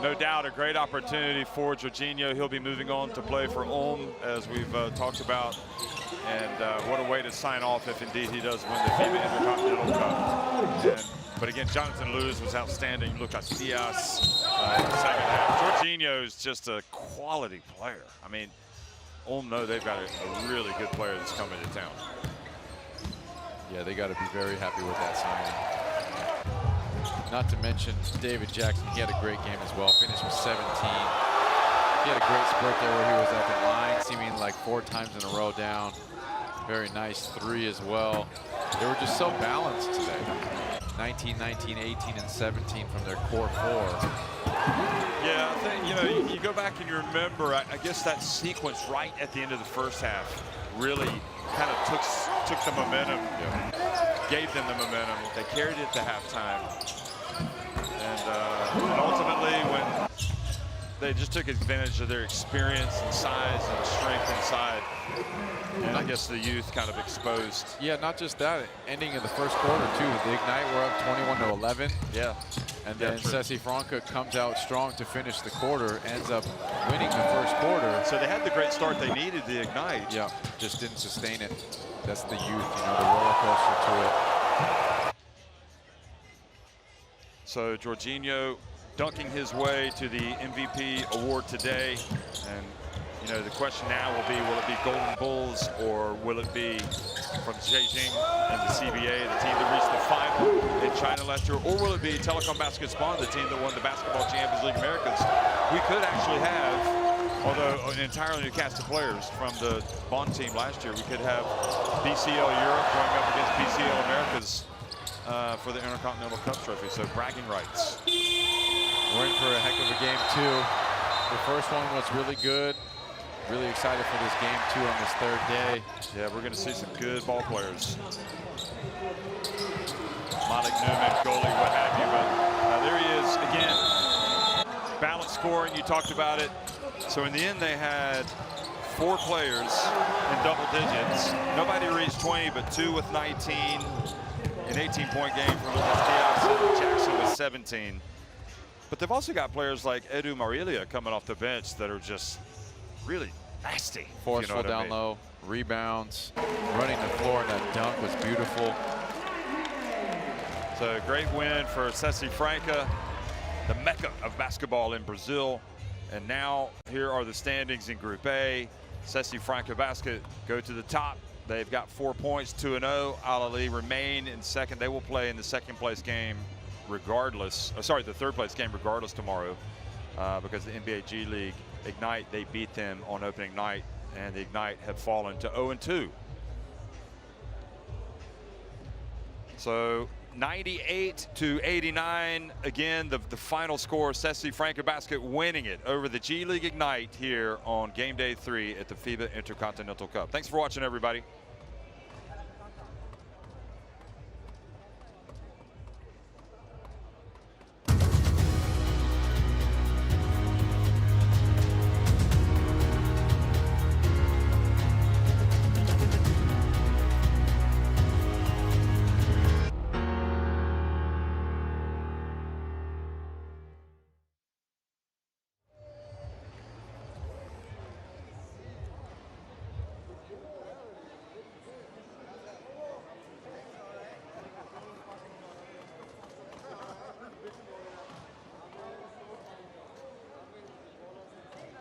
no doubt a great opportunity for Jorginho. He'll be moving on to play for Ulm, as we've talked about. And what a way to sign off if indeed he does win the FIBA Intercontinental Cup. But again, Jonathan Luz was outstanding. Lucas Diaz in the second half. Jorginho is just a quality player. I mean, Ulm know they've got a really good player that's coming to town. Yeah, they got to be very happy with that signing. Not to mention David Jackson, he had a great game as well. Finished with 17. He had a great spurt there where he was at the line, seeming like 4 times in a row down. Very nice three as well. They were just so balanced today. 19, 19, 18, and 17 from their core four. Yeah, I think, you know, you go back and you remember, I guess that sequence right at the end of the first half really kind of took the momentum, gave them the momentum. They carried it to halftime. And ultimately, when they just took advantage of their experience and size and strength inside, and I guess the youth kind of exposed. Yeah, not just that. Ending in the first quarter, too. The Ignite were up 21-11. Yeah. And then Sesi Franca comes out strong to finish the quarter, ends up winning the first quarter. So they had the great start they needed, the Ignite. Yeah, just didn't sustain it. That's the youth, you know, the roller coaster to it. So Jorginho dunking his way to the MVP award today. And, you know, the question now will it be Golden Bulls, or will it be from Beijing and the CBA, the team that reached the final in China last year, or will it be Telecom Basket Spawn, the team that won the Basketball Champions League Americas? We could actually have, although an entirely new cast of players from the Bond team last year, we could have BCL Europe going up against BCL Americas for the Intercontinental Cup trophy, so bragging rights. We're in for a heck of a game, too. The first one was really good. Really excited for this game, too, on this third day. Yeah, we're going to see some good ball players. Malik Newman, goalie, what have you, but there he is again. Balanced scoring, you talked about it. So in the end, they had 4 players in double digits. Nobody reached 20, but 2 with 19. An 18-point game from Lucas Diaz and Jackson with 17. But they've also got players like Edu Marilia coming off the bench that are just really nasty. Forceful down low, rebounds, running the floor, and that dunk was beautiful. So great win for Sesi Franca, the mecca of basketball in Brazil. And now here are the standings in Group A. Sesi Franca Basket go to the top. They've got 4 points, 2-0. Al-Ali remain in second. They will play in the second place game regardless. The third place game regardless tomorrow, because the NBA G League Ignite, they beat them on opening night, and the Ignite have fallen to 0-2. So 98-89. Again, the final score, Sesi Franca Basket winning it over the G League Ignite here on game day 3 at the FIBA Intercontinental Cup. Thanks for watching, everybody.